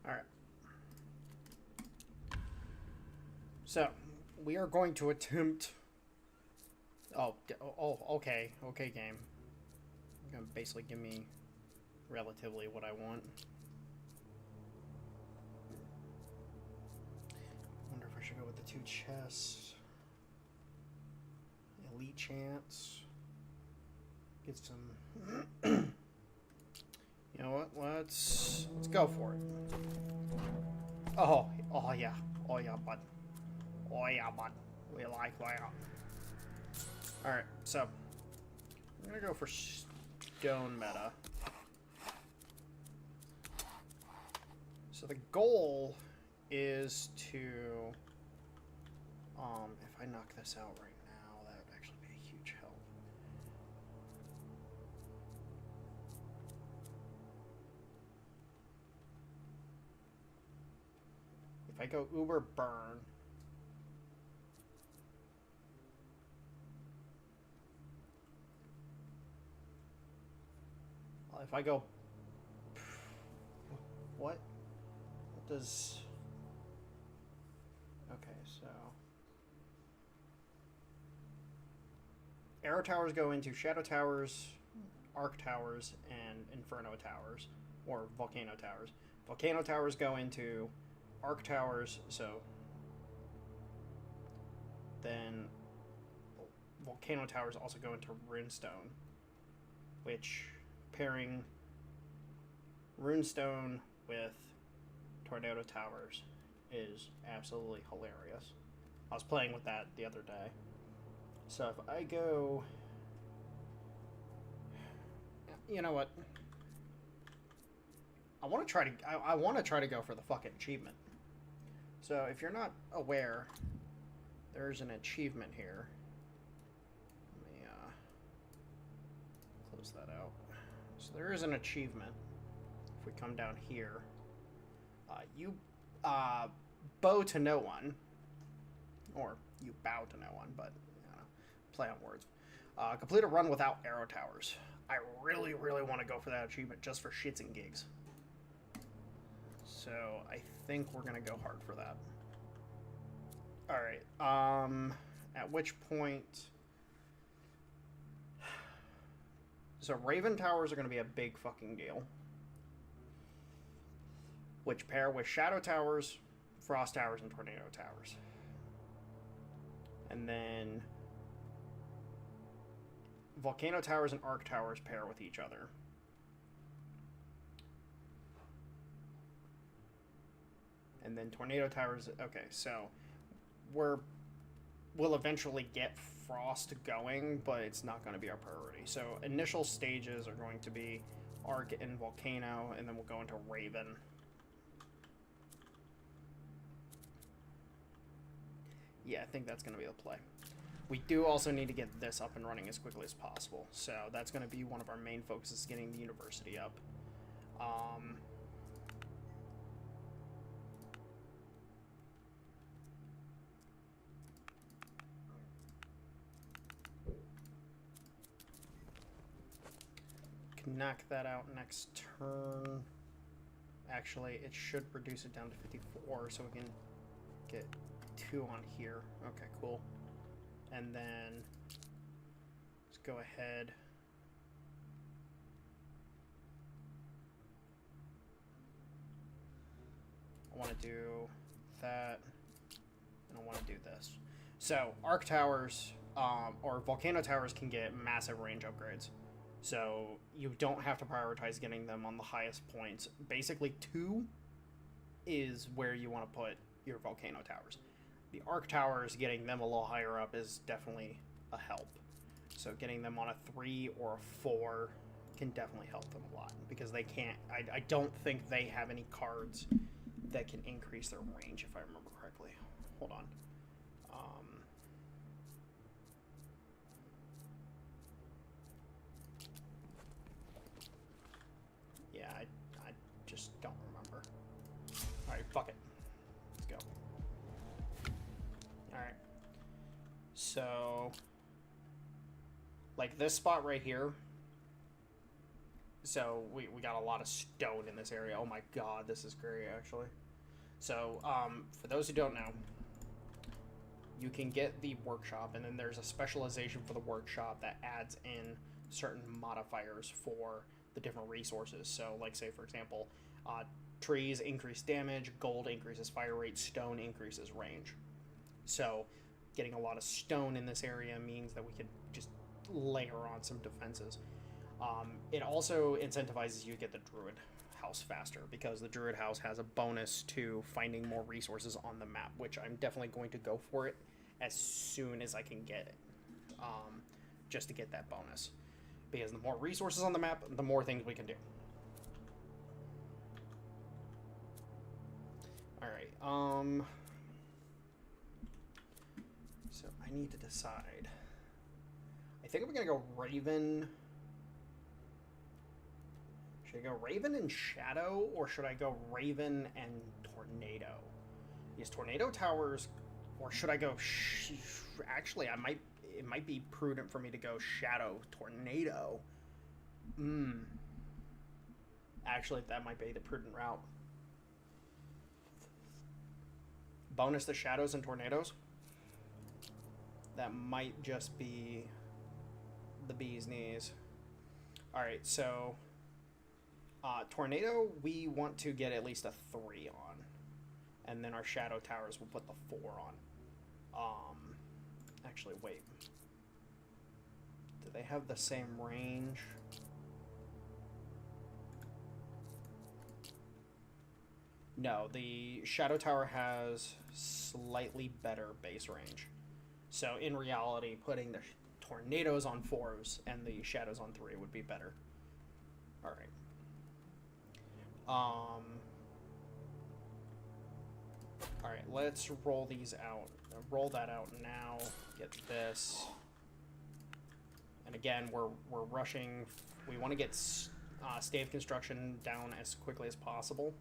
Alright. So, we are going to attempt... Oh, okay. Okay, game. You're gonna basically give me relatively what I want. I wonder if I should go with the 2 chests. Elite chance. Get some... You know what? Let's go for it. Oh yeah. Oh yeah, bud. Oh yeah, bud. We like that. Alright, so I'm gonna go for stone meta. So the goal is to if I knock this out right now, that would actually be a huge help. If I go Uber Burn, if I go, what does, okay, so Arrow Towers go into Shadow Towers, Arc Towers, and Inferno Towers, or Volcano Towers. Volcano Towers go into Arc Towers, so then Volcano Towers also go into Runestone, which pairing Runestone with Tornado Towers is absolutely hilarious. I was playing with that the other day. So if I go... You know what? I want to try to go for the fucking achievement. So if you're not aware, there's an achievement here. Let me close that out. So there is an achievement. If we come down here, you bow to no one, or you bow to no one, but play on words. Complete a run without arrow towers. I really, really want to go for that achievement just for shits and gigs. So I think we're gonna go hard for that. All right. At which point? So Raven Towers are gonna be a big fucking deal. Which pair with Shadow Towers, Frost Towers, and Tornado Towers. And then Volcano Towers and Arc Towers pair with each other. And then Tornado Towers... Okay, so we'll eventually get Frost going, but it's not going to be our priority. So initial stages are going to be Arc and Volcano, and then we'll go into Raven. Yeah, I think that's going to be the play. We do also need to get this up and running as quickly as possible. So that's going to be one of our main focuses, getting the university up. Can knock that out next turn. Actually, it should reduce it down to 54, so we can get 2 on here. Okay, cool. And then let's go ahead. I want to do that. I want to do this. So, arc towers, or volcano towers can get massive range upgrades. So, you don't have to prioritize getting them on the highest points. Basically, 2 is where you want to put your volcano towers. The arc towers, getting them a little higher up is definitely a help. So, getting them on a 3 or a 4 can definitely help them a lot. Because they can't... I don't think they have any cards that can increase their range, if I remember correctly. Hold on. Yeah, I just don't remember. Alright, fuck it. Let's go. Alright. So, like this spot right here. So, we got a lot of stone in this area. Oh my god, this is great, actually. So, for those who don't know, you can get the workshop, and then there's a specialization for the workshop that adds in certain modifiers for the different resources. So, like, say, for example, trees increase damage, gold increases fire rate, stone increases range. So, getting a lot of stone in this area means that we could just layer on some defenses. It also incentivizes you to get the druid house faster, because the druid house has a bonus to finding more resources on the map, which I'm definitely going to go for it as soon as I can get it, just to get that bonus, because the more resources on the map, the more things we can do. Alright, so I need to decide. I think I'm gonna go Raven. Should I go Raven and Shadow, or should I go Raven and Tornado? These Tornado Towers, or should I go... Actually, it might be prudent for me to go Shadow Tornado. Actually, that might be the prudent route. Bonus the Shadows and Tornadoes. That might just be the bee's knees. Alright, so... Tornado, we want to get at least a 3 on. And then our Shadow Towers will put the 4 on. Actually, wait. Do they have the same range? No, the Shadow Tower has slightly better base range. So, in reality, putting the Tornadoes on 4s and the Shadows on 3 would be better. Alright. Alright, let's roll these out. Roll that out now. Get this. And again, we're rushing. We want to get stave construction down as quickly as possible.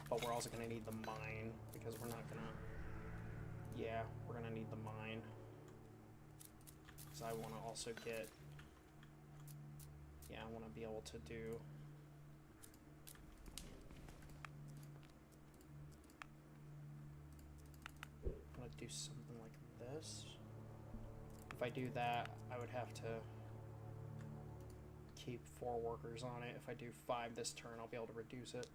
But we're also going to need the mine, because we're not going to... Yeah, we're going to need the mine. Because I want to also get... Yeah, I want to be able to do... I want to do something like this. If I do that, I would have to keep 4 workers on it. If I do 5 this turn, I'll be able to reduce it.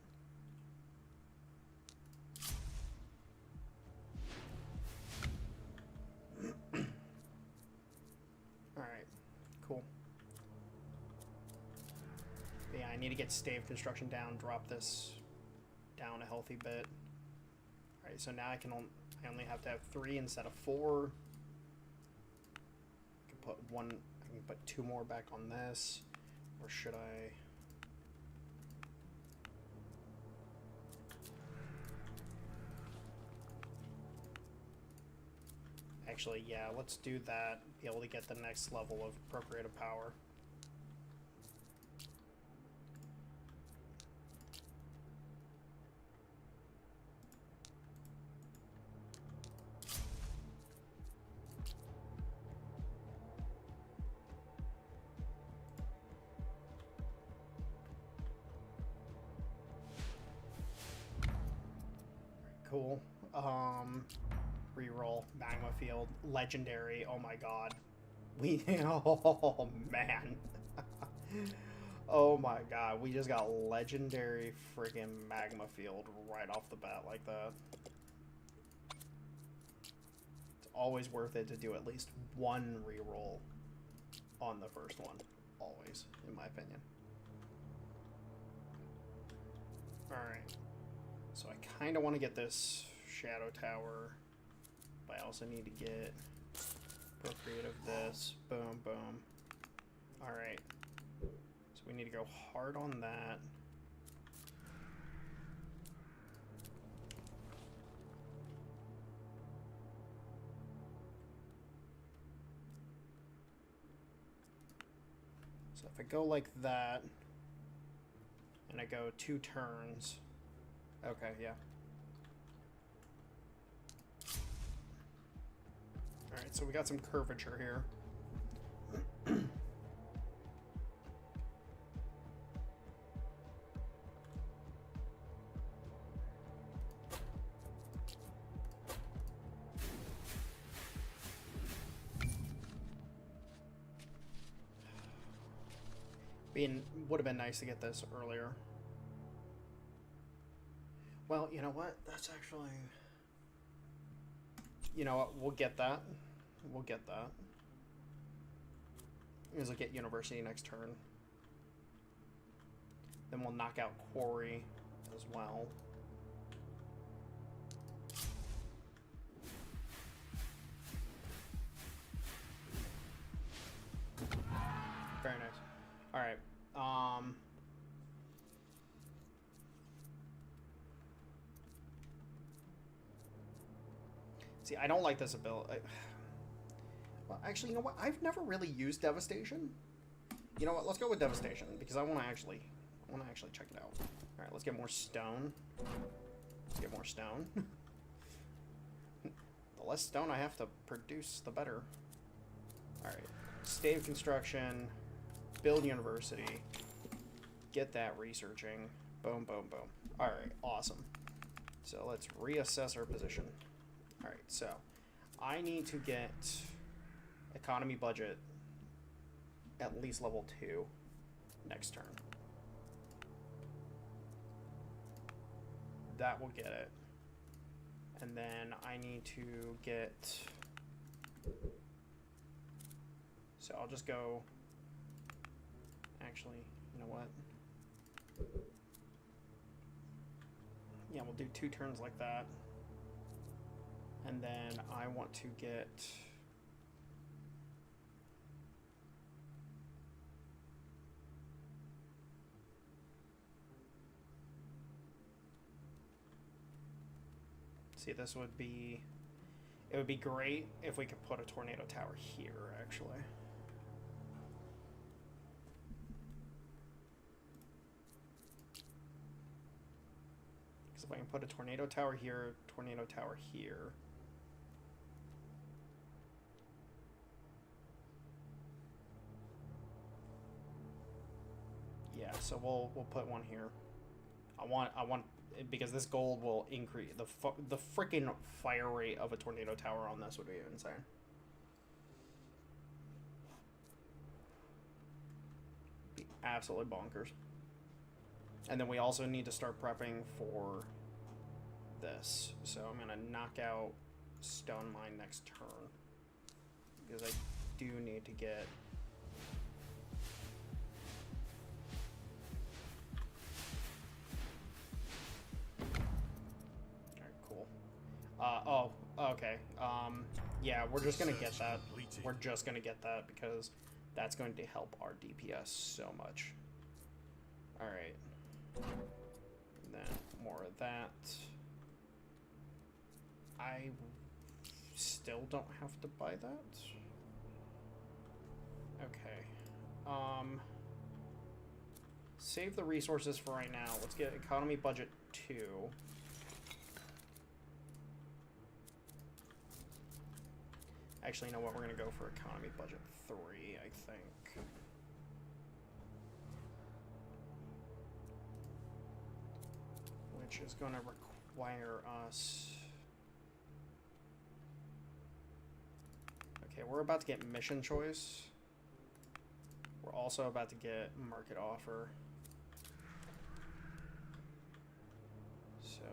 Alright, cool. But yeah, I need to get stave construction down, drop this down a healthy bit. Alright, so now I only have to have 3 instead of 4. I can put 2 more back on this. Or should I... Actually, yeah, let's do that. Be able to get the next level of procreative power. Cool. Reroll magma field, legendary. Oh my god, oh man, oh my god, we just got legendary freaking magma field right off the bat like that. always worth it to do at least one reroll on the first one. Always, in my opinion. Alright. So I kind of want to get this Shadow Tower, but I also need to get Procreate of this. Boom, boom. Alright. So we need to go hard on that. So if I go like that, and I go 2 turns. Okay, yeah. Alright, so we got some curvature here. Would have been nice to get this earlier. Well, you know what? That's actually... You know what? We'll get that. We'll get that. Because we'll get University next turn. Then we'll knock out Quarry as well. Very nice. Alright. See, I don't like this ability. Well, actually, you know what? I've never really used Devastation. You know what? Let's go with Devastation because I want to actually check it out. All right, let's get more stone. Let's get more stone. The less stone I have to produce, the better. All right, state of construction, build university, get that researching. Boom, boom, boom. All right, awesome. So let's reassess our position. All right, so I need to get economy budget at least level 2 next turn. That will get it. And then I need to get... So I'll just go... Actually, you know what? Yeah, we'll do 2 turns like that. And then I want to get... See, this would be... It would be great if we could put a tornado tower here, actually. Because if I can put a tornado tower here, tornado tower here... Yeah, so we'll put one here. I want because this gold will increase the freaking fire rate of a tornado tower on this would be insane. Be absolutely bonkers. And then we also need to start prepping for this. So I'm gonna knock out stone mine next turn because I do need to get. Oh, okay. Yeah, we're just gonna get that. We're just gonna get that because that's going to help our DPS so much. Alright. Then more of that. I still don't have to buy that. Okay. Save the resources for right now. Let's get economy budget 2. Actually, you know what? We're going to go for economy budget 3, I think. Which is going to require us... Okay, we're about to get mission choice. We're also about to get market offer. So...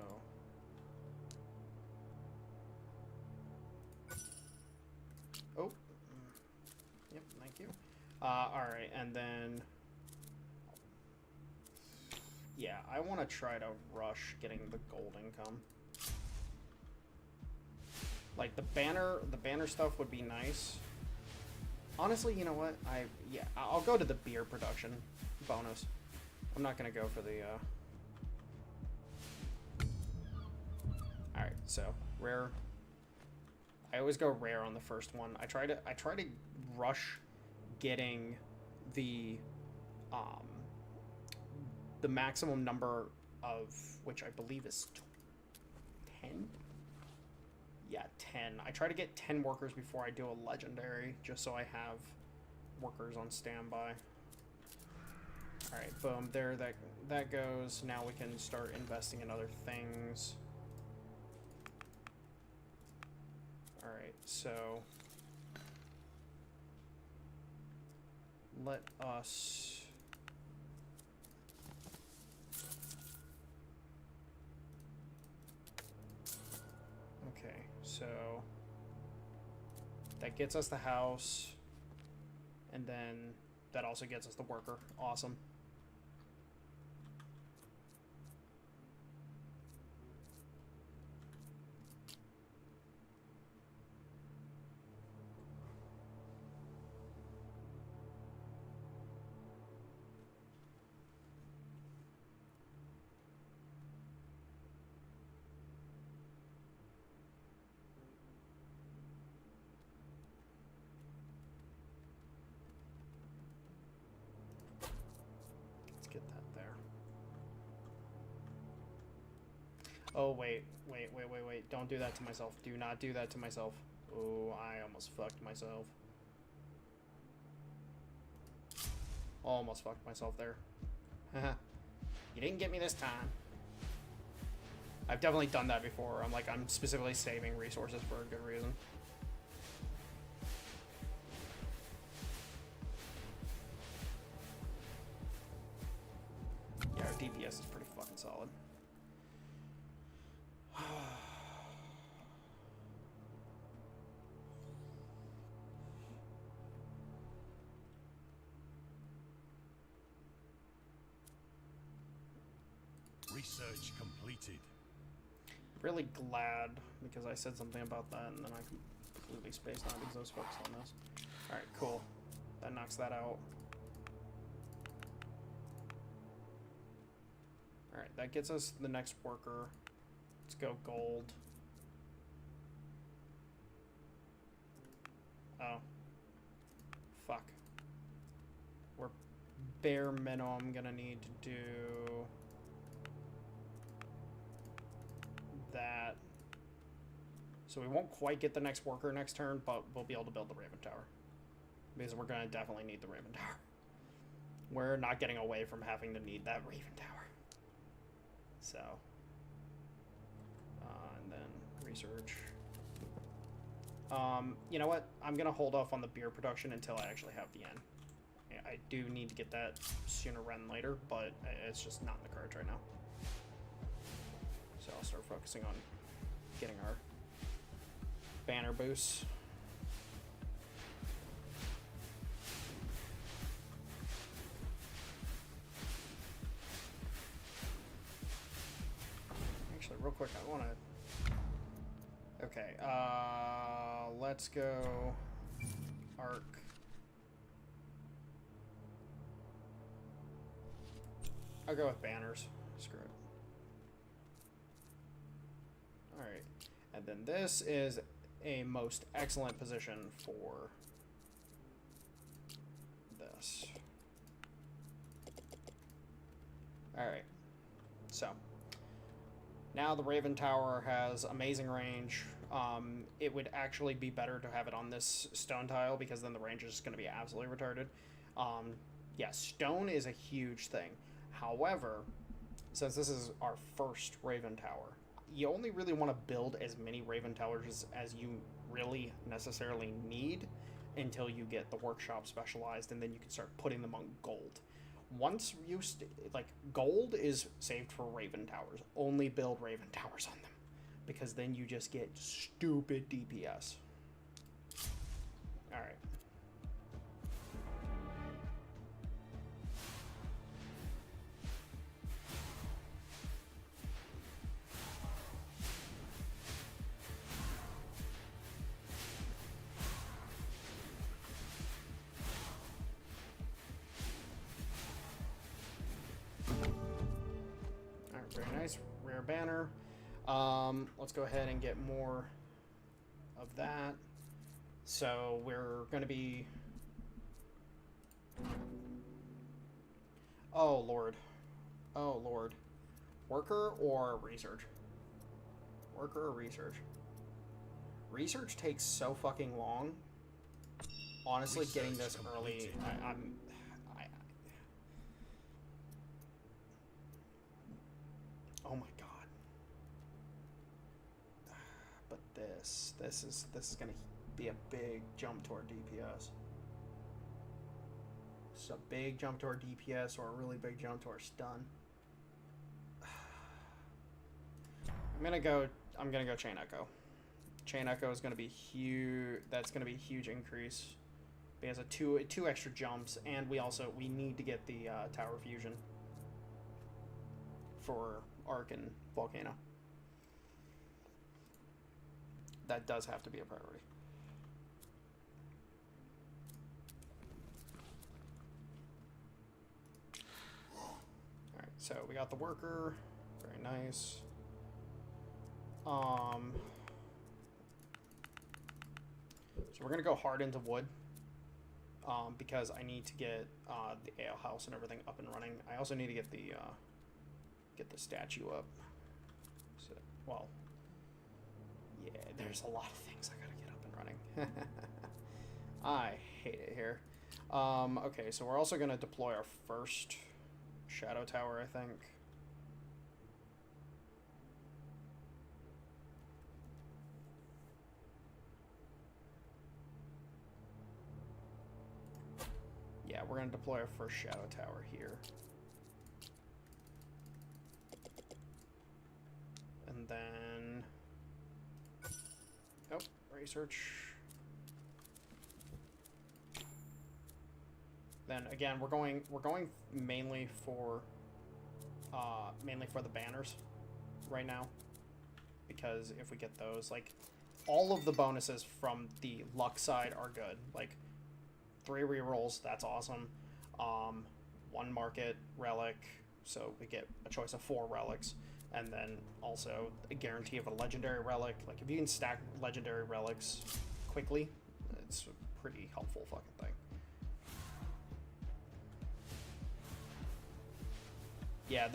Thank you. Alright, and then... Yeah, I want to try to rush getting the gold income. Like, the banner stuff would be nice. Honestly, you know what? I'll go to the beer production bonus. I'm not gonna go for the, Alright, so, rare. I always go rare on the first one. I try to rush getting the maximum number of, which I believe is 10? Yeah, 10. I try to get 10 workers before I do a legendary, just so I have workers on standby. Alright, boom, there that goes. Now we can start investing in other things. Alright, so let us... Okay, so that gets us the house, and then that also gets us the worker. Awesome. Oh, wait. Don't do that to myself. Do not do that to myself. Oh, I almost fucked myself. Almost fucked myself there. You didn't get me this time. I've definitely done that before. I'm specifically saving resources for a good reason. Yeah, our DPS is pretty fucking solid. Research completed. Really glad because I said something about that and then I completely spaced on it because I was focused on this. Alright, cool. That knocks that out. Alright, that gets us the next worker. Let's go gold. Oh. Fuck. We're bare minimum gonna need to do that. So we won't quite get the next worker next turn, but we'll be able to build the Raven Tower. Because we're gonna definitely need the Raven Tower. We're not getting away from having to need that Raven Tower. So. And then research. You know what? I'm gonna hold off on the beer production until I actually have the end. I do need to get that sooner rather than later, but it's just not in the cards right now. So I'll start focusing on getting our banner boosts. Actually, real quick, I want to... Okay, let's go arc. I'll go with banners. Screw it. Alright, and then this is a most excellent position for this. Alright, so now the Raven Tower has amazing range. It would actually be better to have it on this stone tile because then the range is going to be absolutely retarded. Yeah, stone is a huge thing. However, since this is our first Raven Tower, you only really want to build as many Raven Towers as you really necessarily need until you get the workshop specialized, and then you can start putting them on gold. Once you gold is saved for Raven Towers. Only build Raven Towers on them, because then you just get stupid DPS. All right. nice. Rare banner. Let's go ahead and get more of that. So we're going to be... Oh, Lord. Oh, Lord. Worker or research? Worker or research? Research takes so fucking long. Honestly, Research getting this completed. early, oh my god. But this is gonna be a big jump to our DPS. It's a big jump to our DPS or a really big jump to our stun. I'm gonna go Chain Echo. Chain Echo is gonna be huge. That's gonna be a huge increase. He has two extra jumps, and we need to get the Tower Fusion for Arc and Volcano. That does have to be a priority. Alright, so we got the worker. Very nice. So we're gonna go hard into wood. Because I need to get the ale house and everything up and running. I also need to get the statue up. So, well, yeah, there's a lot of things I gotta get up and running. I hate it here. Okay, so we're also gonna deploy our first shadow tower, I think. Yeah, we're going to deploy our first shadow tower here. And then... Oh, research. Then again, we're going mainly for the banners right now. Because if we get those, like, all of the bonuses from the luck side are good. Like, 3 rerolls, that's awesome. 1 market relic, so we get a choice of 4 relics, and then also a guarantee of a legendary relic. Like, if you can stack legendary relics quickly, it's a pretty helpful fucking thing. Yeah,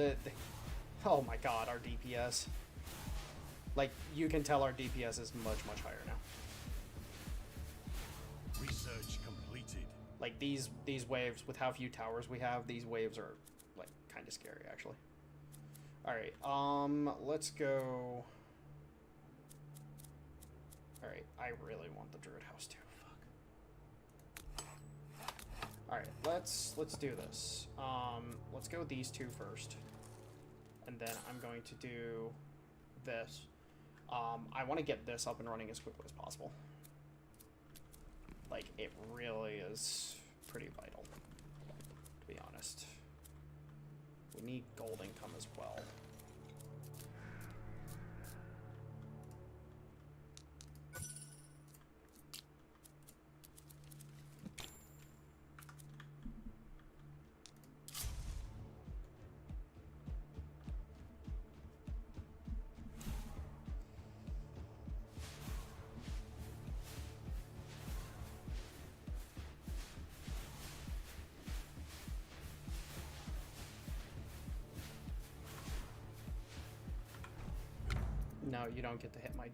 oh my god, our DPS. Like, you can tell our DPS is much, much higher now. Research completed. Like, these waves, with how few towers we have, these waves are, like, kind of scary, actually. Alright, let's go... Alright, I really want the Druid House, too. Fuck. Alright, let's do this. Let's go with these 2 first. And then I'm going to do this. I want to get this up and running as quickly as possible. Like, it really is pretty vital, to be honest. We need gold income as well. No, you don't get to hit my...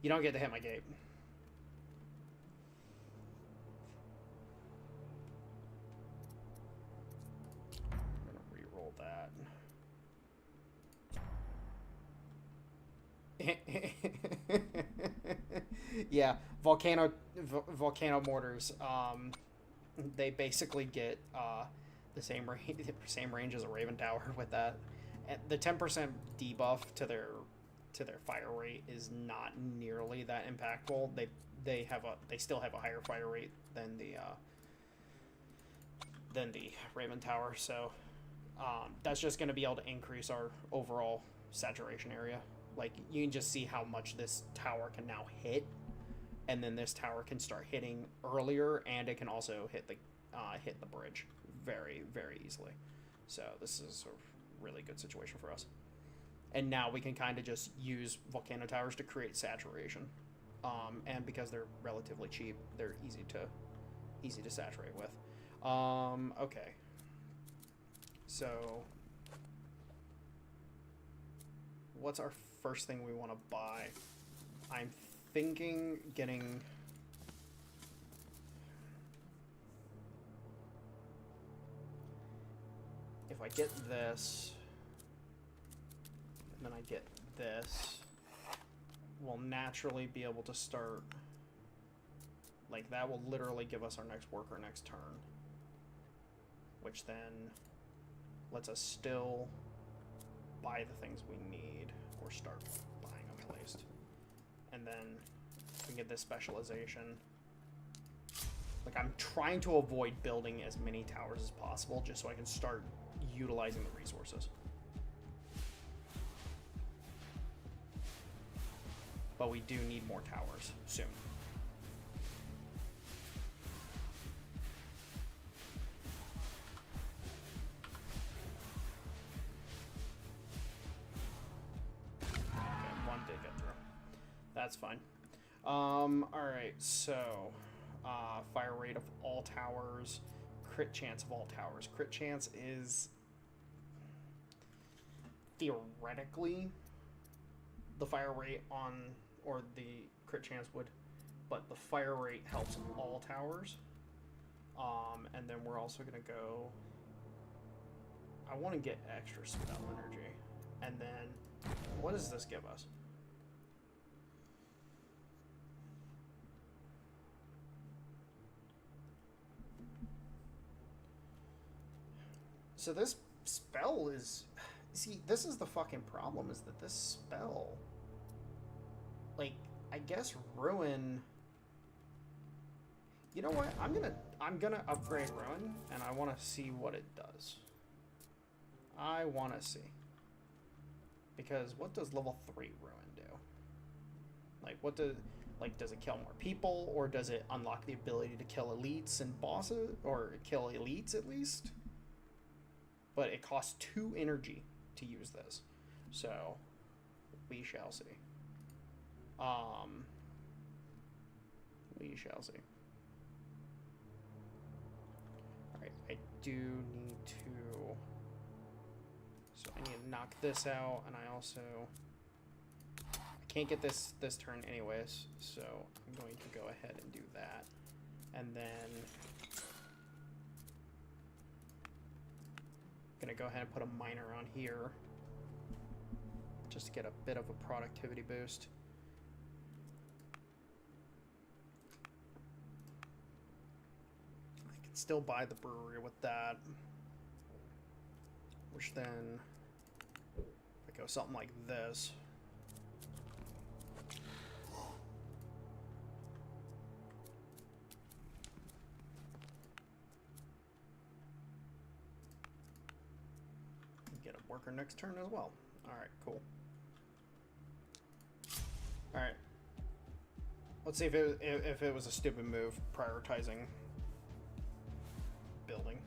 You don't get to hit my gate. I'm gonna re-roll that. Yeah, volcano mortars. They basically get the same range as a Raven Tower with that. And the 10% debuff to their fire rate is not nearly that impactful. They still have a higher fire rate than the Raven Tower, so that's just going to be able to increase our overall saturation area. Like, you can just see how much this tower can now hit, and then this tower can start hitting earlier, and it can also hit the bridge very, very easily. So this is a really good situation for us. and now we can kind of just use volcano towers to create saturation. And because they're relatively cheap, they're easy to saturate with. Okay. So, what's our first thing we want to buy? I'm thinking getting... If I get this, and then I get this, we'll naturally be able to start... Like, that will literally give us our next worker next turn. Which then lets us still buy the things we need, or start buying them at least. And then we get this specialization. Like, I'm trying to avoid building as many towers as possible just so I can start utilizing the resources. But we do need more towers soon. That's fine. Alright, so fire rate of all towers, crit chance of all towers. Crit chance is theoretically the fire rate on, or the crit chance would, but the fire rate helps all towers. And then we're also gonna go, I want to get extra spell energy. And then, what does this give us? So this spell is... See, this is the fucking problem, is that this spell... Like, I guess Ruin... You know what? I'm gonna upgrade Ruin, and I want to see what it does. I want to see. Because what does level 3 Ruin do? Like, what does... Like, does it kill more people, or does it unlock the ability to kill elites and bosses? Or kill elites, at least? But it costs 2 energy to use this. So, we shall see. We shall see. Alright, I do need to... So I need to knock this out, and I also... I can't get this turn anyways, so I'm going to go ahead and do that. And then... Gonna go ahead and put a miner on here just to get a bit of a productivity boost. I can still buy the brewery with that, which then if I go something like this, worker next turn as well. Alright, cool. Alright. Let's see if it was a stupid move, prioritizing building.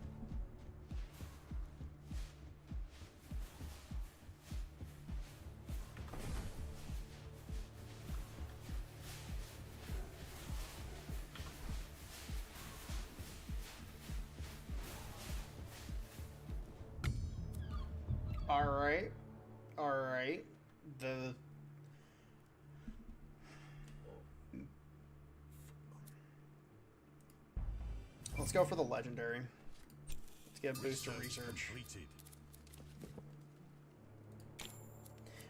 Alright. Alright. Let's go for the legendary. Let's get a boost to research. Completed.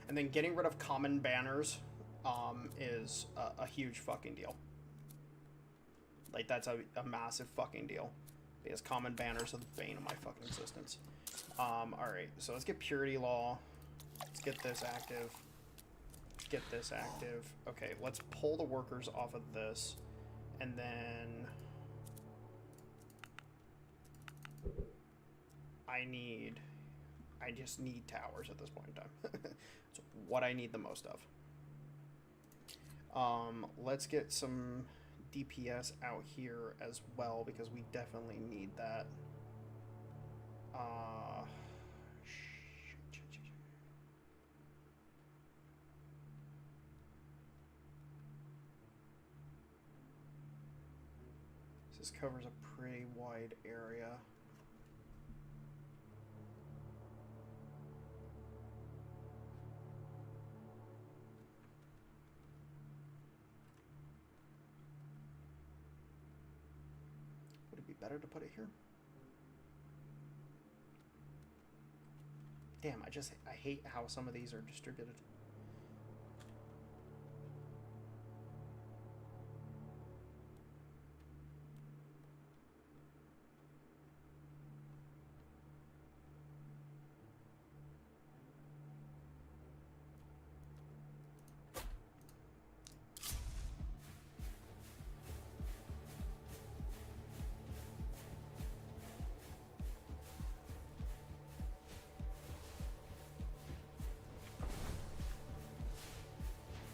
And then getting rid of common banners is a huge fucking deal. Like, that's a massive fucking deal. Because common banners are the bane of my fucking existence. Alright, so let's get Purity Law. Let's get this active. Get this active. Okay, let's pull the workers off of this. And then... I just need towers at this point in time. It's what I need the most of. Let's get some DPS out here as well, because we definitely need that. This covers a pretty wide area. Would it be better to put it here? Damn, I hate how some of these are distributed.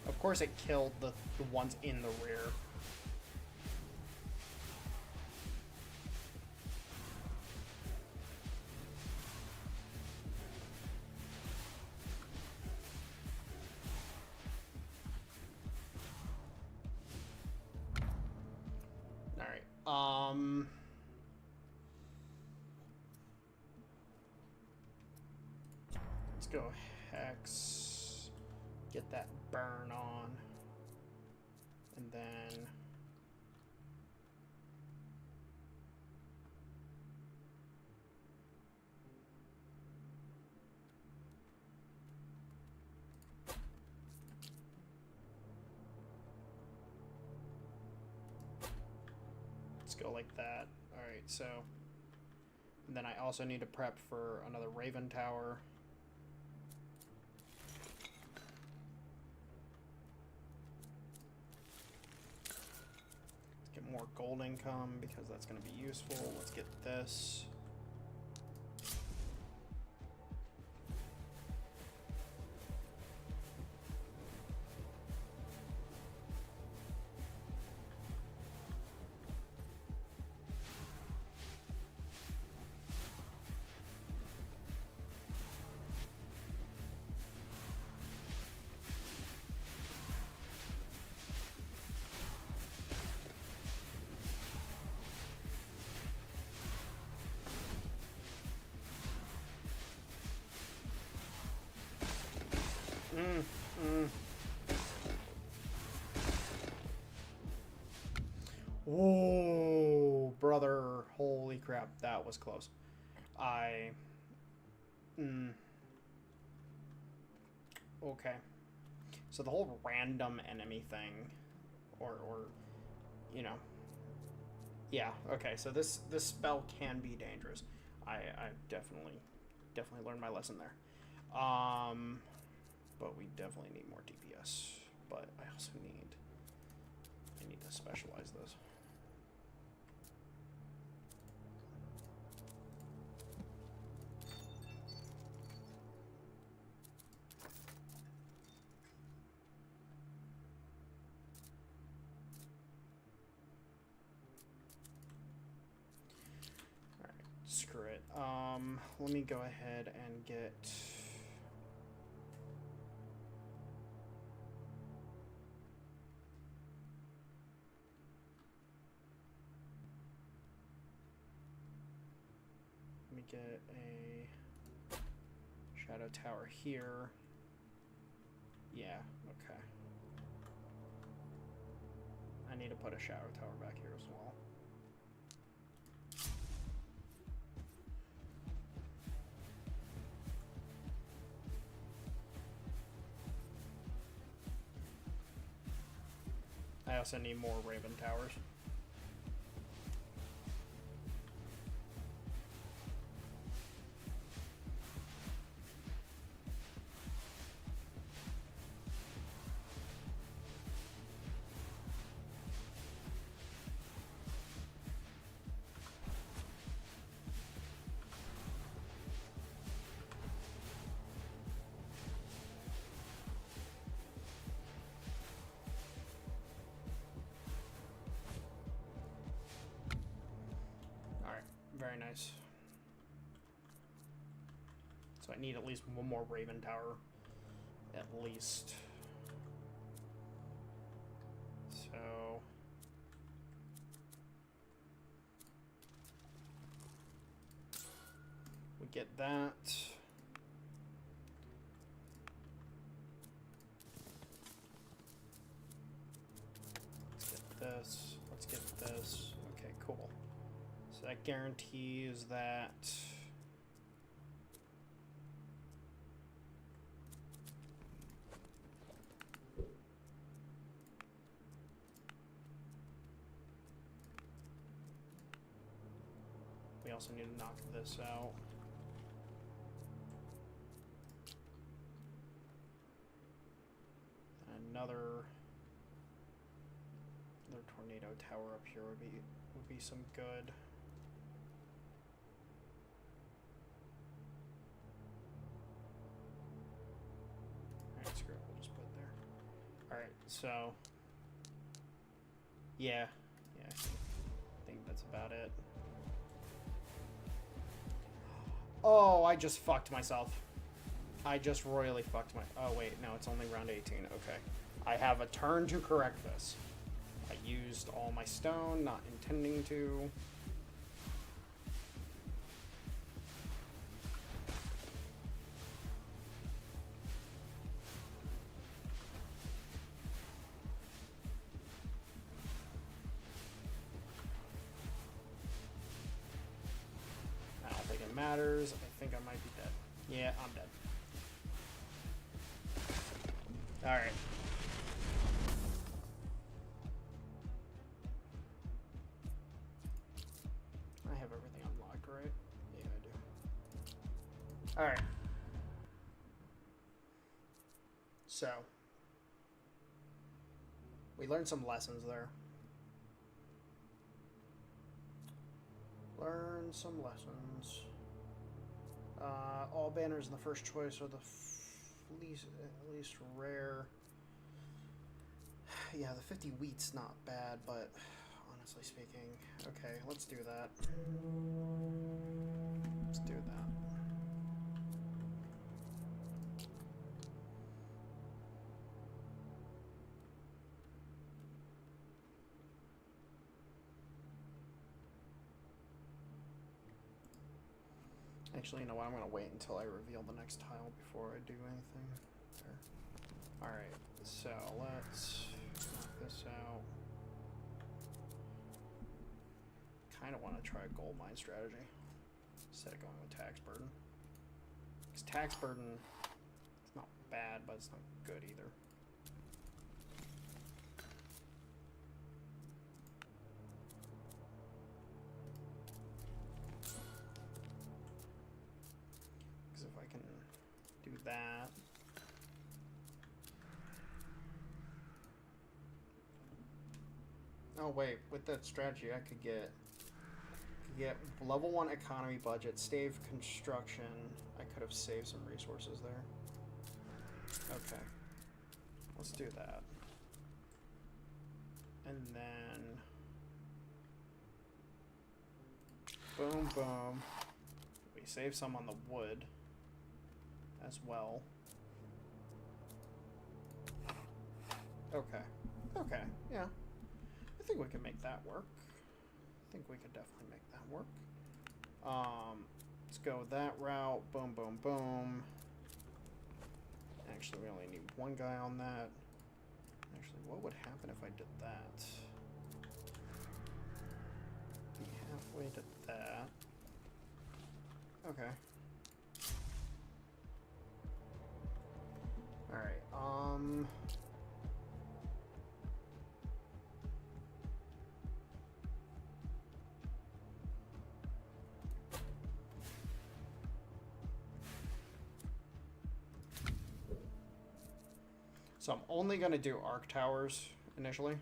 Of course it killed the ones in the rear. Alright, let's go Hex, get that burn on, and then let's go like that. Alright, so and then I also need to prep for another Raven Tower. More gold income because that's going to be useful. Let's get this. Oh, brother. Holy crap. That was close. Okay. So the whole random enemy thing, or you know. Yeah, okay. So this spell can be dangerous. I definitely learned my lesson there. But we definitely need more DPS. But I also need to specialize this. Alright, screw it. Let me go ahead and get... get a shadow tower here. Yeah, okay. I need to put a shadow tower back here as well. I also need more Raven towers. Very nice. So I need at least one more Raven Tower. At least. So... We get that. Let's get this. Let's get this. Okay, cool. So that guarantees that. We also need to knock this out. Another tornado tower up here would be some good. Alright, screw it, we'll just put it there. Alright, so yeah, I think that's about it. Oh, I just fucked myself. I just royally fucked my... Oh, wait. No, it's only round 18. Okay. I have a turn to correct this. I used all my stone, not intending to. I don't think it matters. I think I might be dead. Yeah, I'm dead. Alright. I have everything unlocked, right? Yeah, I do. Alright. So. We learned some lessons there. Learn some lessons. All banners in the first choice are the at least rare. Yeah, the 50 wheat's not bad, but honestly speaking, okay, let's do that. Let's do that. Actually, you know what? I'm gonna wait until I reveal the next tile before I do anything. There. Alright, so let's knock this out. Kinda wanna try a gold mine strategy instead of going with tax burden. Because tax burden, it's not bad, but it's not good either. That. Oh wait, with that strategy I could get level 1 economy budget, stave construction. I could have saved some resources there. Okay. Let's do that. And then boom boom. We save some on the wood as well. Okay. Okay, yeah. I think we can make that work. I think we could definitely make that work. Let's go that route. Boom, boom, boom. Actually, we only need one guy on that. Actually, what would happen if I did that? Be halfway to that. Okay. Alright, so I'm only gonna do arc towers initially.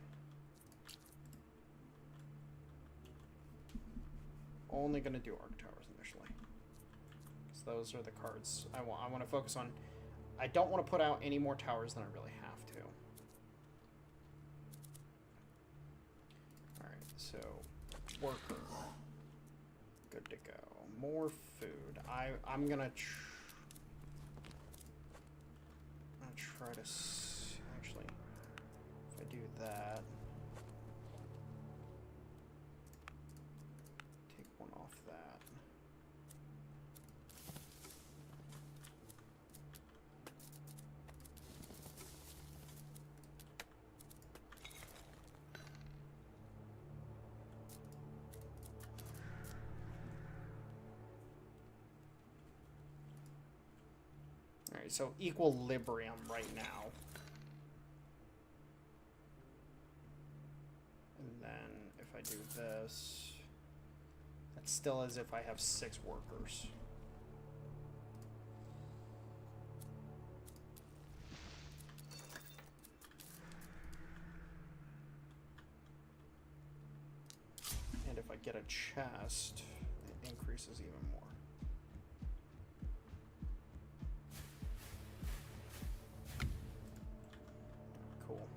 Only gonna do arc towers initially. Because those are the cards I want. I want to focus on. I don't want to put out any more towers than I really have to. Alright, so worker. Good to go. More food. I'm gonna try to actually, if I do that, take one off that. Alright, so equilibrium right now. And then if I do this, that's still as if I have 6 workers. And if I get a chest, it increases even more. Cool.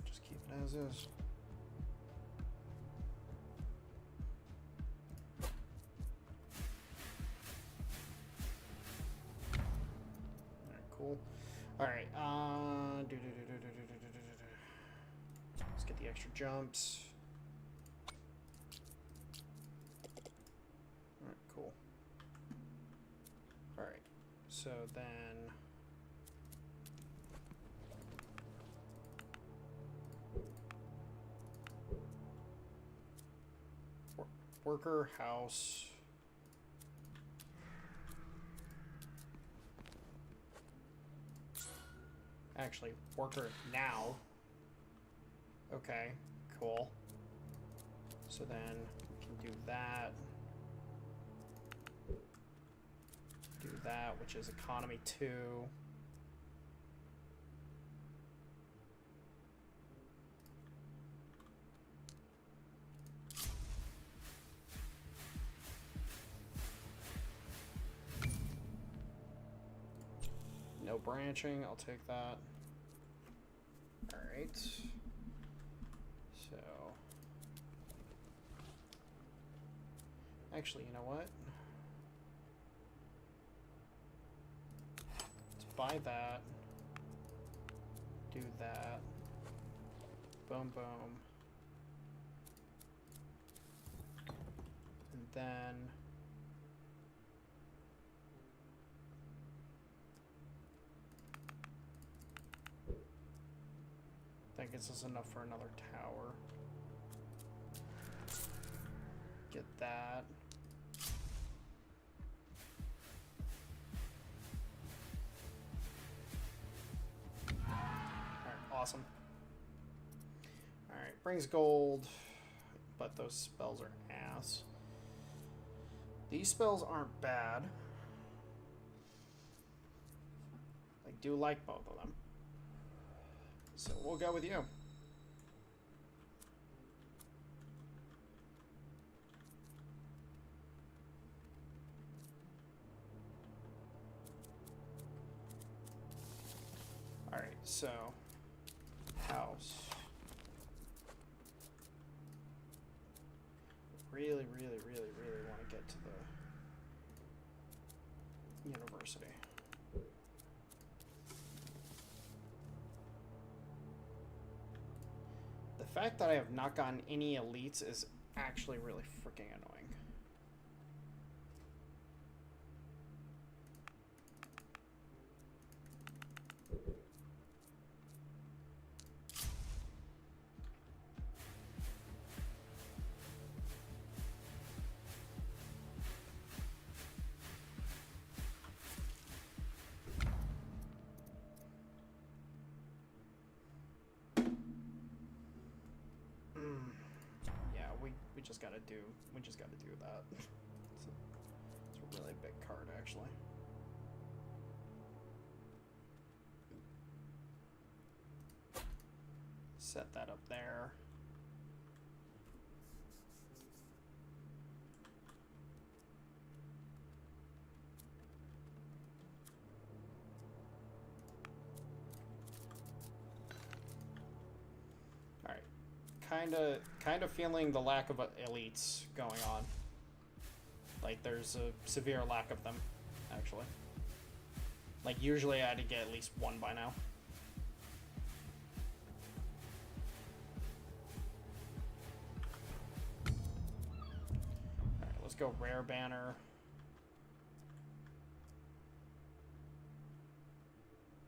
Just keep it as is. Cool. All right. Let's get the extra jumps. All right. Cool. All right. So then, worker house. Actually, worker now. Okay, cool. So then we can do that. Do that, which is economy 2. No branching, I'll take that. Alright. So. Actually, you know what? Let's buy that. Do that. Boom, boom. And then. That gets us enough for another tower. Get that. Alright, awesome. Alright, brings gold, but those spells are ass. These spells aren't bad. I do like both of them. So we'll go with you. All right, so house. Really, really, really, really want to get to the university. The fact that I have not gotten any elites is actually really freaking annoying. We just gotta do that. It's a really big card, actually. Set that up there. Kind of feeling the lack of elites going on. Like, there's a severe lack of them, actually. Like, usually I had to get at least one by now. go rare banner.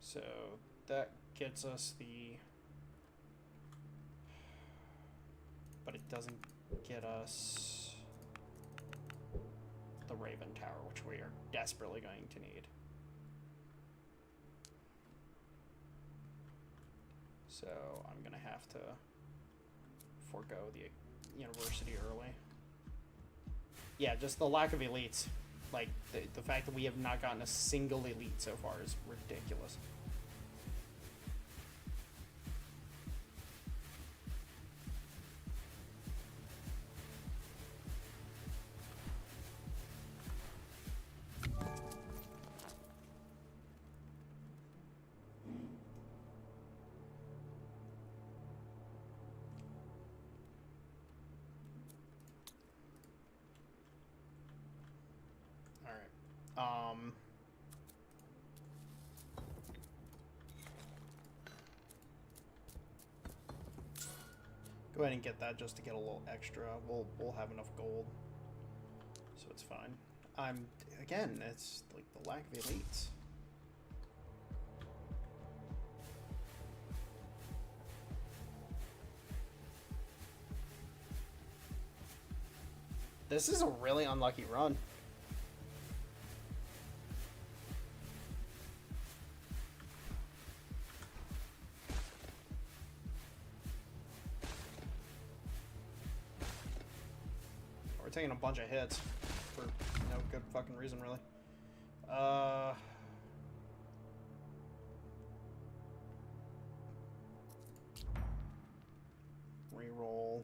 So that gets us the... But it doesn't get us the Raven Tower, which we are desperately going to need. So I'm going to have to forego the university early. Yeah, just the lack of elites. Like, the fact that we have not gotten a single elite so far is ridiculous. Go ahead and get that just to get a little extra. We'll have enough gold, so it's fine. Again, it's like the lack of elites. This is a really unlucky run. We're taking a bunch of hits for no good fucking reason, really. Reroll.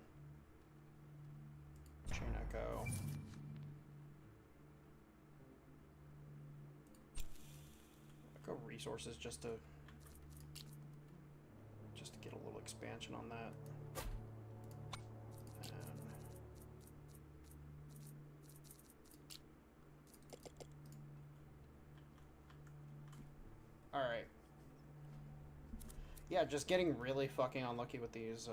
Chain Echo. Echo resources just to get a little expansion on that. Alright. Yeah, just getting really fucking unlucky with these,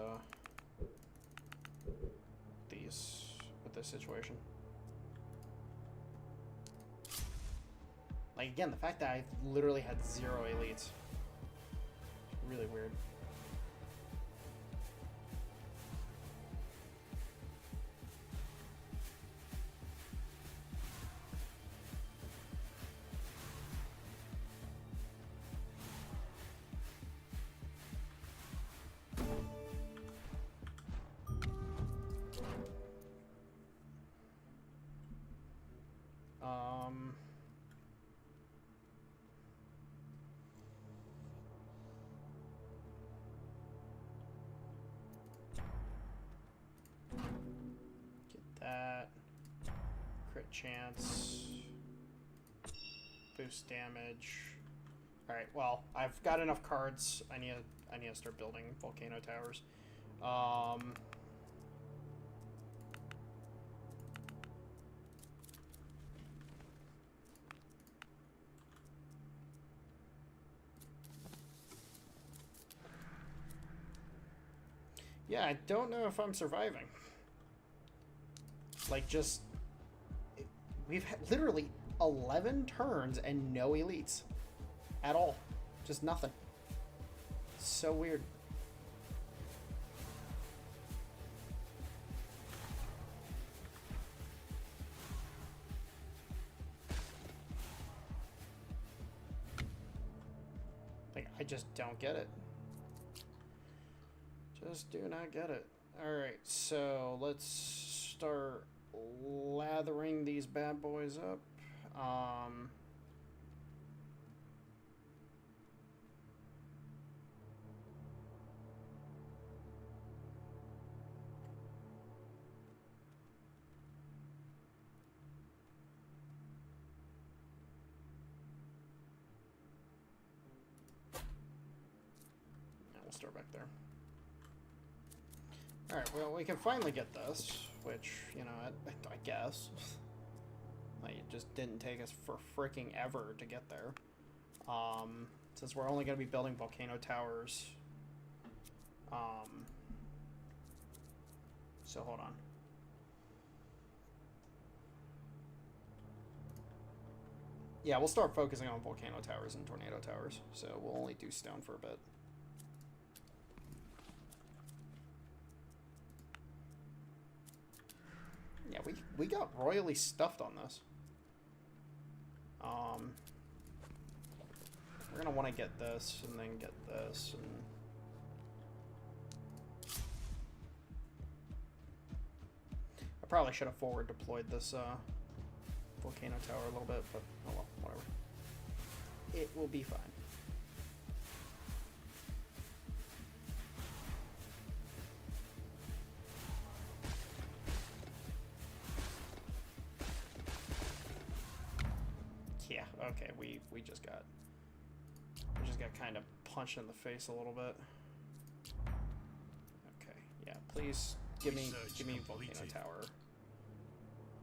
with this situation. Like, again, the fact that I literally had 0 elites. Really weird. That crit chance, boost damage. All right, well, I've got enough cards. I need to start building volcano towers. Yeah, I don't know if I'm surviving. Like, just... We've had literally 11 turns and no elites. At all. Just nothing. It's so weird. Like, I just don't get it. Just do not get it. Alright, so let's start lathering these bad boys up. We'll start back there. Alright, well, we can finally get this, which, you know, I guess. Like, it just didn't take us for freaking ever to get there. Since we're only going to be building volcano towers. So, hold on. Yeah, we'll start focusing on volcano towers and tornado towers. So we'll only do stone for a bit. Yeah, we got royally stuffed on this. We're gonna want to get this and then get this and. I probably should have forward deployed this volcano tower a little bit, but oh well, whatever. It will be fine. Yeah, okay, we just got kind of punched in the face a little bit. Okay, yeah, please give me volcano tower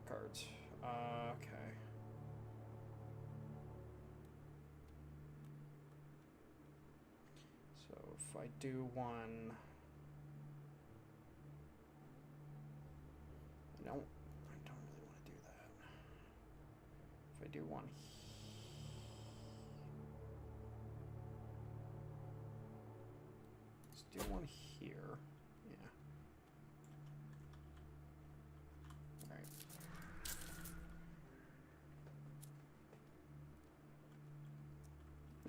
cards. Okay. So if I do one, I don't really want to do that. If I do one. Do one here. Yeah. Alright.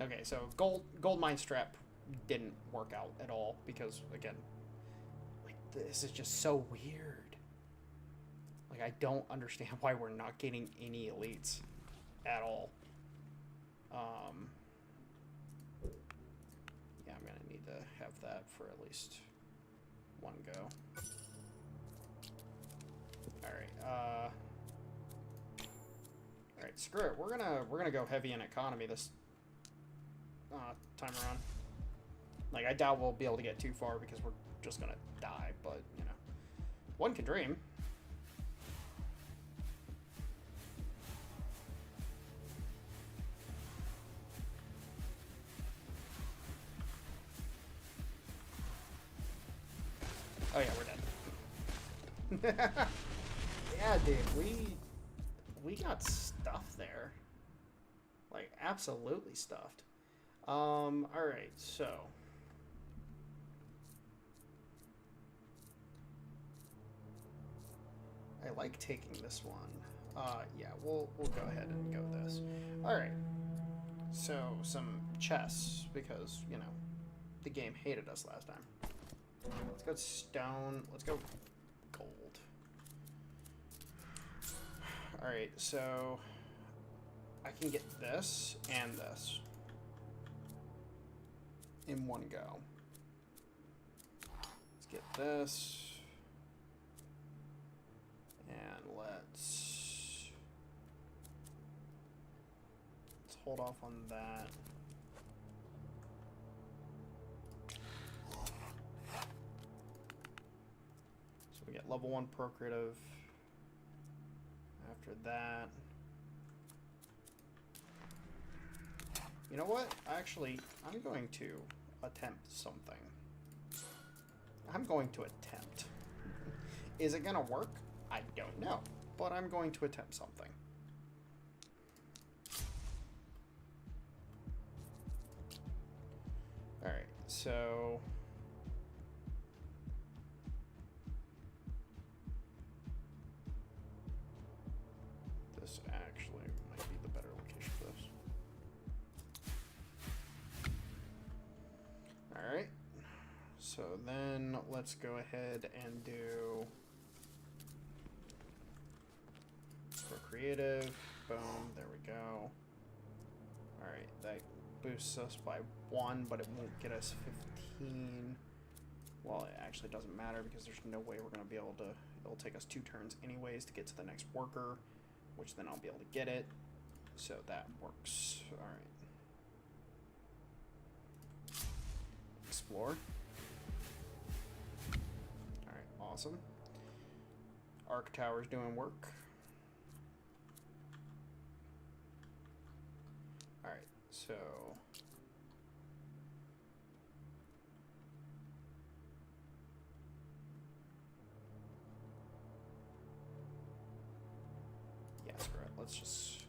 Okay, so gold mine strap didn't work out at all because again, like this is just so weird. Like I don't understand why we're not getting any elites at all. Yeah, I'm gonna need to have that for at least one go. Alright, alright, screw it. We're gonna go heavy in economy this time around. Like I doubt we'll be able to get too far because we're just gonna die, but you know. One can dream. Oh yeah, we're dead. Yeah, dude, we got stuffed there. Like absolutely stuffed. Alright, so I like taking this one. Yeah, we'll go ahead and go this. Alright. So some chess, because, you know, the game hated us last time. Let's go stone. Let's go gold. Alright, so I can get this and this in one go. Let's get this. And let's hold off on that. So we get level 1 procreative after that. You know what? Actually, I'm going to attempt something. I'm going to attempt. Is it gonna work? I don't know, but I'm going to attempt something. Alright, so this actually might be the better location for this. Alright, so then let's go ahead and do creative. Boom, there we go. Alright, that boosts us by 1, but it won't get us 15. Well, it actually doesn't matter because there's no way we're going to be able to... It'll take us 2 turns anyways to get to the next worker, which then I'll be able to get it. So that works. Alright. Explore. Alright, awesome. Arc Tower's doing work. Alright, so yeah, screw it. Let's just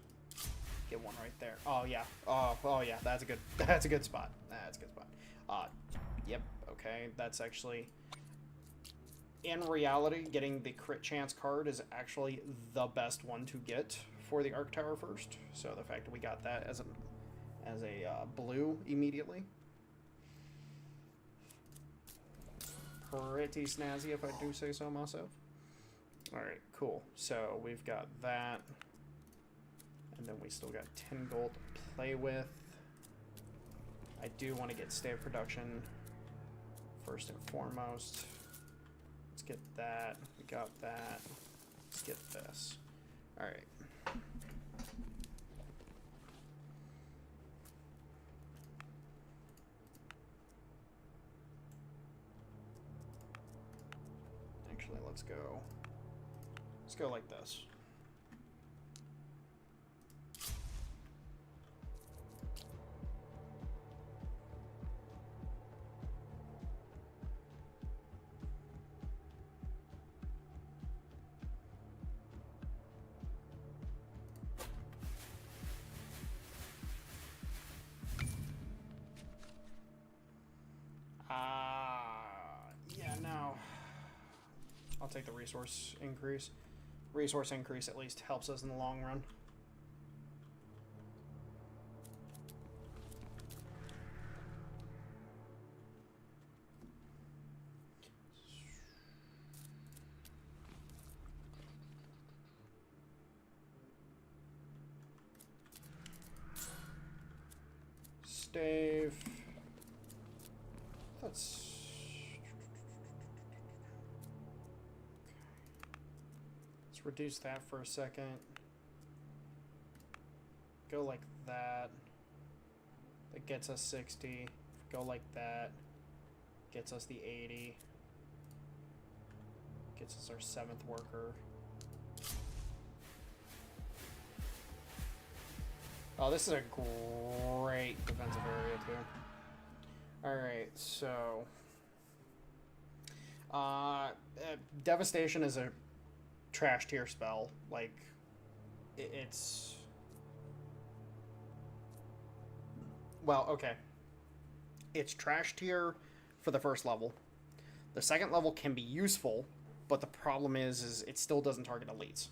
Get one right there. Oh yeah. Oh yeah. That's a good. That's a good spot. That's a good spot. Yep. Okay. That's actually. In reality, getting the crit chance card is actually the best one to get for the Arc Tower first. So the fact that we got that as a blue immediately. Pretty snazzy, if I do say so myself. Alright, cool. So we've got that. And then we still got 10 gold to play with. I do want to get stave production first and foremost. Let's get that. We got that. Let's get this. Alright. Actually, let's go. Let's go like this. Yeah, no. I'll take the resource increase. Resource increase at least helps us in the long run. Stave. Let's reduce that for a second. Go like that. That gets us 60. Go like that. Gets us the 80. Gets us our 7th worker. Oh, this is a great defensive area too. Alright, so Devastation is a trash tier spell. Like, it's... Well, okay. It's trash tier for the first level. The second level can be useful, but the problem is it still doesn't target elites.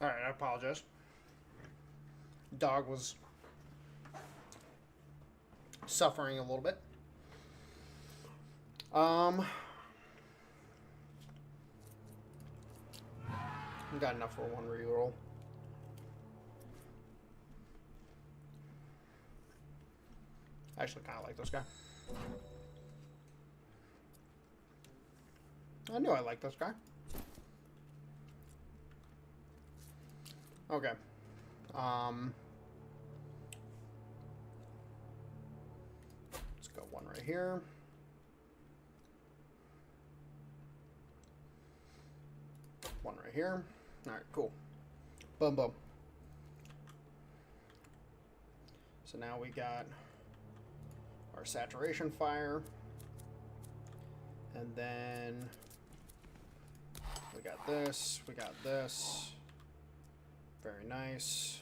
Alright, I apologize. Dog was suffering a little bit. Got enough for one reroll. I actually kind of like this guy. I knew I liked this guy. Okay. Let's go one right here. One right here. Alright, cool. Boom, boom. So now we got our saturation fire. And then we got this. We got this. Very nice.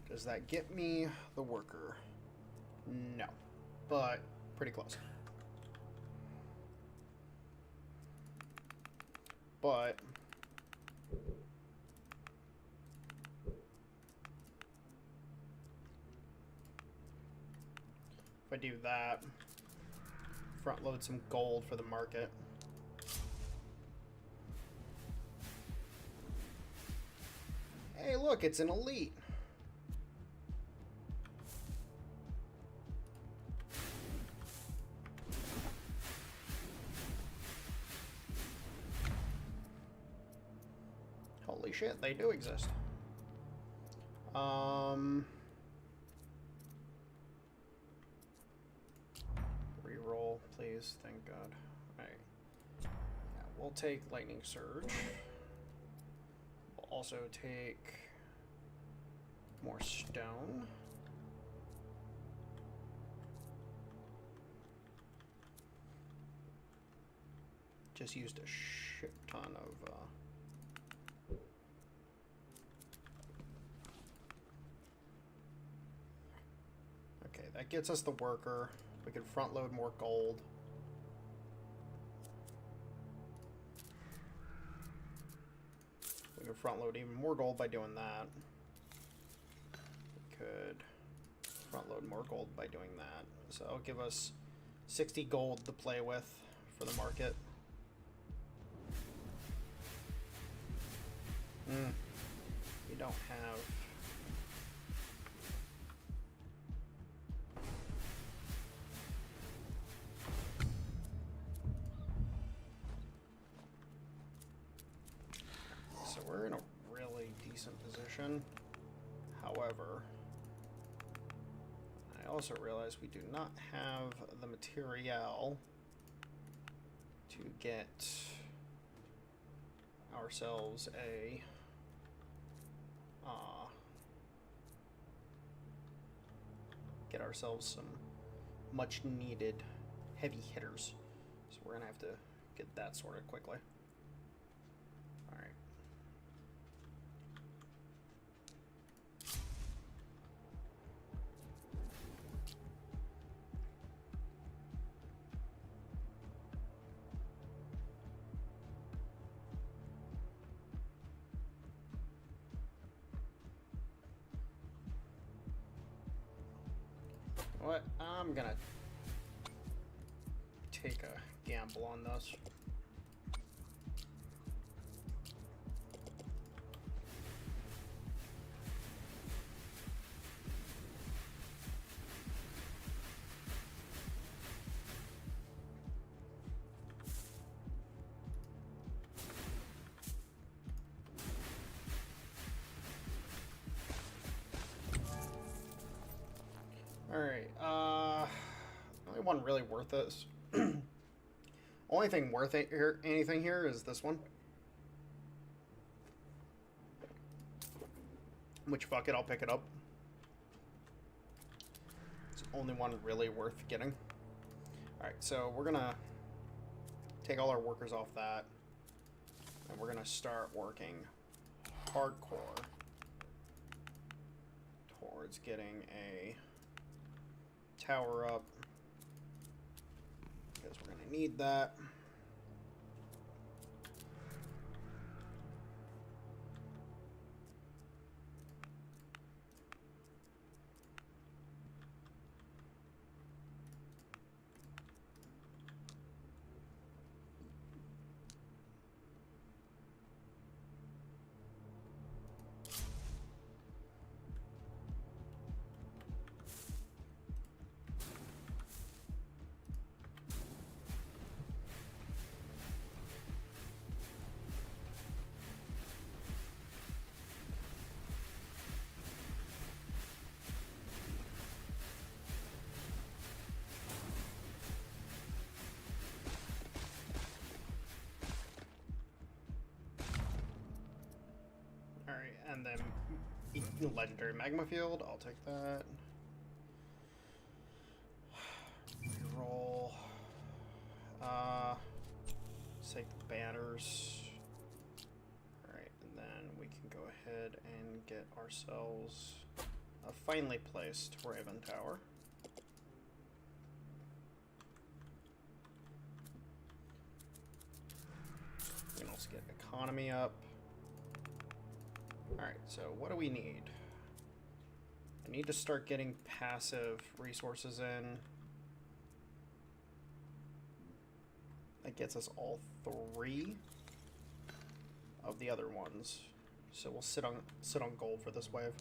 Does that get me the worker? No. But pretty close. But if I do that, front load some gold for the market. Hey, look, it's an elite. Holy shit, they do exist. Reroll, please. Thank God. Alright. Yeah, we'll take Lightning Surge. We'll also take more stone. Just used a shit ton of okay, that gets us the worker. We can front load more gold. We can front load even more gold by doing that. We could front load more gold by doing that. So it'll give us 60 gold to play with for the market. We don't have... So we're in a really decent position. However, I also realize we do not have the material to get ourselves a some much needed heavy hitters. So we're gonna have to get that sorted quickly. Alright. What? I'm gonna take a gamble on this. Alright, only one really worth this. Only thing worth it here, anything here is this one. Which, fuck it, I'll pick it up. It's the only one really worth getting. Alright, so we're gonna take all our workers off that. And we're gonna start working hardcore towards getting a tower up, because we're going to need that. And then legendary magma field. I'll take that. Reroll. Take the banners. Alright, and then we can go ahead and get ourselves a finely placed Raven Tower. We can also get economy up. Alright, so what do we need? I need to start getting passive resources in. That gets us all 3 of the other ones. So we'll sit on gold for this wave.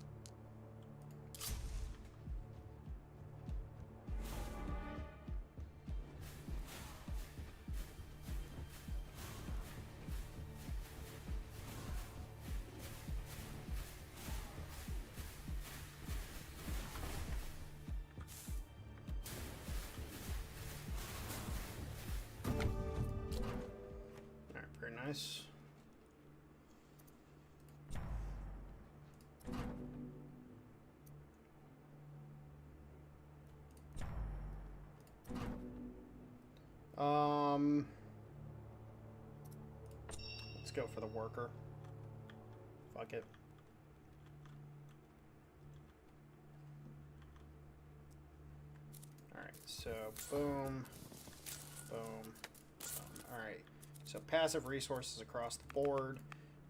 Nice. Let's go for the worker. Fuck it. Alright, so boom, boom, boom. Alright. So passive resources across the board.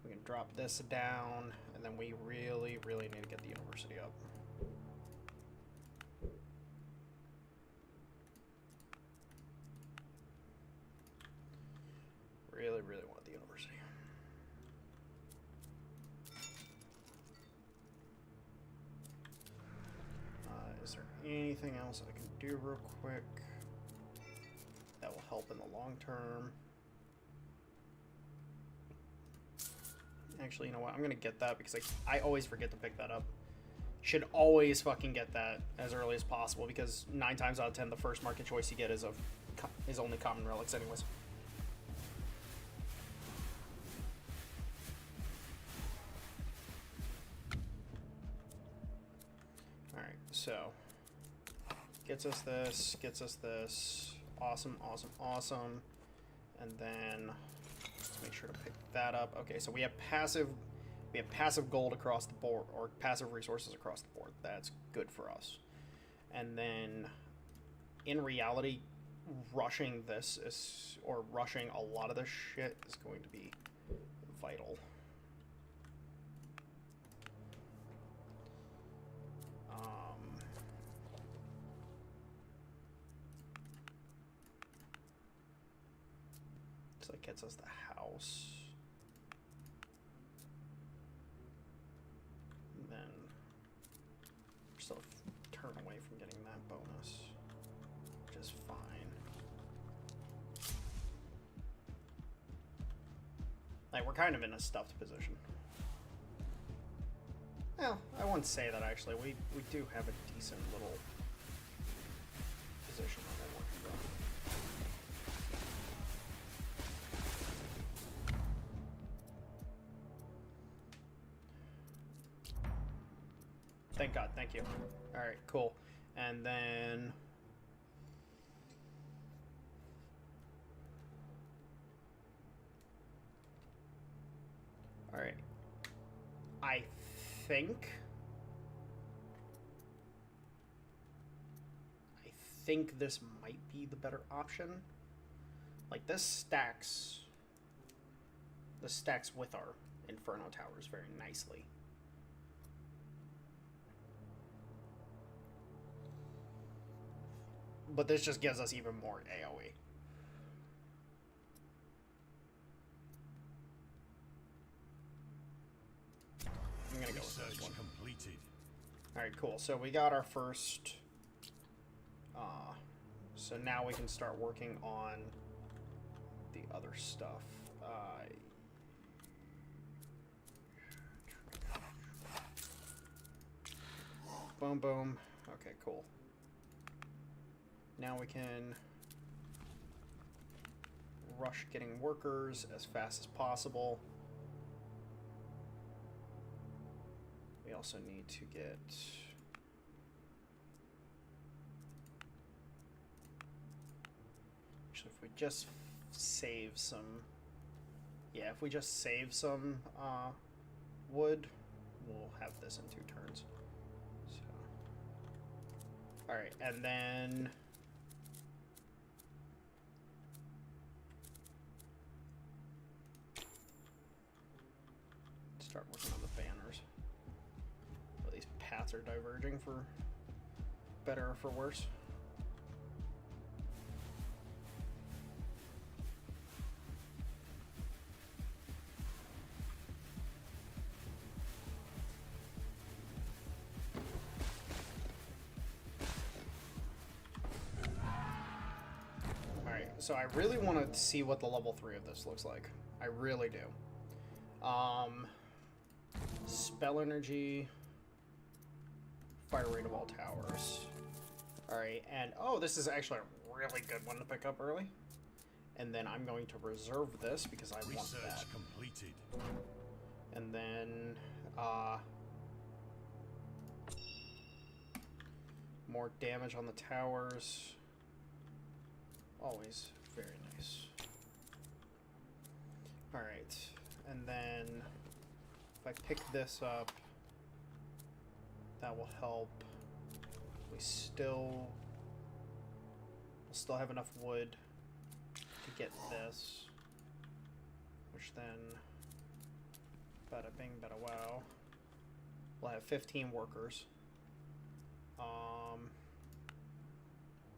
We can drop this down, and then we really, really need to get the university up. Really, really want the university. Is there anything else I can do real quick that will help in the long term? Actually, you know what? I'm going to get that because I always forget to pick that up. Should always fucking get that as early as possible because 9 times out of 10, the first market choice you get is only common relics anyways. Alright, so gets us this, gets us this. Awesome, awesome, awesome. And then let's make sure to pick that up. Okay, so we have passive gold across the board, or passive resources across the board. That's good for us. And then in reality, rushing this is, or rushing a lot of this shit is going to be vital. So that gets us the house. And then we're still a turn away from getting that bonus, which is fine. Like, we're kind of in a stuffed position. Well, I wouldn't say that actually. We do have a decent little position that we're working on. Thank God, thank you. Alright, cool. And then alright. I think this might be the better option. Like, this stacks with our Inferno Towers very nicely. But this just gives us even more AoE. I'm gonna go with this one. Completed. Alright, cool. So we got our first... so now we can start working on the other stuff. Boom, boom. Okay, cool. Now we can rush getting workers as fast as possible. also need to get... Actually, if we just save some... Yeah, if we just save some wood, we'll have this in 2 turns. So, alright, and then... Start working on the banners. Well, these paths are diverging for better or for worse. Alright, so I really want to see what the level 3 of this looks like. I really do. Spell energy, fire rate of all towers. Alright, and oh, this is actually a really good one to pick up early. And then I'm going to reserve this because I want that. Completed. And then, more damage on the towers. Always very nice. Alright, and then if I pick this up, that will help. We'll still have enough wood to get this, which then, bada bing, bada wow, we'll have 15 workers.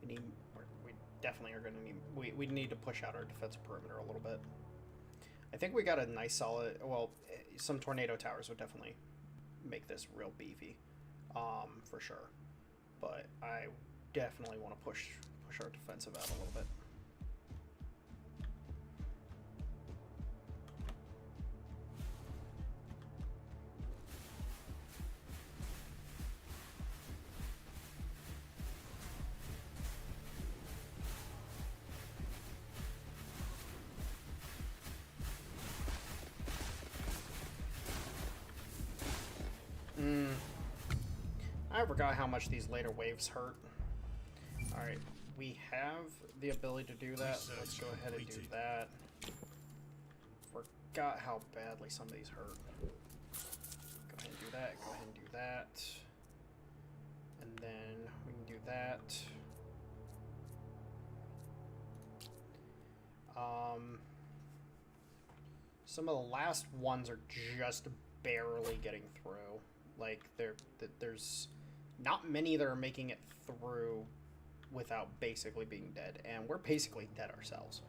We definitely are going to need, we need to push out our defense perimeter a little bit. I think we got a nice solid, well, some tornado towers would definitely make this real beefy, for sure. But I definitely want to push our defensive out a little bit. I forgot how much these later waves hurt. Alright, we have the ability to do that. Let's go ahead and do that. Forgot how badly some of these hurt. Go ahead and do that, go ahead and do that. And then we can do that. Some of the last ones are just barely getting through. Like, there's not many that are making it through without basically being dead. And we're basically dead ourselves.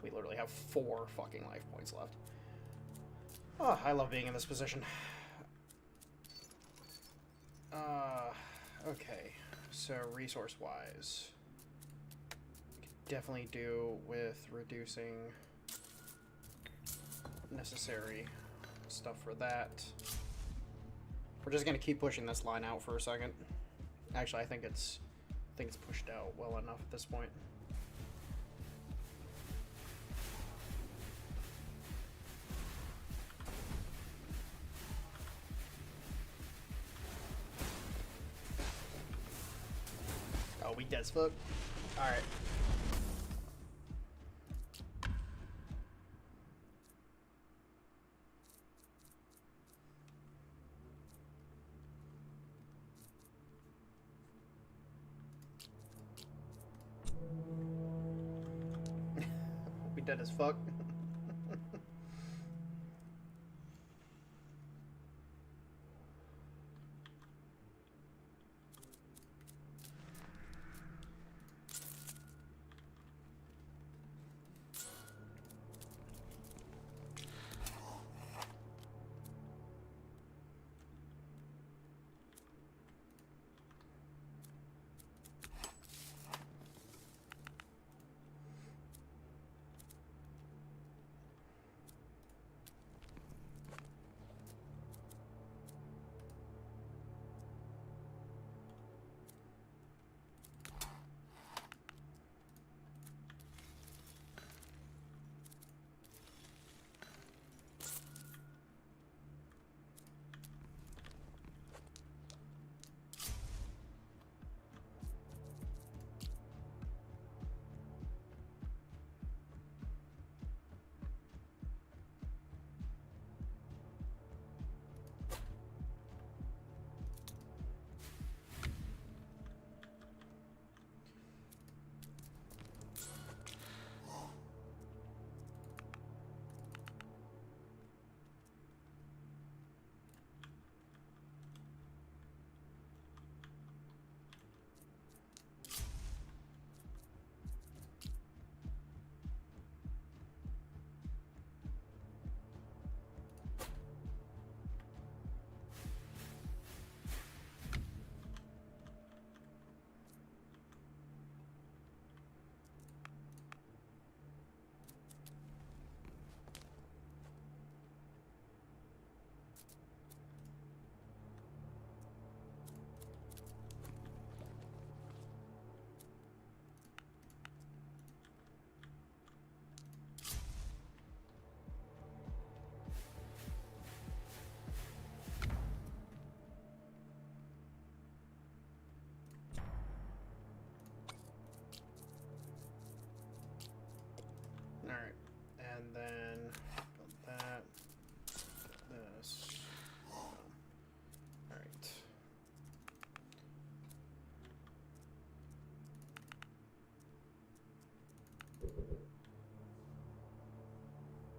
We literally have 4 fucking life points left. Oh, I love being in this position. Okay. So, resource-wise, we could definitely do with reducing necessary stuff for that. We're just gonna keep pushing this line out for a second. Actually, I think it's pushed out well enough at this point. Oh, we dead as fuck. All right. We dead as fuck.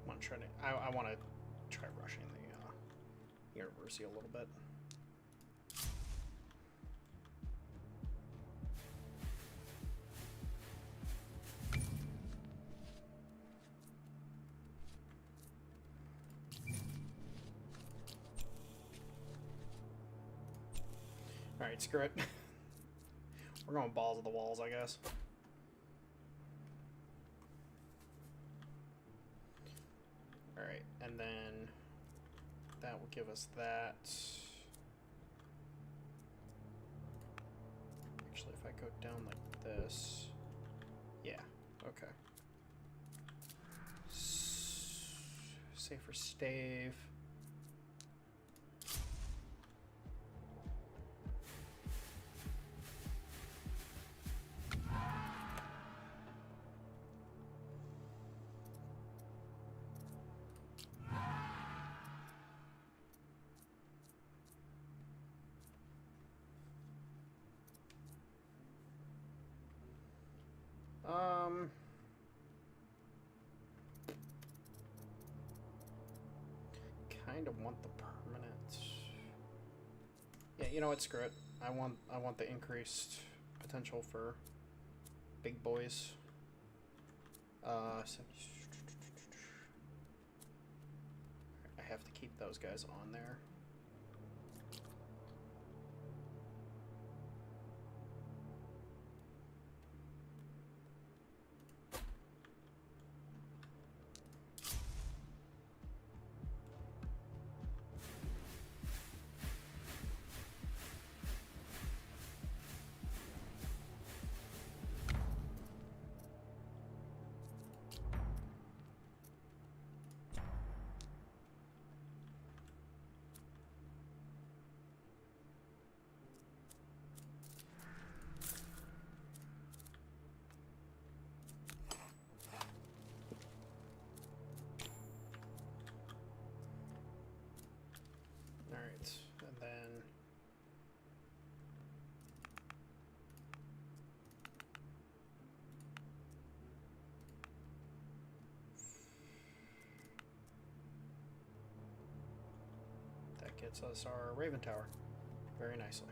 Want to try to? I want to try rushing the university a little bit. Alright, screw it. We're going balls to the walls, I guess. Alright, and then that will give us that. Actually, if I go down like this. Yeah, okay. Save for stave. Kind of want the permanent. Yeah, you know what? Screw it. I want the increased potential for big boys. I have to keep those guys on there. Alright, and then that gets us our Raven Tower very nicely.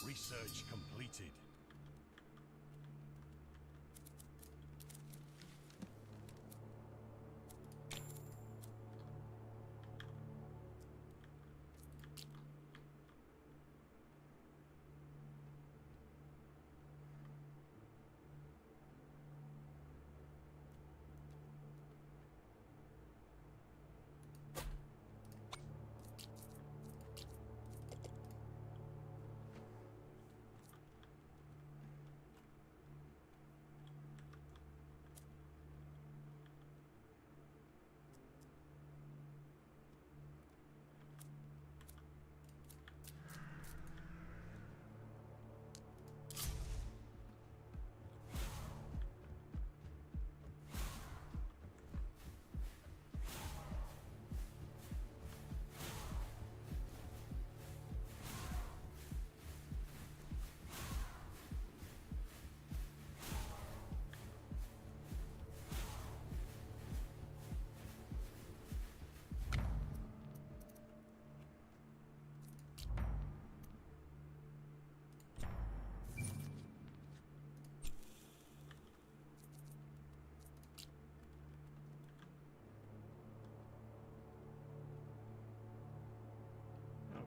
Research completed.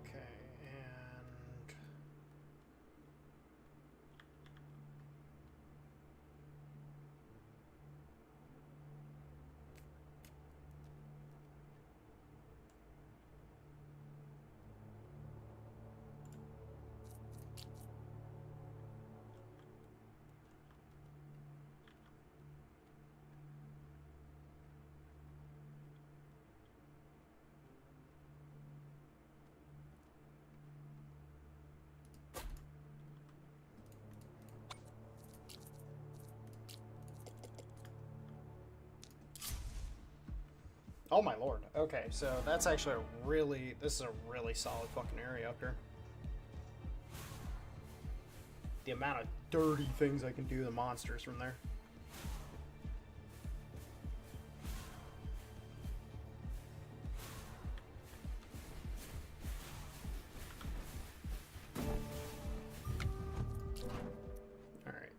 Okay, and oh my lord. Okay, so that's actually this is a really solid fucking area up here. The amount of dirty things I can do to the monsters from there. Alright.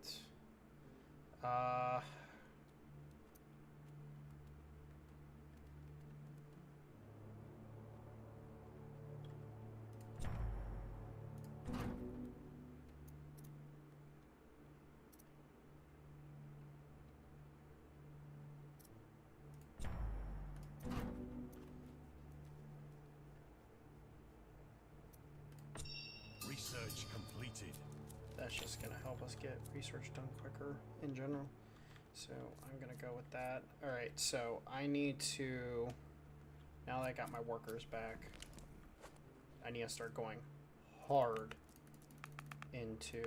Research completed. That's just gonna help us get research done quicker in general. So I'm gonna go with that. Alright, so I need to, now that I got my workers back, I need to start going hard into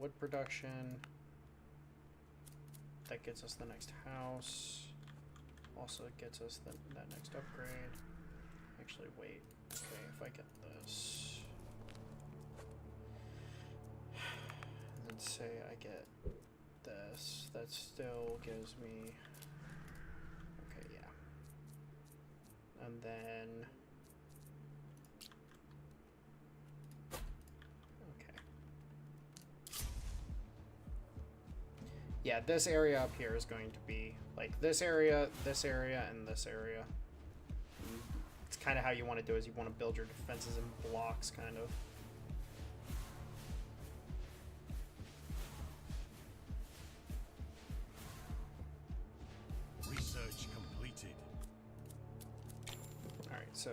wood production. That gets us the next house. Also gets us that next upgrade. Actually, wait. Okay, if I get this. And then say I get this. That still gives me... Okay, yeah. And then... Yeah, this area up here is going to be like this area, and this area. It's kind of how you want to do it, is you want to build your defenses in blocks, kind of. Research completed. Alright, so...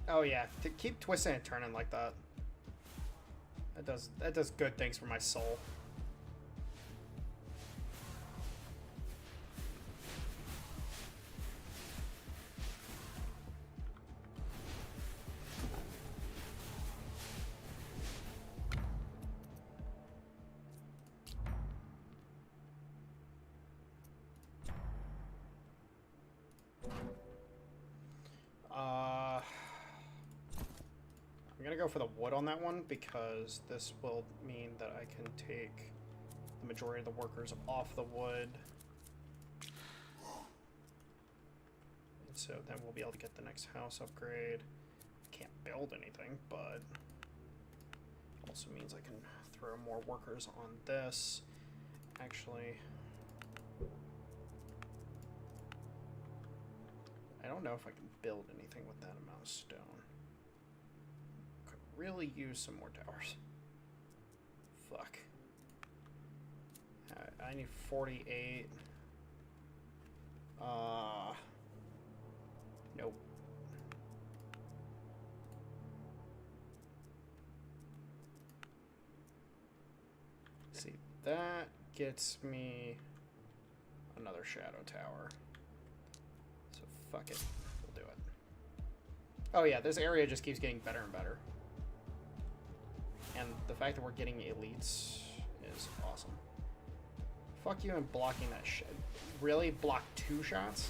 Oh yeah, to keep twisting and turning like that. That does good things for my soul. I'm gonna go for the wood on that one because this will mean that I can take the majority of the workers off the wood. And so then we'll be able to get the next house upgrade. Can't build anything, but also means I can throw more workers on this. Actually, I don't know if I can build anything with that amount of stone. Could really use some more towers. Fuck. Alright. I need 48. Nope. See, that gets me another shadow tower. So fuck it. We'll do it. Oh yeah, this area just keeps getting better and better. And the fact that we're getting elites is awesome. Fuck you and blocking that shit. Really? Block 2 shots?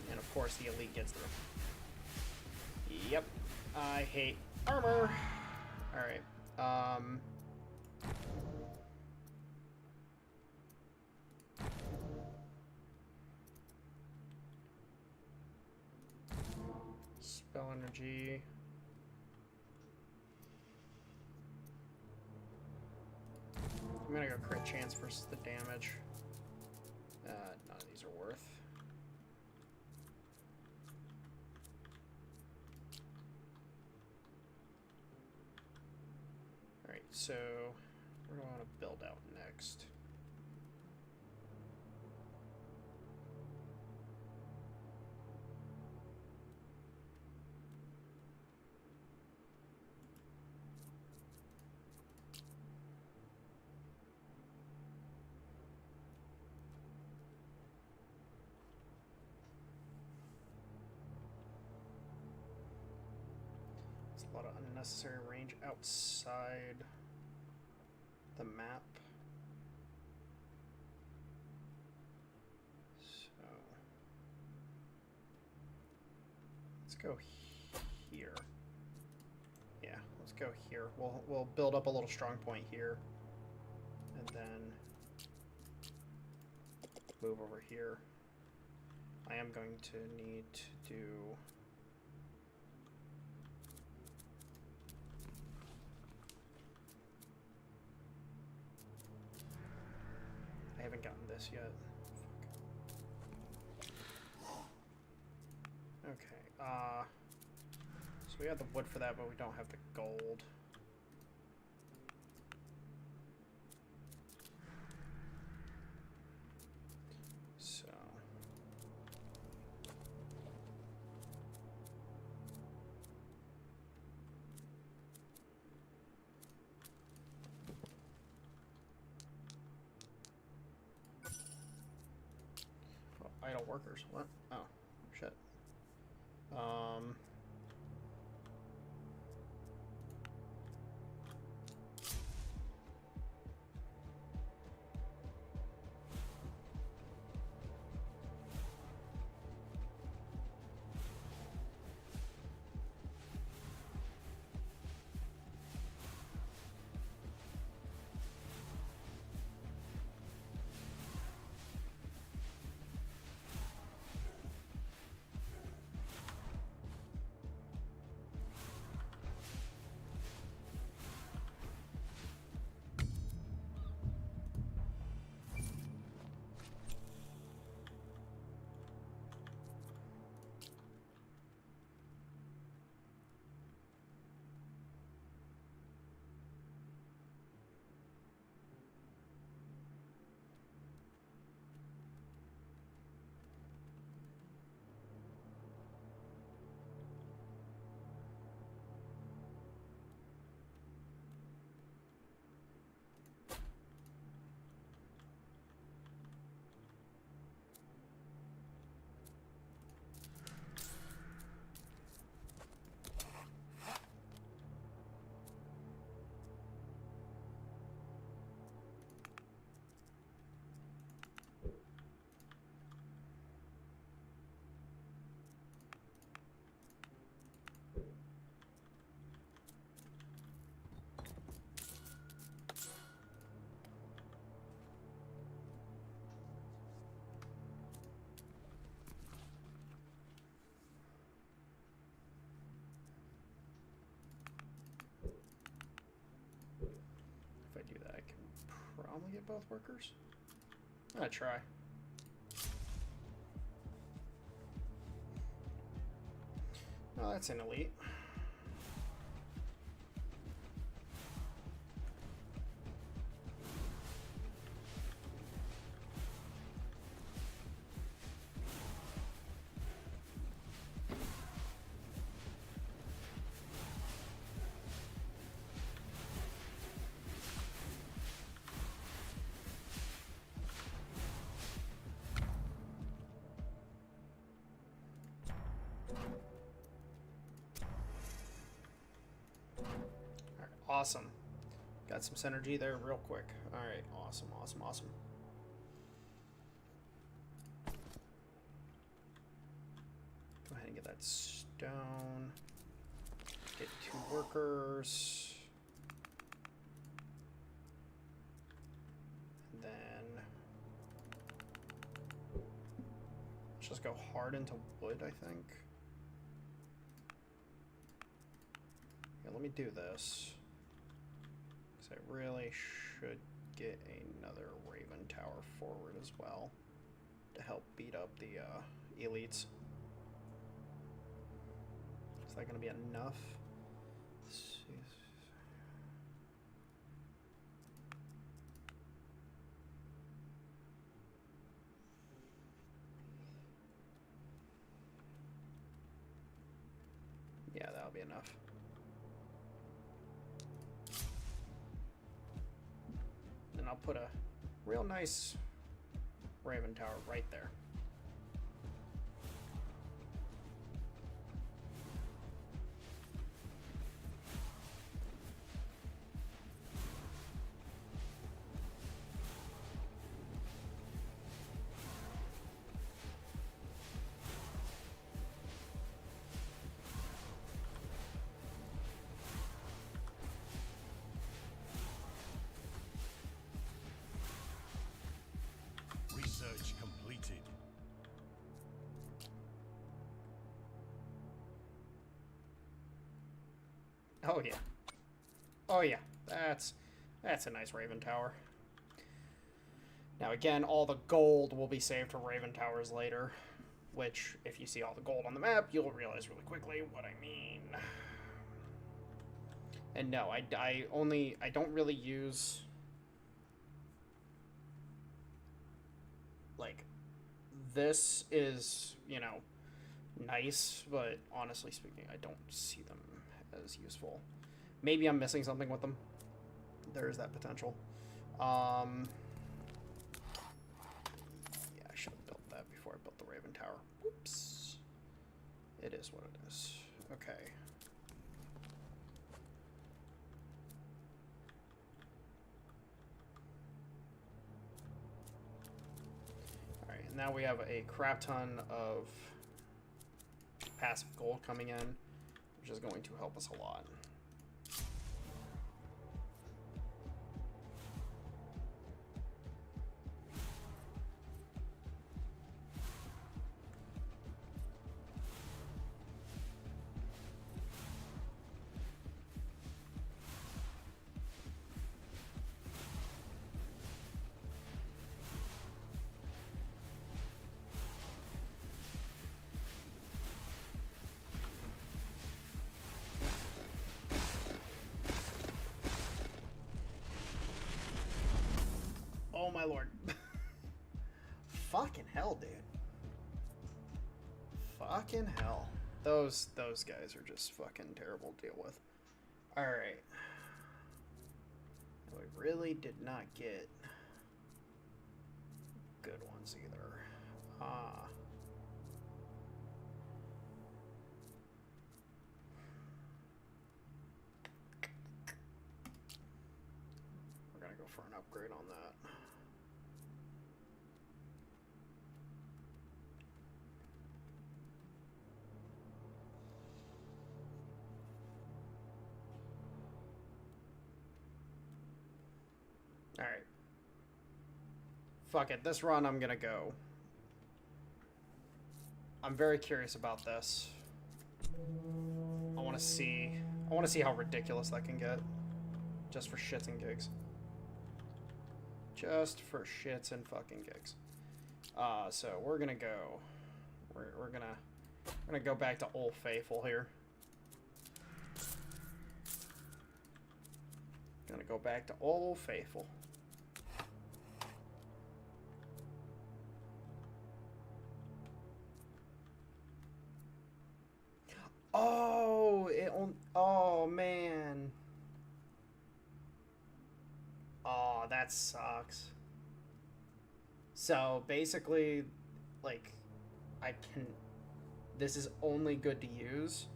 And of course the elite gets through. Yep. I hate armor. Alright. Spell energy. I'm gonna go crit chance versus the damage. None of these are worth. Alright, so where do I want to build out next? A lot of unnecessary range outside the map. So let's go here. Yeah, let's go here. We'll build up a little strong point here, and then move over here. I am going to need to do. I haven't gotten this yet. Okay, so we have the wood for that, but we don't have the gold. So idle workers. What? Oh, shit. Probably get both workers. I'm gonna try. Oh, that's an elite. awesome. Got some synergy there real quick. Alright, awesome, awesome, awesome. Go ahead and get that stone. Get 2 workers. And then let's just go hard into wood, I think. Yeah, let me do this. Because I really should get another Raven Tower forward as well to help beat up the elites. Is that going to be enough? Let's see. Yeah, that'll be enough. And I'll put a real nice Raven Tower right there. Research completed. Oh yeah. Oh yeah. That's a nice Raven Tower. Now again, all the gold will be saved for Raven Towers later, which if you see all the gold on the map, you'll realize really quickly what I mean. And no, I don't really use like this is, you know, nice, but honestly speaking, I don't see them as useful. Maybe I'm missing something with them. There is that potential. Yeah, I should have built that before I built the Raven Tower. Whoops. It is what it is. Okay. Alright, now we have a crap ton of passive gold coming in, which is going to help us a lot. Oh my lord. Fucking hell, dude. Fucking hell. Those guys are just fucking terrible to deal with. Alright. We really did not get good ones either. We're gonna go for an upgrade on that. Alright. Fuck it. This run I'm gonna go. I'm very curious about this. I wanna see how ridiculous that can get. Just for shits and gigs. Just for shits and fucking gigs. So we're gonna go. We're gonna go back to Old Faithful here. Gonna go back to Old Faithful. Oh, oh man. Oh, that sucks. So basically, like, this is only good to use.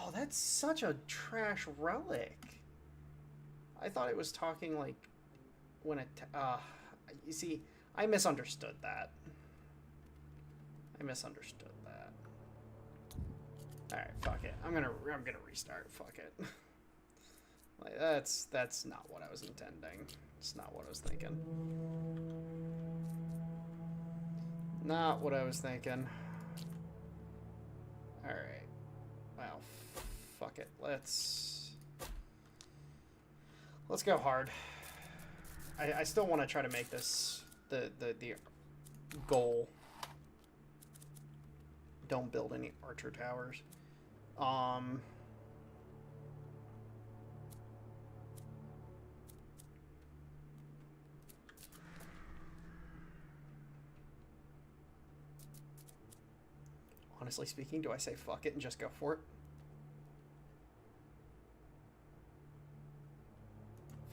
Oh, that's such a trash relic. I thought it was talking like when it. You see, I misunderstood that. All right, fuck it. I'm gonna restart. Fuck it. Like that's not what I was intending. It's not what I was thinking. Not what I was thinking. All right. Well, fuck it. Let's go hard. I still want to try to make this the goal. Don't build any archer towers. Honestly speaking, do I say fuck it and just go for it?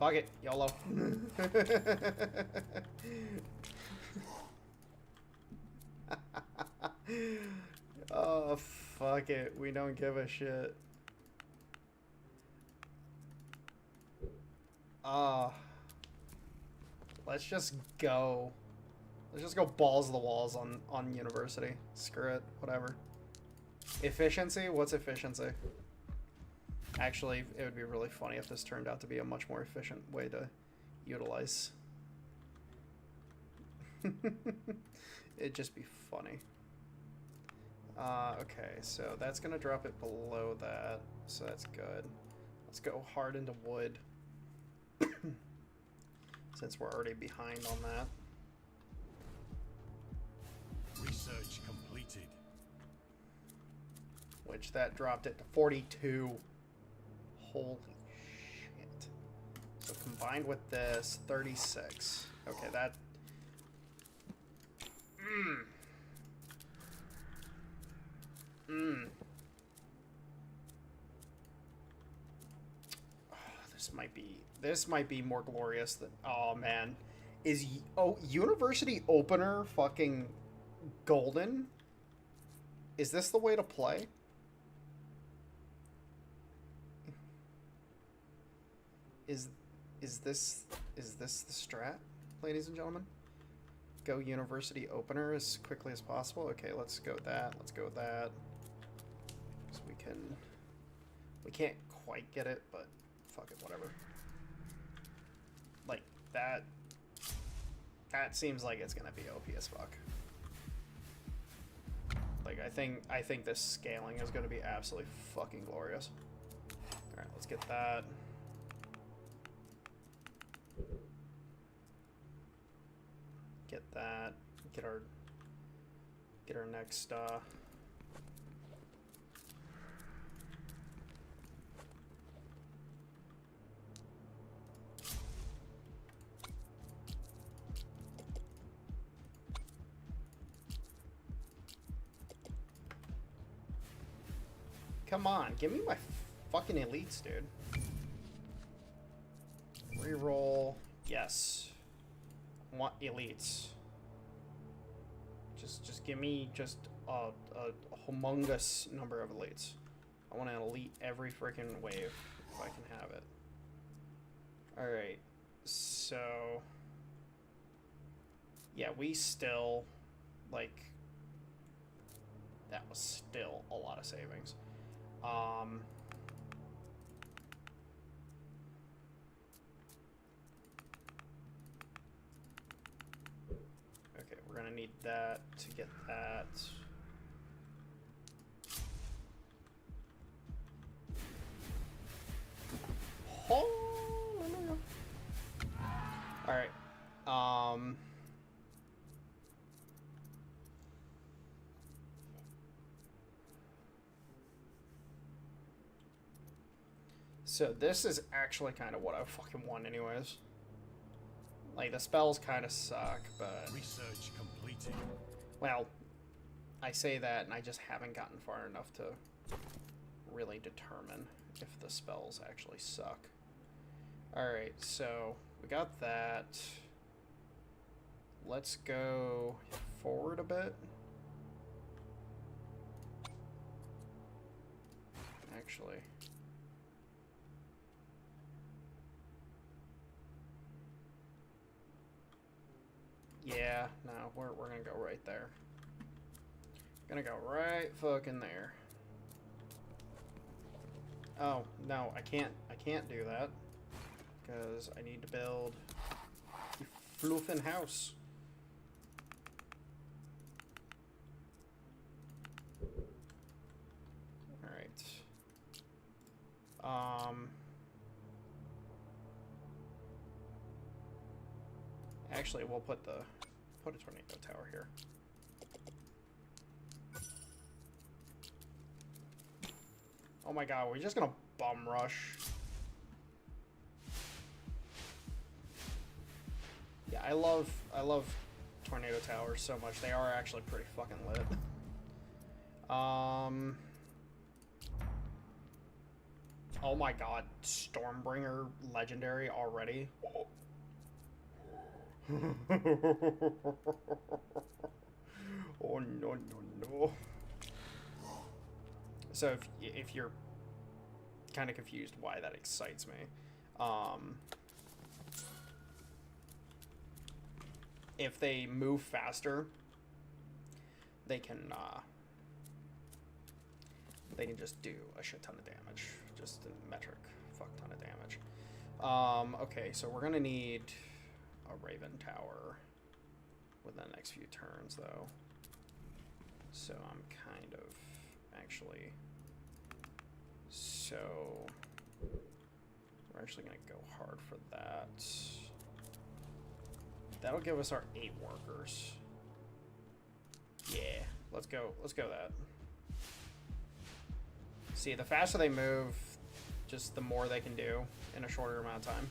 Fuck it, YOLO. Oh, fuck it. We don't give a shit. Let's just go. Let's just go balls to the walls on university. Screw it. Whatever. Efficiency? What's efficiency? Actually, it would be really funny if this turned out to be a much more efficient way to utilize. It'd just be funny. Okay, so that's gonna drop it below that, so that's good. Let's go hard into wood. Since we're already behind on that. Research completed. Which that dropped it to 42. Holy shit. So combined with this, 36. Okay, that... Oh, this might be more glorious than... Oh, man. University opener fucking golden? Is this the way to play? Is this the strat, ladies and gentlemen? Go university opener as quickly as possible. Okay, let's go with that. Let's go with that. So we can't quite get it, but fuck it, whatever. Like that seems like it's gonna be OP as fuck. Like I think this scaling is gonna be absolutely fucking glorious. All right, let's get that. Get that. Get our next Come on, give me my fucking elites, dude. Reroll. Yes. I want elites. Just give me just a humongous number of elites. I want to elite every freaking wave if I can have it. Alright. So... yeah, we still... like... that was still a lot of savings. Okay, we're gonna need that to get that. Oh, all right. So this is actually kind of what I fucking want anyways. Like, the spells kind of suck, but... Research completed. Well, I say that, and I just haven't gotten far enough to really determine if the spells actually suck. Alright, so we got that. Let's go forward a bit. actually. Yeah, no, we're gonna go right there. Gonna go right fucking there. Oh, no, I can't do that. Because I need to build a fluffin' house. Alright. Actually, we'll put a tornado tower here. Oh my god, we're just gonna bum rush. Yeah, I love tornado towers so much. They are actually pretty fucking lit. Oh my god, Stormbringer legendary already. Oh no no no. So if you're kind of confused why that excites me, if they move faster, they can just do a shit ton of damage, just a metric fuck ton of damage. Okay, so we're gonna need a Raven Tower within the next few turns, though. So I'm kind of actually. So we're actually gonna go hard for that. That'll give us our 8 workers. Yeah, let's go that. See, the faster they move, just the more they can do in a shorter amount of time.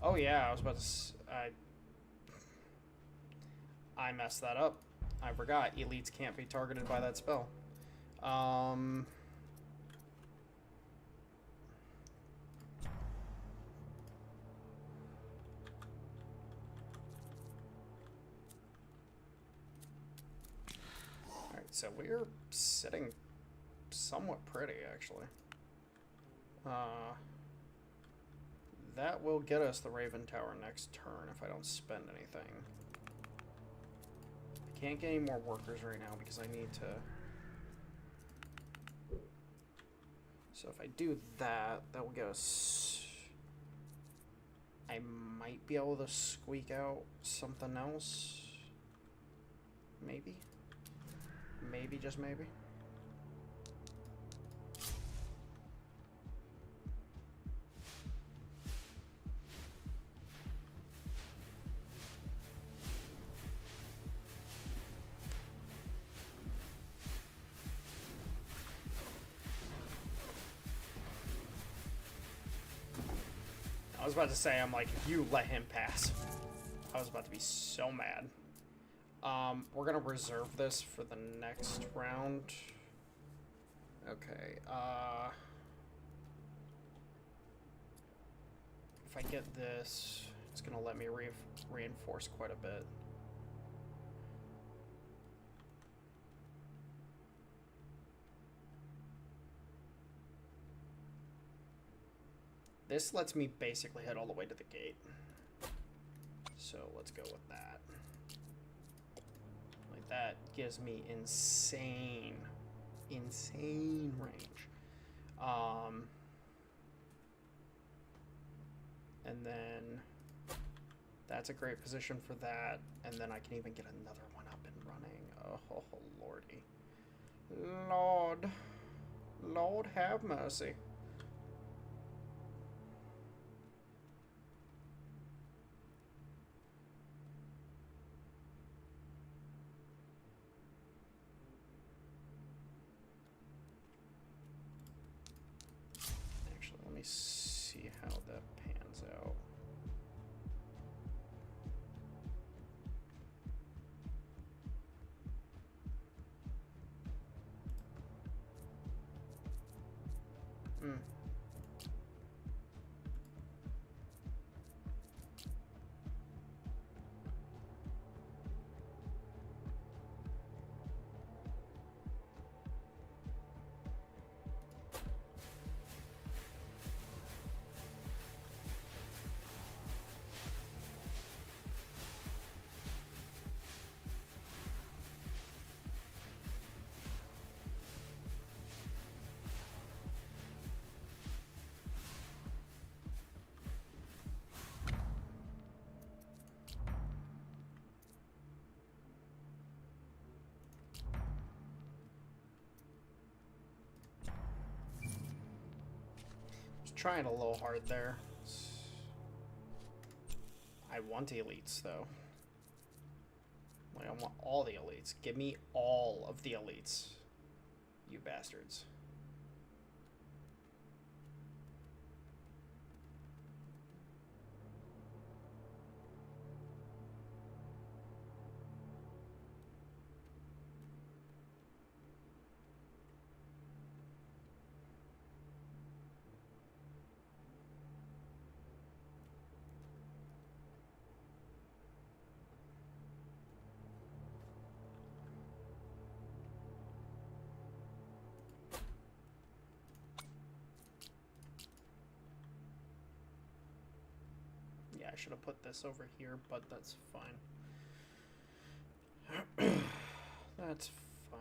Oh yeah, I was about to. I messed that up. I forgot. Elites can't be targeted by that spell. Alright, so we're sitting somewhat pretty, actually. That will get us the Raven Tower next turn if I don't spend anything. I can't get any more workers right now because I need to... So if I do that, that will get us... I might be able to squeak out something else. Maybe. Maybe, just maybe. I was about to say, I'm like, if you let him pass. I was about to be so mad. We're gonna reserve this for the next round. Okay, if I get this, it's gonna let me reinforce quite a bit. This lets me basically head all the way to the gate. So let's go with that. Like, that gives me insane range. And then that's a great position for that. And then I can even get another one up and running. Oh, lordy. Lord have mercy. Let me see how that pans out. Trying a little hard there. I want elites, though. Like, I want all the elites. Give me all of the elites, you bastards. Yeah, I should have put this over here, but that's fine. That's fine.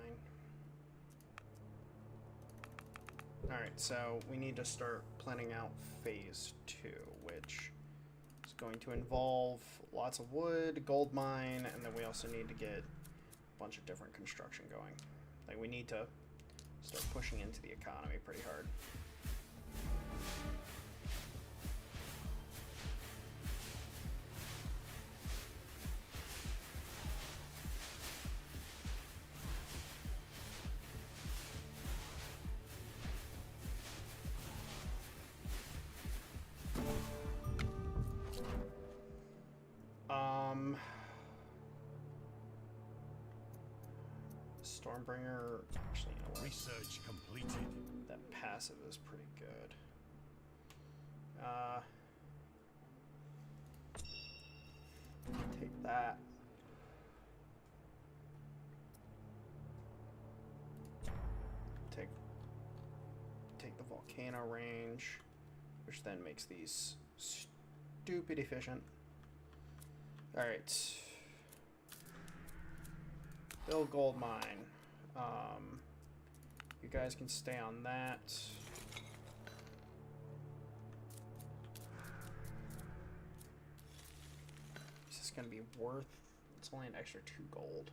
Alright, so we need to start planning out phase 2, which is going to involve lots of wood, gold mine, and then we also need to get a bunch of different construction going. Like, we need to start pushing into the economy pretty hard. Stormbringer, actually, you know what? Research completed. That passive is pretty good. Take that. Take the volcano range, which then makes these stupid efficient. Alright. Build gold mine. You guys can stay on that. Is this gonna be worth? It's only an extra 2 gold.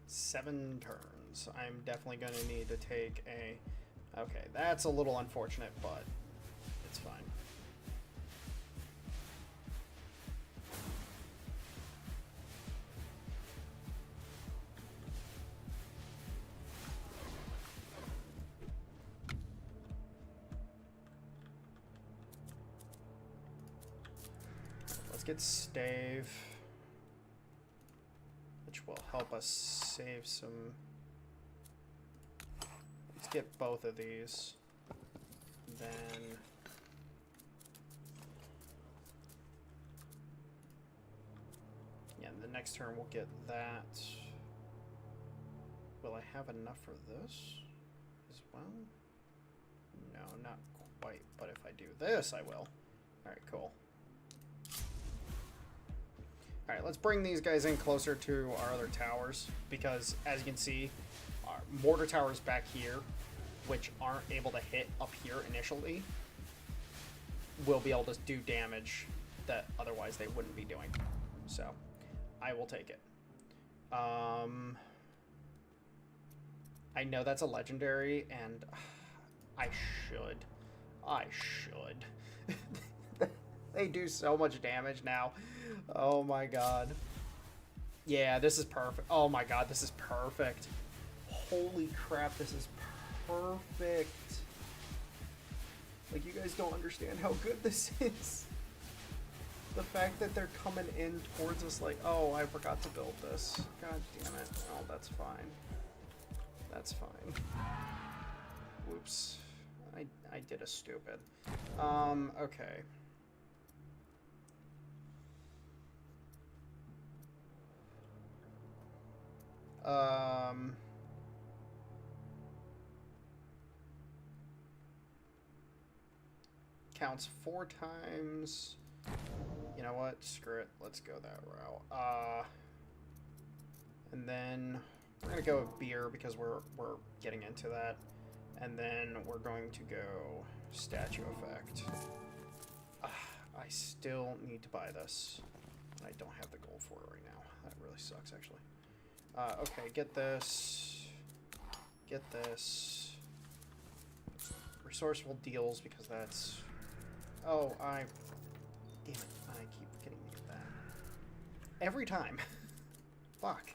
Seven turns. I'm definitely going to need to take a... Okay, that's a little unfortunate, but it's fine. Let's get stave, which will help us save some. Let's get both of these. Then yeah, the next turn we'll get that. Will I have enough for this as well? No, not quite, but if I do this, I will. Alright, cool. Alright, let's bring these guys in closer to our other towers, because as you can see, our mortar towers back here, which aren't able to hit up here initially, will be able to do damage that otherwise they wouldn't be doing. So, I will take it. I know that's a legendary, and I should. They do so much damage now. Oh my god. Yeah, this is perfect. Oh my god, this is perfect. Holy crap, this is perfect. Like, you guys don't understand how good this is. The fact that they're coming in towards us like, oh, I forgot to build this. God damn it. Oh, that's fine. That's fine. Whoops. I did a stupid. Okay. Counts 4 times. You know what? Screw it. Let's go that route. And then we're gonna go with beer because we're getting into that. And then we're going to go statue effect. I still need to buy this. I don't have the gold for it right now. That really sucks, actually. Okay, get this. Get this. Resourceful deals, because that's... Oh, damn it. I keep getting to get that. Every time. Fuck.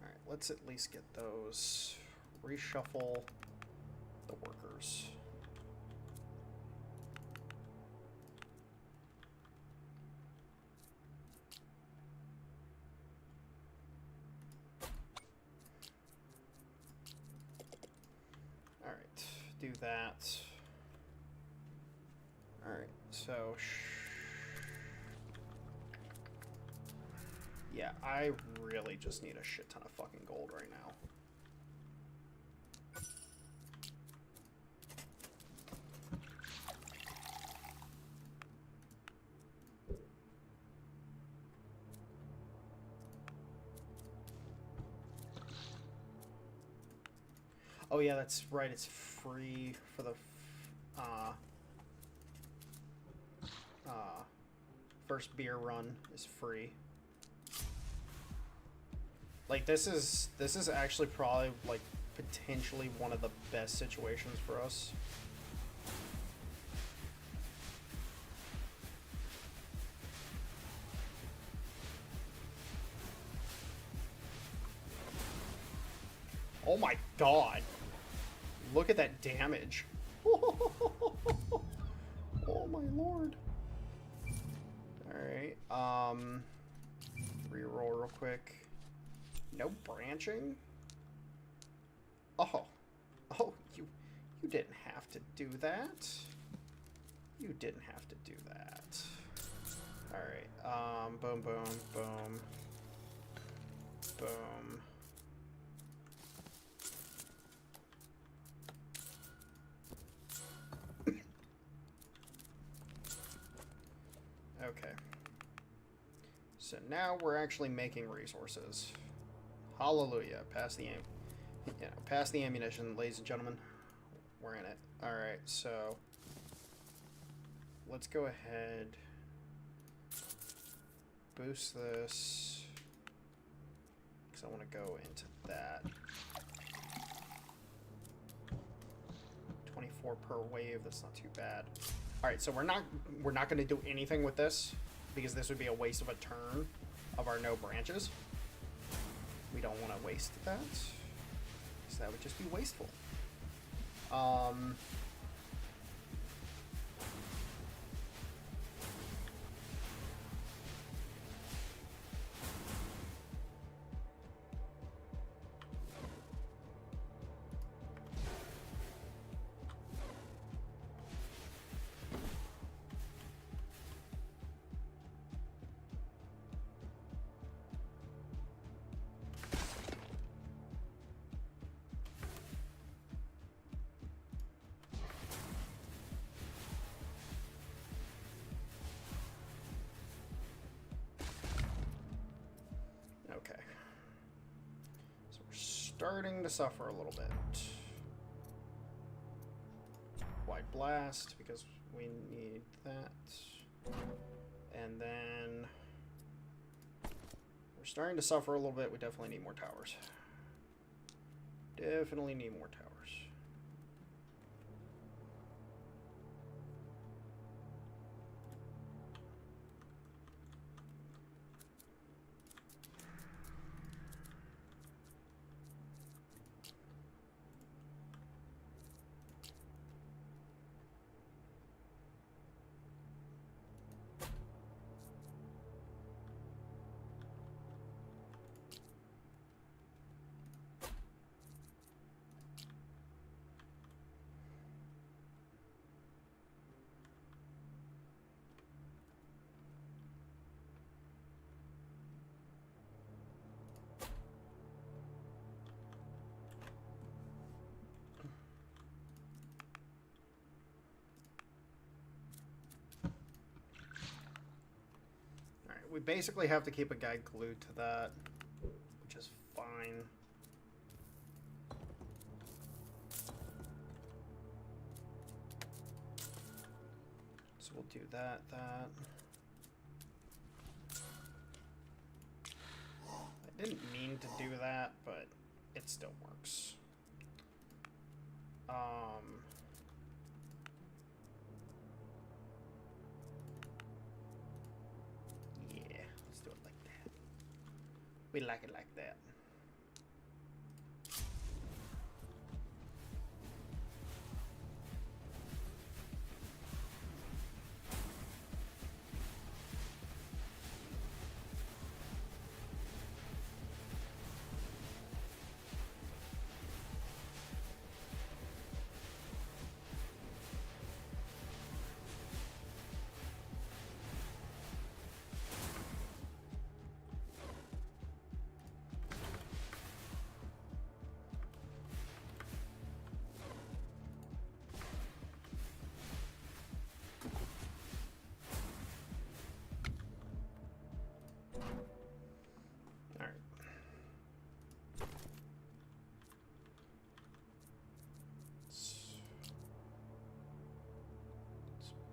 Alright, let's at least get those. Reshuffle the workers. Alright, do that. Alright, so... yeah, I really just need a shit ton of fucking gold right now. Oh yeah, that's right, it's free for the first beer run is free. Like, this is actually probably, like, potentially one of the best situations for us. Oh my god. Look at that damage. Oh my lord. Alright, reroll real quick. No branching? Oh. Oh, you didn't have to do that. You didn't have to do that. Alright, boom, boom, boom. Boom. Okay. So now we're actually making resources. Hallelujah. Pass the pass the ammunition, ladies and gentlemen. We're in it. Alright, so let's go ahead. Boost this. Because I want to go into that. 24 per wave, that's not too bad. Alright, so we're not going to do anything with this, because this would be a waste of a turn of our no branches. We don't want to waste that, because that would just be wasteful. Okay. So we're starting to suffer a little bit. Wide blast, because we need that. And then we're starting to suffer a little bit. We definitely need more towers. Definitely need more towers. we basically have to keep a guy glued to that, which is fine. So we'll do that. I didn't mean to do that, but it still works. Yeah, let's do it like that. We like it like that.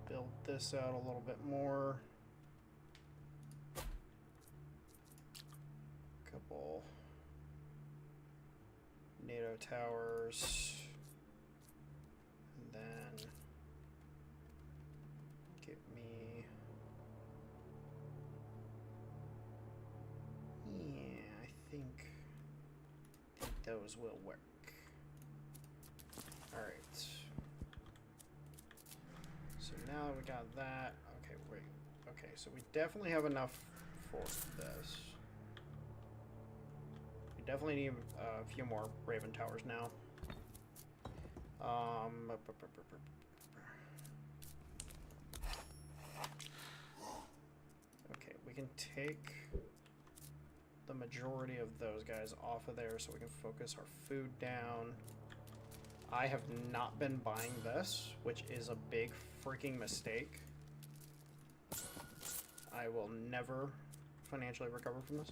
Build this out a little bit more. Couple NATO towers. And then get me... Yeah, I think those will work. Alright. So now that we got that, okay, wait. Okay, so we definitely have enough for this. We definitely need a few more Raven Towers now. Okay, we can take the majority of those guys off of there so we can focus our food down. I have not been buying this, which is a big freaking mistake. I will never financially recover from this.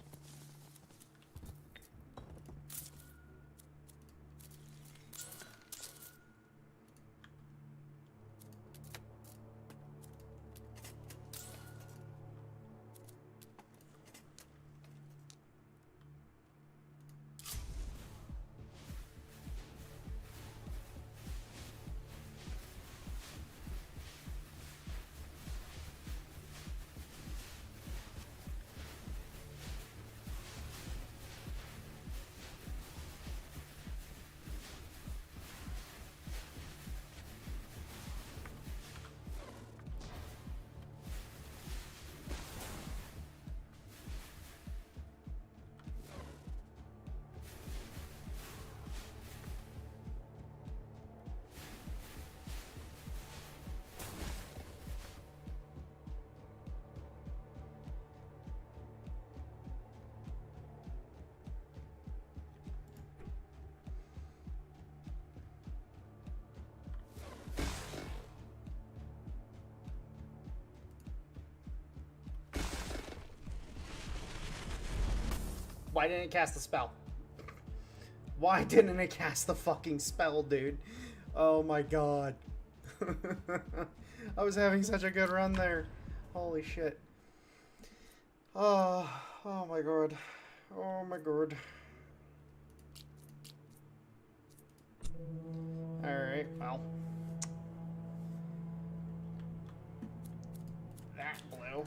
Why didn't it cast the spell? Why didn't it cast the fucking spell, dude? Oh my god. I was having such a good run there. Holy shit. Oh my god. Oh my god. Alright, well. That blew.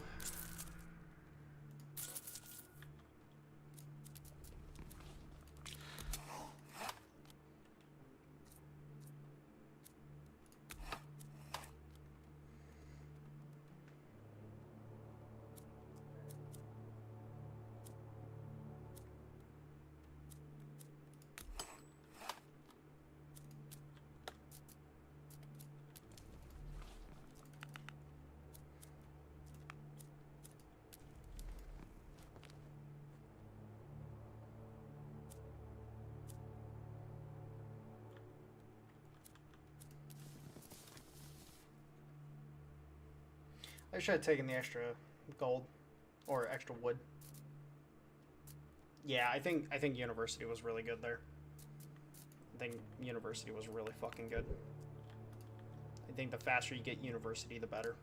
I should have taken the extra gold. or extra wood. Yeah, I think university was really good there. I think university was really fucking good. I think the faster you get university, the better.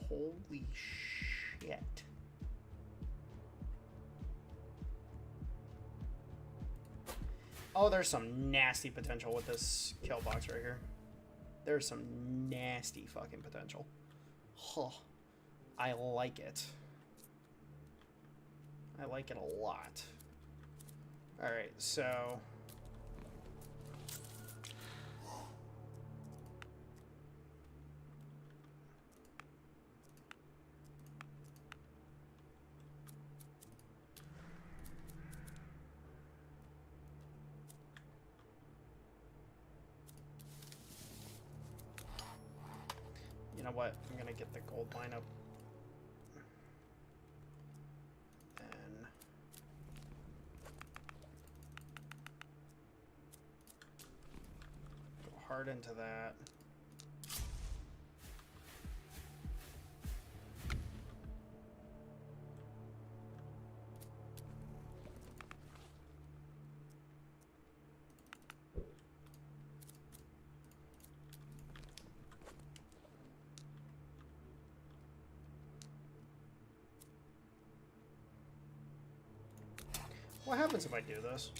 Holy shit. Oh, there's some nasty potential with this kill box right here. There's some nasty fucking potential. Huh. I like it. I like it a lot. Alright, so... You know what? I'm gonna get the gold mine up. And... go hard into that. What happens if I do this?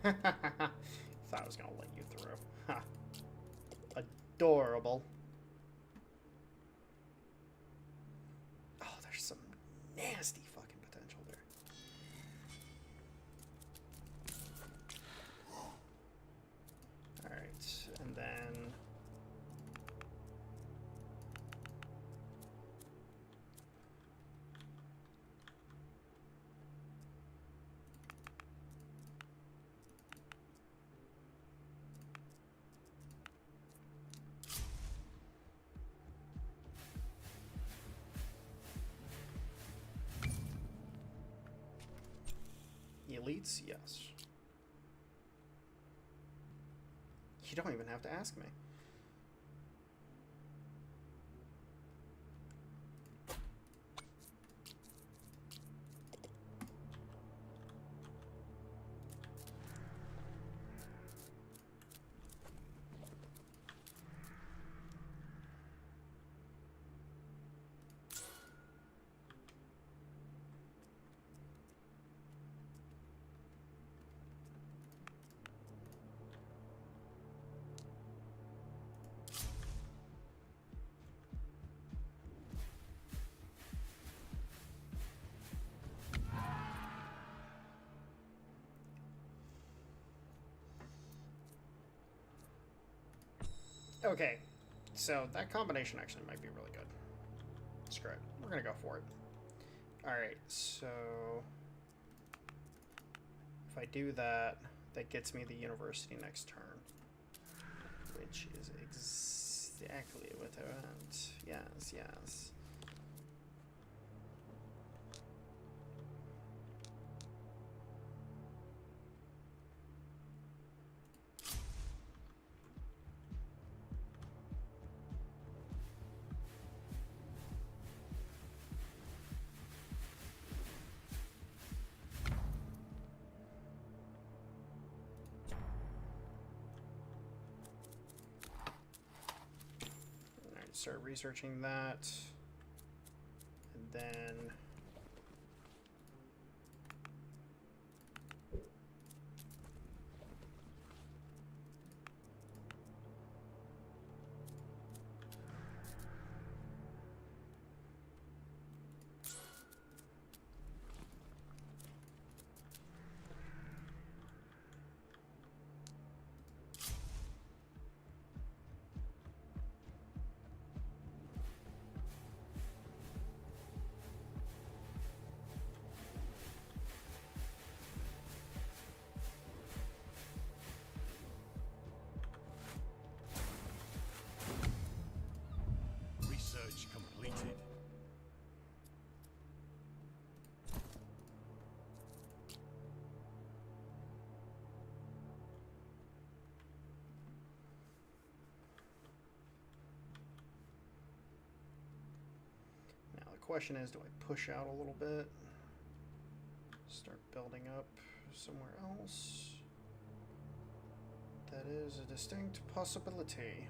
Thought I was gonna let you through. Ha. Adorable. Oh, there's some nasty fucking potential there. Alright, and then... elites? Yes. You don't even have to ask me. Okay, so that combination actually might be really good. Screw it. We're gonna go for it. Alright, so... if I do that, that gets me the university next turn. Which is exactly what I want. Yes, yes. Start researching that, and then question is, do I push out a little bit? Start building up somewhere else? That is a distinct possibility.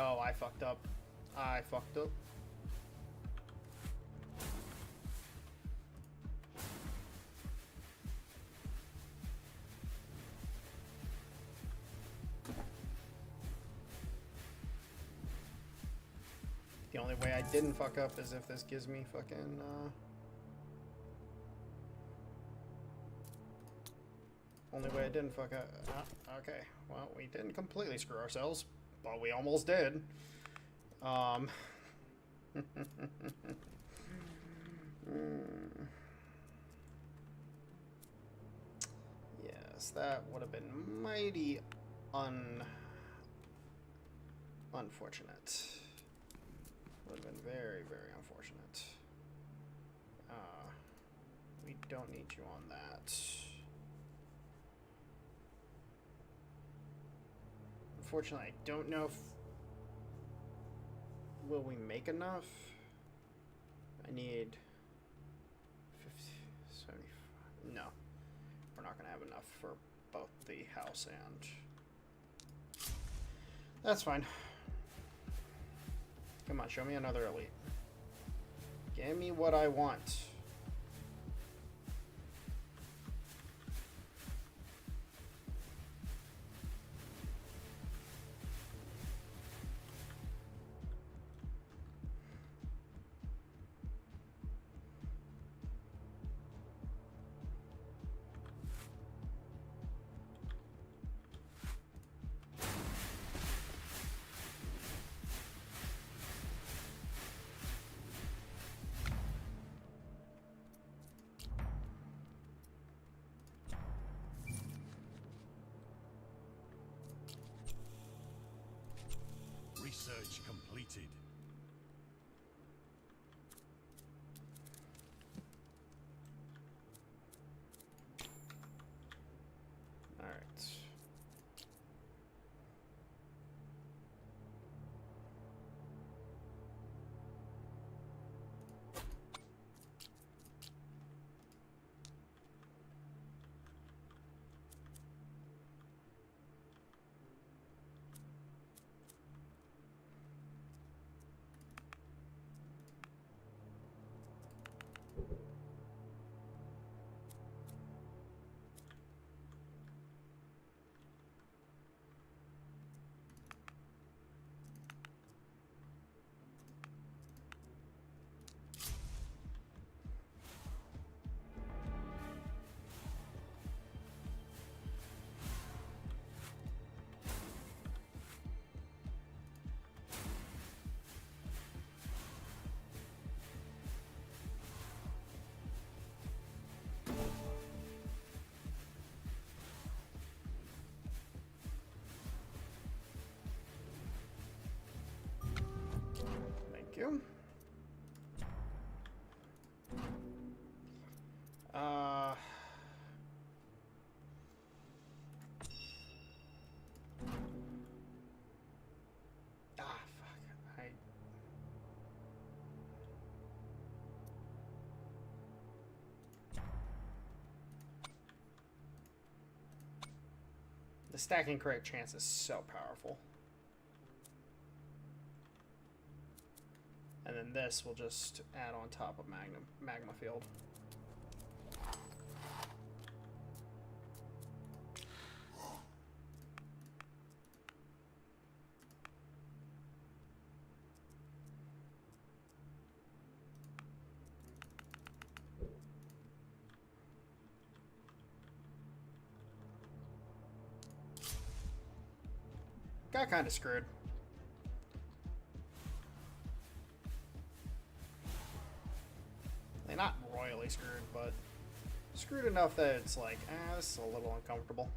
Oh, I fucked up. I fucked up. The only way I didn't fuck up is if this gives me fucking, Only way I didn't fuck up. Okay, well, we didn't completely screw ourselves, but we almost did. Yes, that would have been mighty unfortunate. Would have been very, very unfortunate. We don't need you on that. Unfortunately, I don't know if... Will we make enough? I need... 50, 75... No. We're not going to have enough for both the house and... That's fine. Come on, show me another elite. Give me what I want. Research completed. All right. Thank you. Fuck. The stacking correct chance is so powerful. And then this will just add on top of magma field. got kind of screwed. Like, not royally screwed, but screwed enough that it's like, this is a little uncomfortable.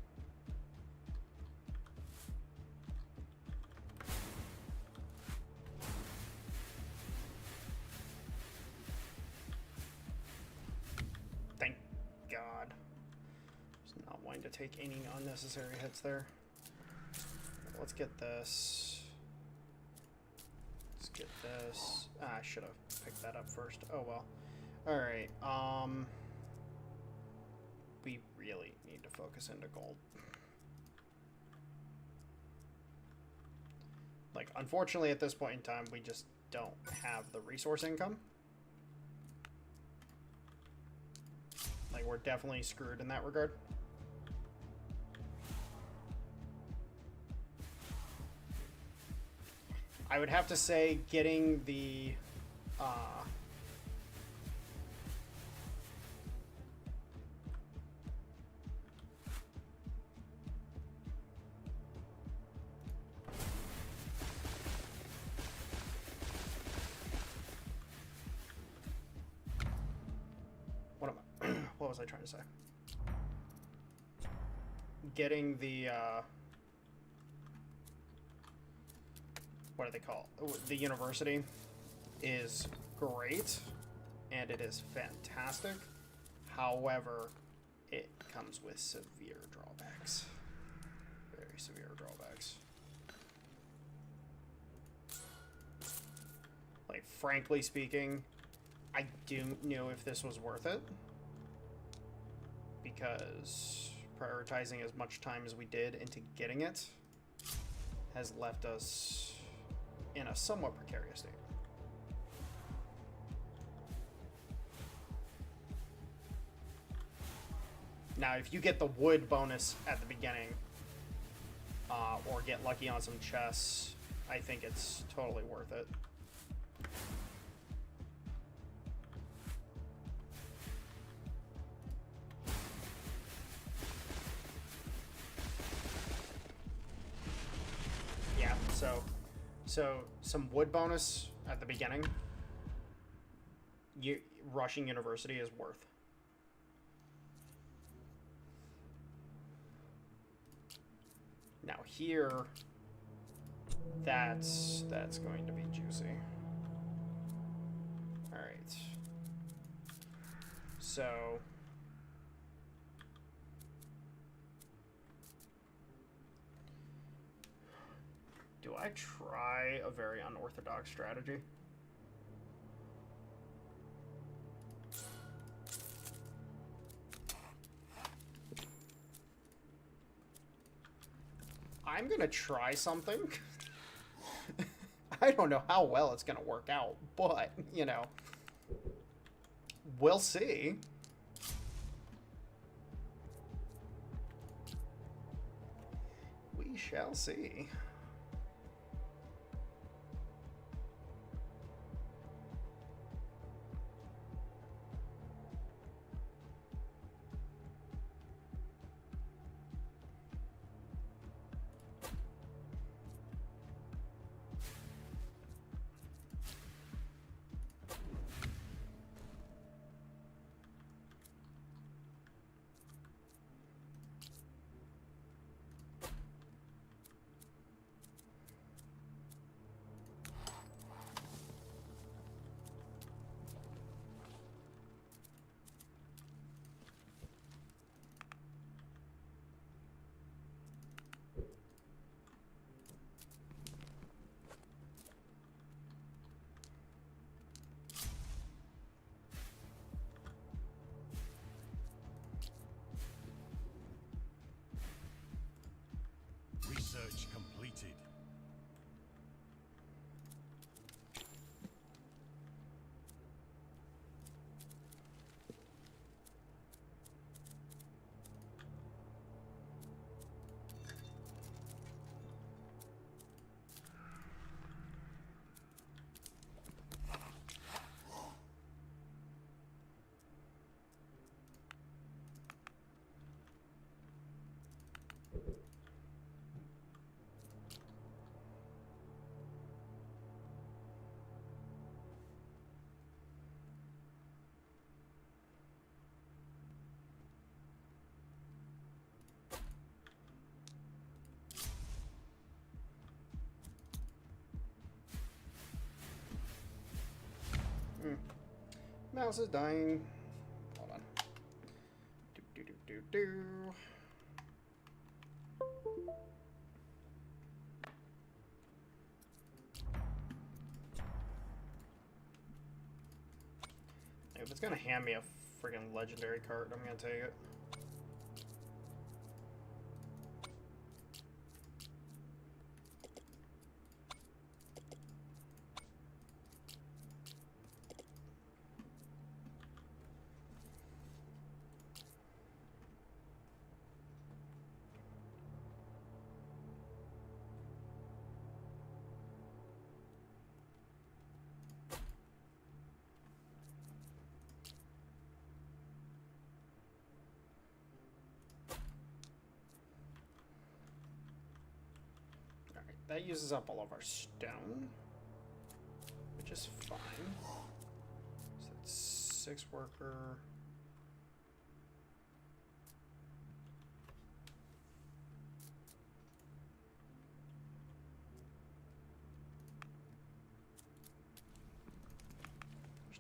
Thank God. Just not wanting to take any unnecessary hits there. Let's get this. Let's get this. I should have picked that up first. Oh well. Alright, we really need to focus into gold. Like, unfortunately at this point in time, we just don't have the resource income. Like, we're definitely screwed in that regard. I would have to say getting the, what was I trying to say? Getting the, what do they call it? The university is great, and it is fantastic. However, it comes with severe drawbacks. Very severe drawbacks. Like, frankly speaking, I don't know if this was worth it, because prioritizing as much time as we did into getting it has left us in a somewhat precarious state. Now, if you get the wood bonus at the beginning, or get lucky on some chests, I think it's totally worth it. Yeah, so some wood bonus at the beginning, rushing university is worth. Now here, that's going to be juicy. All right. So do I try a very unorthodox strategy? I'm gonna try something. I don't know how well it's gonna work out, but, you know, we'll see. We shall see. mouse is dying. Hold on. Do do do do do. If it's gonna hand me a friggin' legendary card, I'm gonna take it. That uses up all of our stone, which is fine. So that's 6 worker.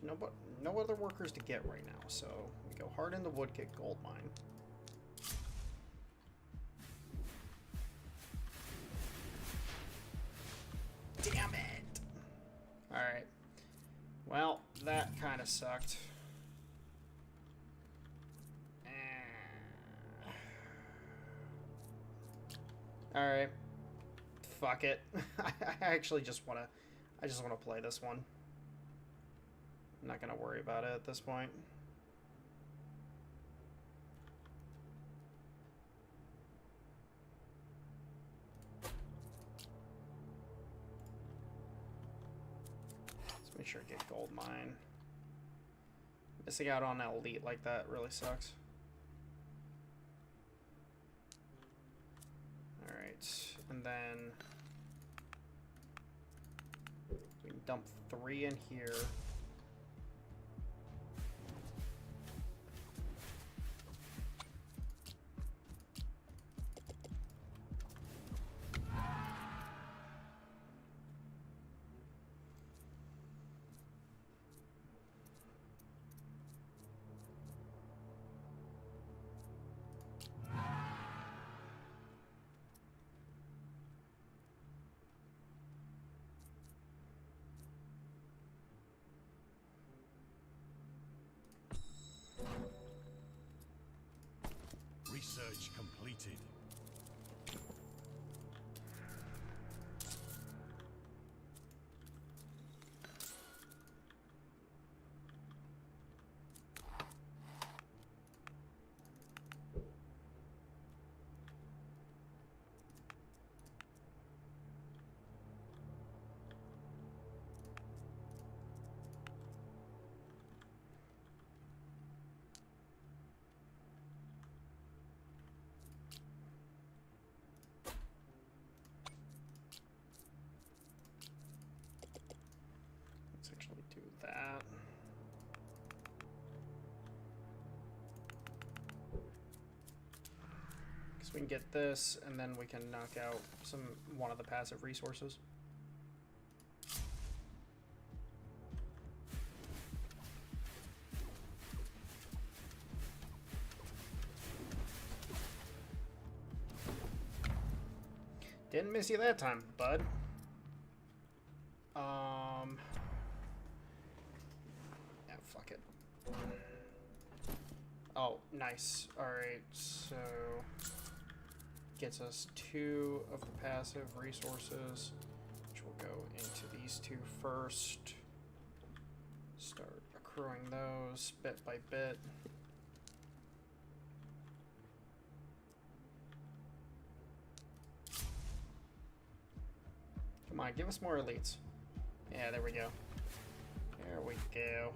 There's no other workers to get right now, so we go hard in the wood, get gold mine. Damn it! Alright. Well, that kind of sucked. Alright. Fuck it. I actually just wanna play this one. I'm not gonna worry about it at this point. Make sure I get gold mine. Missing out on elite like that really sucks. Alright, and then we can dump 3 in here. Research completed. Do that. Because we can get this, and then we can knock out one of the passive resources. Didn't miss you that time, bud. Yeah, fuck it. Oh, nice. Alright, so gets us 2 of the passive resources, which will go into these 2 first. Start accruing those bit by bit. Come on, give us more elites. Yeah, there we go. There we go.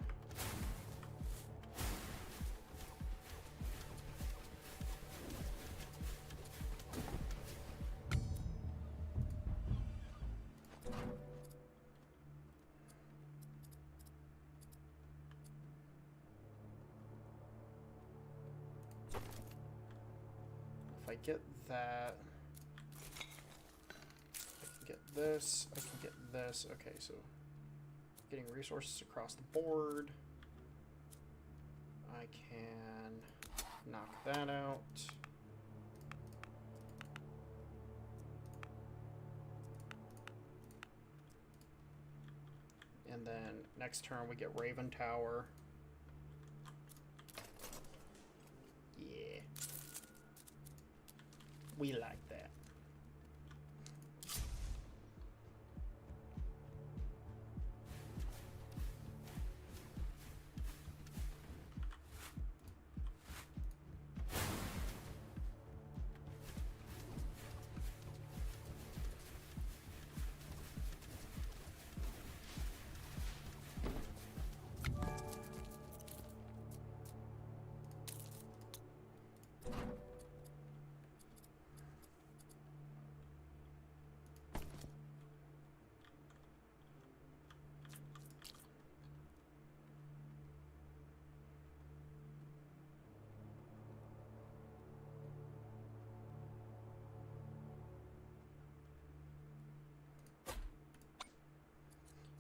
If I get that, I can get this, I can get this. Okay, so getting resources across the board. I can knock that out. And then next turn we get Raven Tower. Yeah. We like that.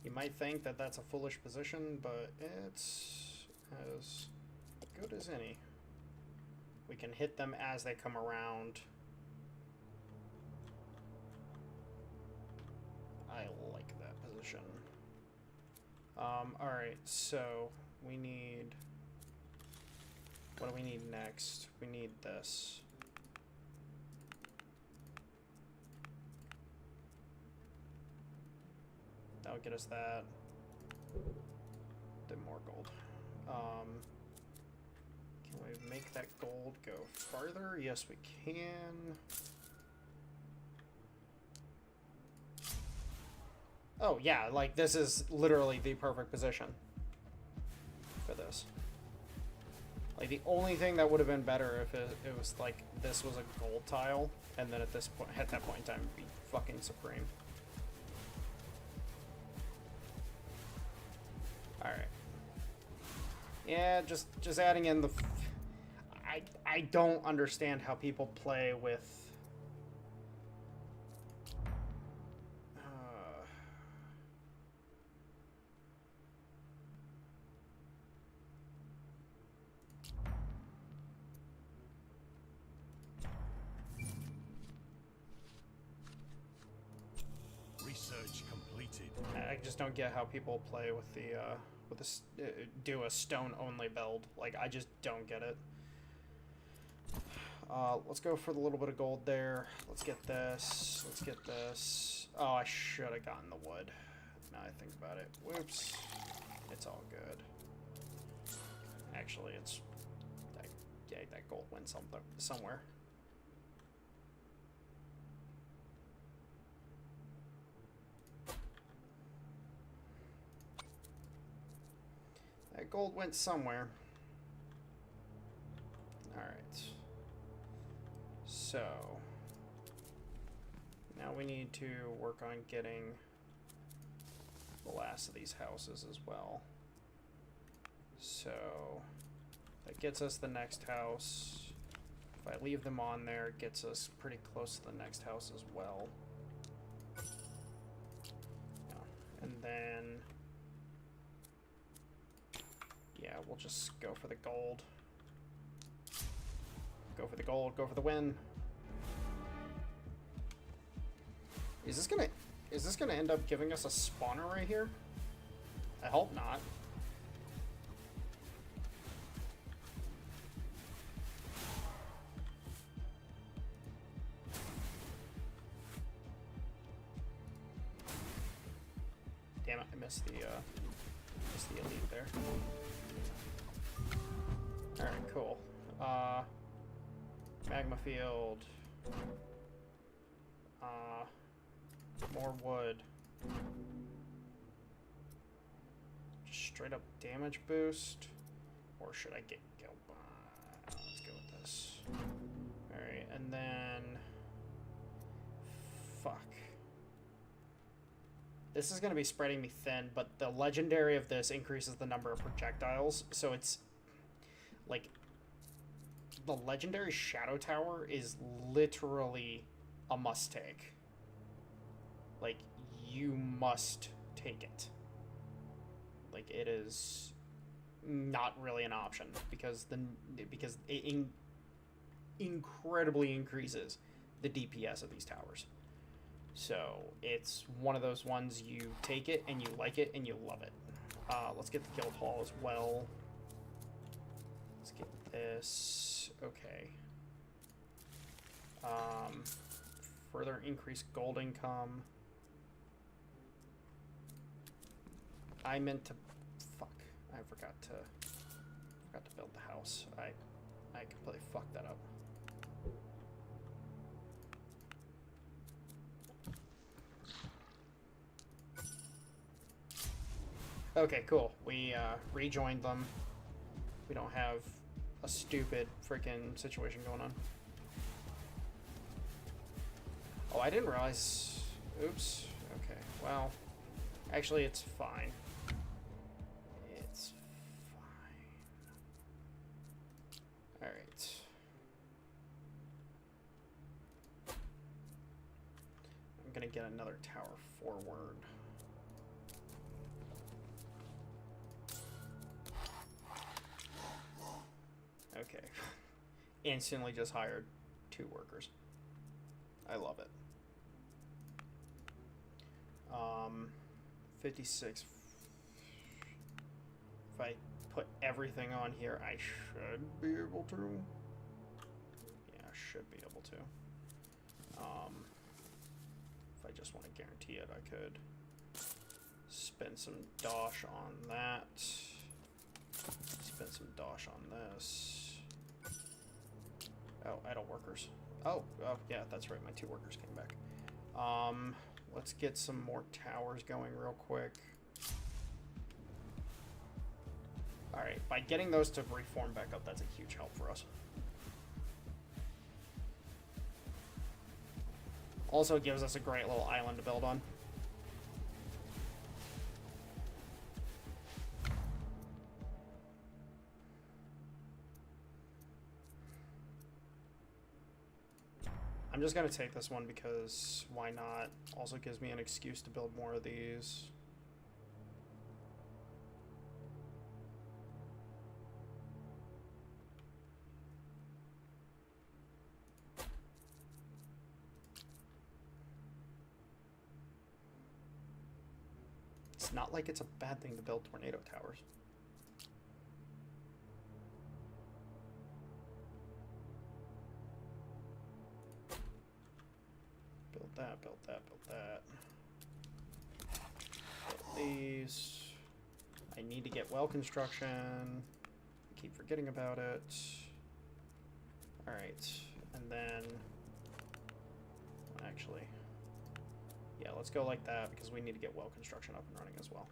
You might think that that's a foolish position, but it's as good as any. We can hit them as they come around. I like that position. Alright, so we need... What do we need next? We need this. That'll get us that. Then more gold. Can we make that gold go farther? Yes, we can. Oh, yeah, like, this is literally the perfect position for this. Like, the only thing that would have been better if it was, like, this was a gold tile, and then at this point, at that point in time, it'd be fucking supreme. Alright. Yeah, just adding in the... I don't understand how people play with... Research completed. I just don't get how people play with the, do a stone-only build. Like, I just don't get it. Let's go for the little bit of gold there. Let's get this. Let's get this. Oh, I should have gotten the wood. Now I think about it. Whoops. It's all good. Actually, it's... Yeah, that gold went somewhere. That gold went somewhere. Alright. So, now we need to work on getting the last of these houses as well. So, that gets us the next house. If I leave them on there, it gets us pretty close to the next house as well. And then, yeah, we'll just go for the gold. Go for the gold, go for the win. Is this gonna end up giving us a spawner right here? I hope not. Damn it, I missed the elite there. Alright, cool. Magma field. More wood. Just straight up damage boost. Or should I go? Let's go with this. Alright, and then... Fuck. This is going to be spreading me thin, but the legendary of this increases the number of projectiles, so it's... Like... The legendary Shadow Tower is literally a must-take. Like, you must take it. Like, it is not really an option because it incredibly increases the DPS of these towers. So it's one of those ones you take it and you like it and you love it. Let's get the guild hall as well. Let's get this. Okay. Further increased gold income. I meant to. Fuck. I forgot to build the house. I completely fucked that up. Okay, cool. We rejoined them. We don't have a stupid freaking situation going on. Oh, I didn't realize. Oops. Okay. Well, actually, it's fine. It's fine. All right. I'm gonna get another tower forward. Okay. Instantly just hired 2 workers. I love it. 56. If I put everything on here, I should be able to. Yeah, I should be able to. If I just want to guarantee it, I could spend some dosh on that. Spend some dosh on this. Oh, idle workers. Oh, yeah, that's right. My 2 workers came back. Let's get some more towers going real quick. Alright, by getting those to reform back up, that's a huge help for us. Also gives us a great little island to build on. I'm just going to take this one because why not? Also gives me an excuse to build more of these. It's not like it's a bad thing to build tornado towers. Build that, build that, build that. Build these. I need to get well construction. I keep forgetting about it. Alright, and then... Actually... Yeah, let's go like that because we need to get well construction up and running as well.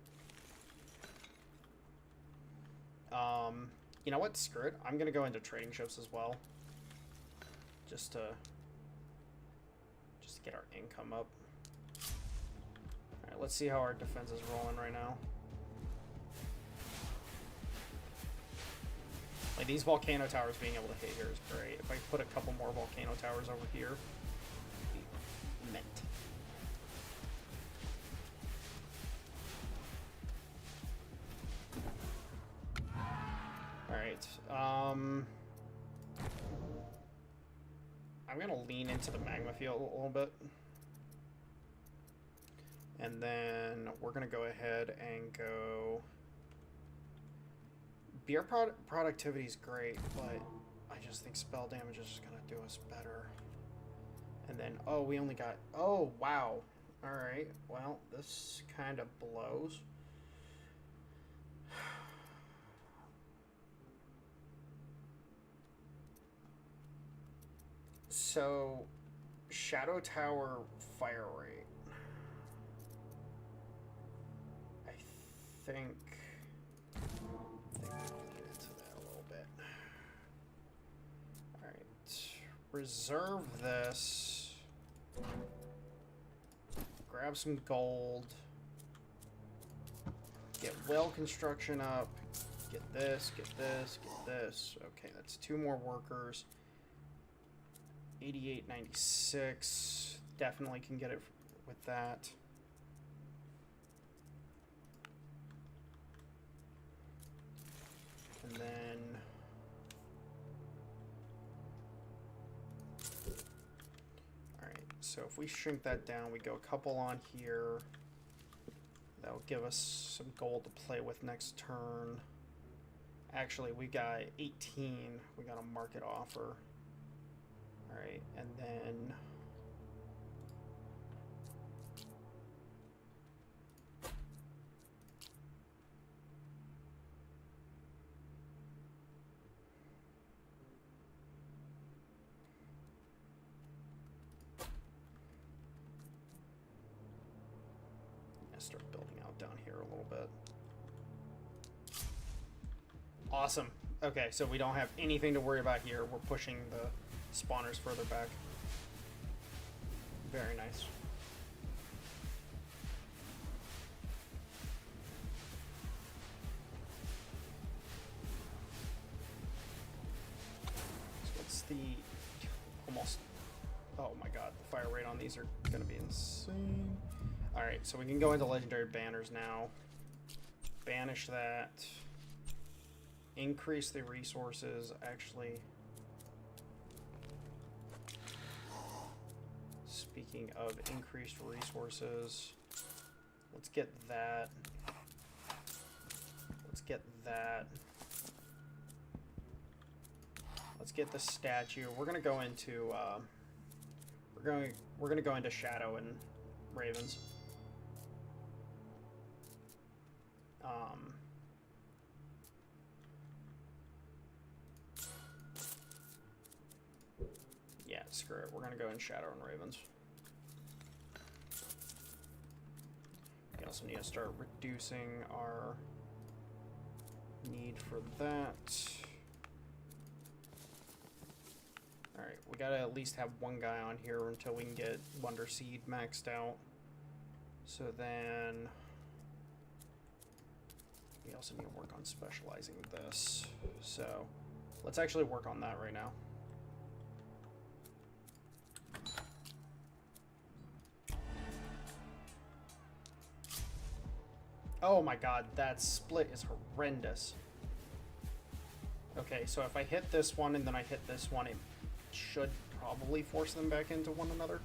You know what? Screw it. I'm going to go into trading ships as well. Just to get our income up. Alright, let's see how our defense is rolling right now. Like, these volcano towers being able to hit here is great. If I put a couple more volcano towers over here, it'd be mint. Alright, I'm gonna lean into the magma field a little bit. And then we're gonna go ahead and go... Beer productivity is great, but I just think spell damage is just gonna do us better. And then, oh, we only got... Oh, wow. Alright, well, this kind of blows. So, Shadow Tower fire rate. I think we'll lean into that a little bit. Alright. Reserve this. Grab some gold. Get well construction up. Get this, get this, get this. Okay, that's 2 more workers. 88.96. Definitely can get it with that. And then... Alright, so if we shrink that down, we go a couple on here. That'll give us some gold to play with next turn. Actually, we got 18. We got a market offer. Alright, and then... start building out down here a little bit. Awesome. Okay, so we don't have anything to worry about here. We're pushing the spawners further back. Very nice. So what's the almost... Oh my god, the fire rate on these are going to be insane. Alright, so we can go into legendary banners now. Banish that. Increase the resources, actually. Speaking of increased resources, let's get that. Let's get that. Let's get the statue. We're gonna go into we're gonna go into Shadow and Ravens. Yeah, screw it. We're gonna go in Shadow and Ravens. We also need to start reducing our need for that. Alright, we gotta at least have one guy on here until we can get Wonder Seed maxed out. So then... we also need to work on specializing this. So, let's actually work on that right now. Oh my god, that split is horrendous. Okay, so if I hit this one and then I hit this one, it should probably force them back into one another.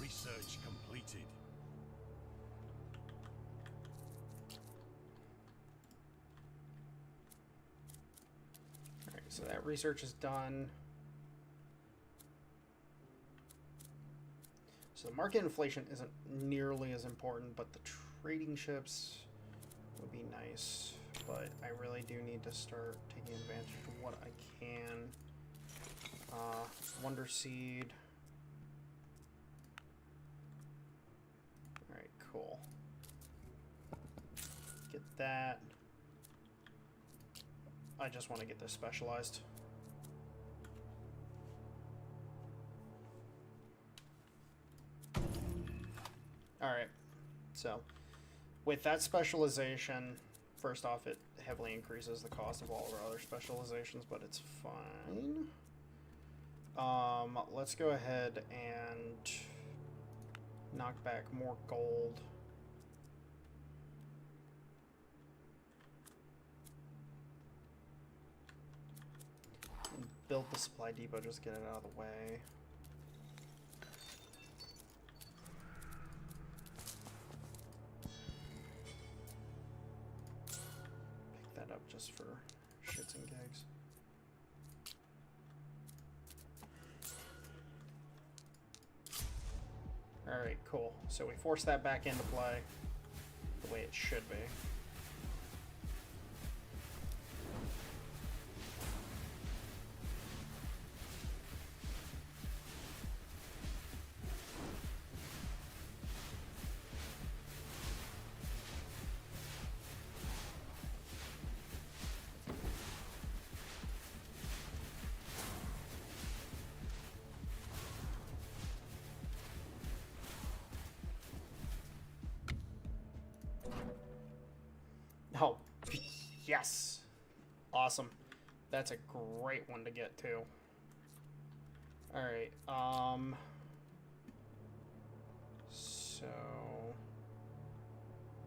Research completed. Alright, so that research is done. So the market inflation isn't nearly as important, but the trading ships would be nice. But I really do need to start taking advantage of what I can. Wonder Seed. Alright, cool. Get that. I just want to get this specialized. Alright, so with that specialization, first off, it heavily increases the cost of all of our other specializations, but it's fine. Let's go ahead and knock back more gold. And build the supply depot, just get it out of the way. Pick that up just for shits and gigs. Alright, cool. So we force that back into play the way it should be. Oh, yes. Awesome. That's a great one to get to. Alright, so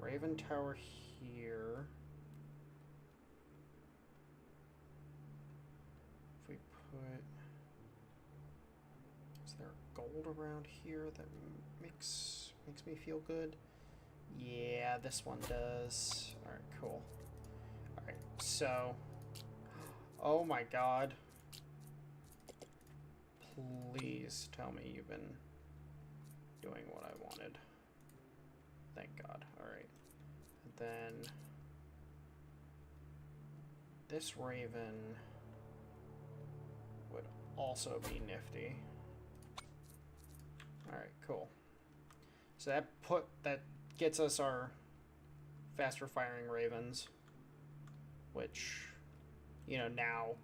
Raven Tower here. If we put, is there gold around here that makes me feel good? Yeah, this one does. Alright, cool. Alright, so, oh my god. Please tell me you've been doing what I wanted. Thank God. Alright. Then this Raven would also be nifty. Alright, cool. So that gets us our faster firing Ravens, which, you know, now,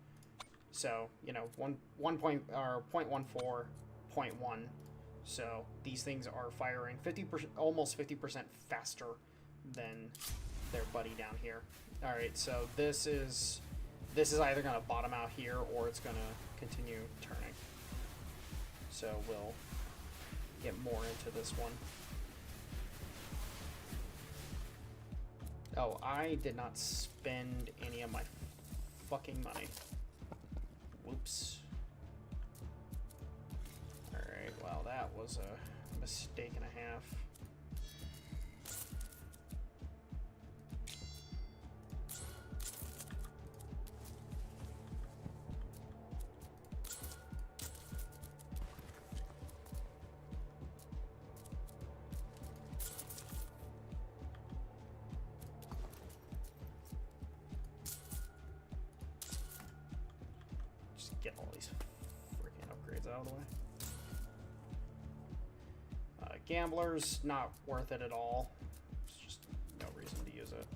so, you know, 0.14, 0.1. So these things are firing 50%, almost 50% faster than their buddy down here. All right, so this is either going to bottom out here or it's going to continue turning. So we'll get more into this one. Oh, I did not spend any of my fucking money. Whoops. Alright, well, that was a mistake and a half. Get all these freaking upgrades out of the way. Gamblers, not worth it at all. There's just no reason to use it.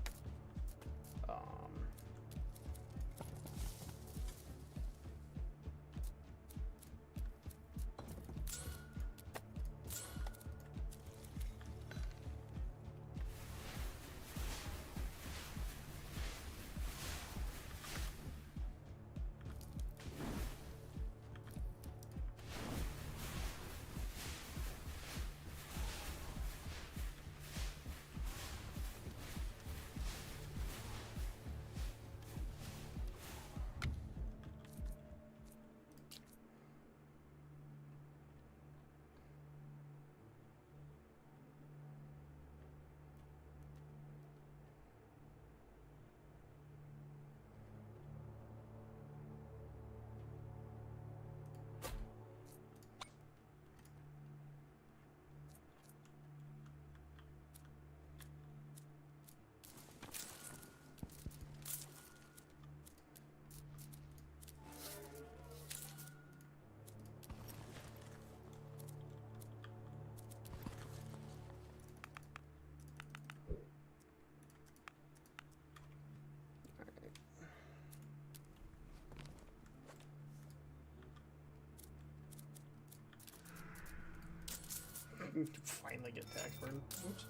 Finally get tax burn. Oops.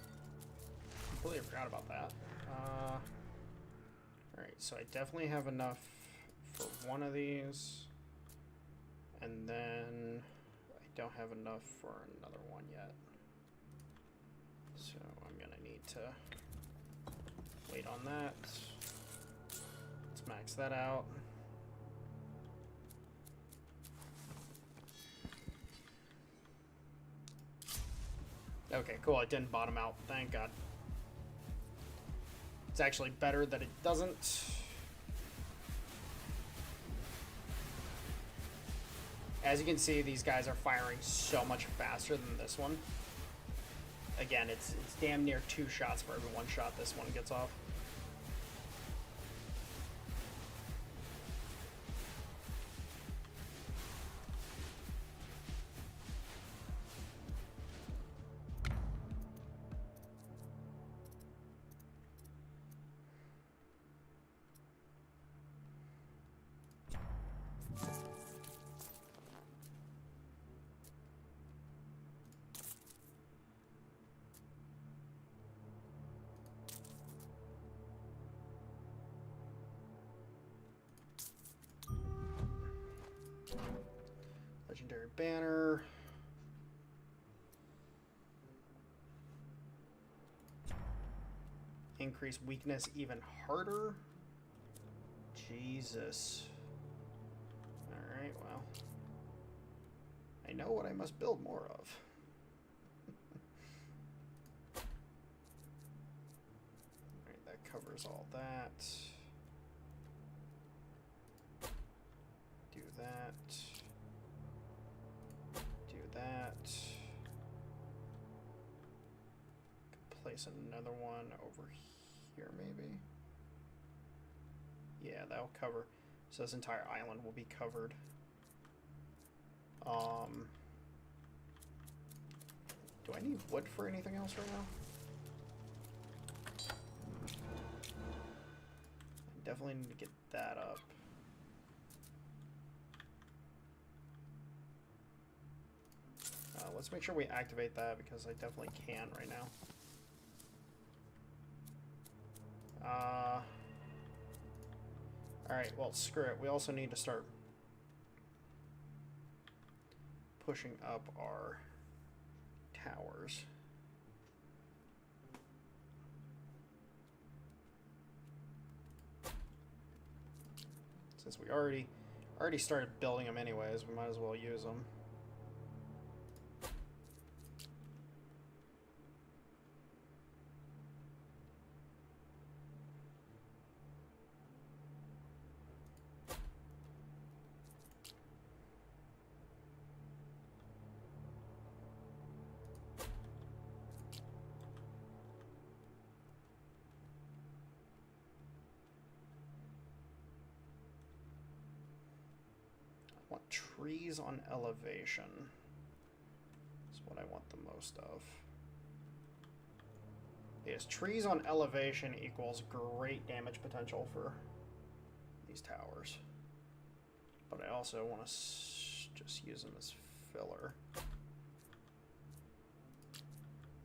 Completely forgot about that. Alright, so I definitely have enough for one of these. And then I don't have enough for another one yet. So I'm gonna need to wait on that. Let's max that out. Okay, cool. It didn't bottom out. Thank God. It's actually better that it doesn't. As you can see, these guys are firing so much faster than this one. again, it's damn near 2 shots for every 1 shot this one gets off. Legendary banner. Increase weakness even harder. Jesus. Alright, well. I know what I must build more of. Alright, that covers all that. Do that. Do that. Place another one over here, maybe. Yeah, that'll cover. So this entire island will be covered. Do I need wood for anything else right now? I definitely need to get that up. Let's make sure we activate that because I definitely can right now. Alright, well, screw it. We also need to start pushing up our towers. Since we already started building them anyways, we might as well use them. Trees on elevation is what I want the most of. Yes, trees on elevation equals great damage potential for these towers. But I also want to just use them as filler.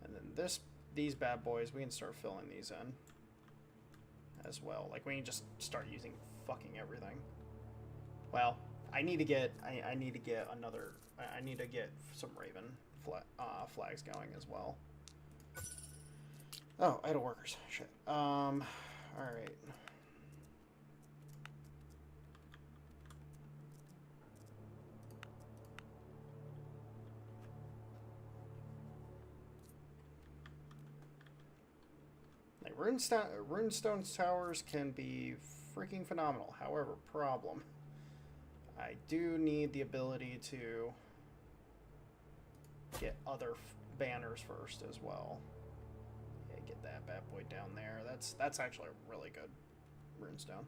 And then these bad boys, we can start filling these in as well. Like, we can just start using fucking everything. Well, I need to get some Raven flags going as well. Oh, idle workers. Shit. All right. Like Runestone's towers can be freaking phenomenal. However, problem. I do need the ability to get other banners first as well. Yeah, get that bad boy down there. That's actually a really good runestone.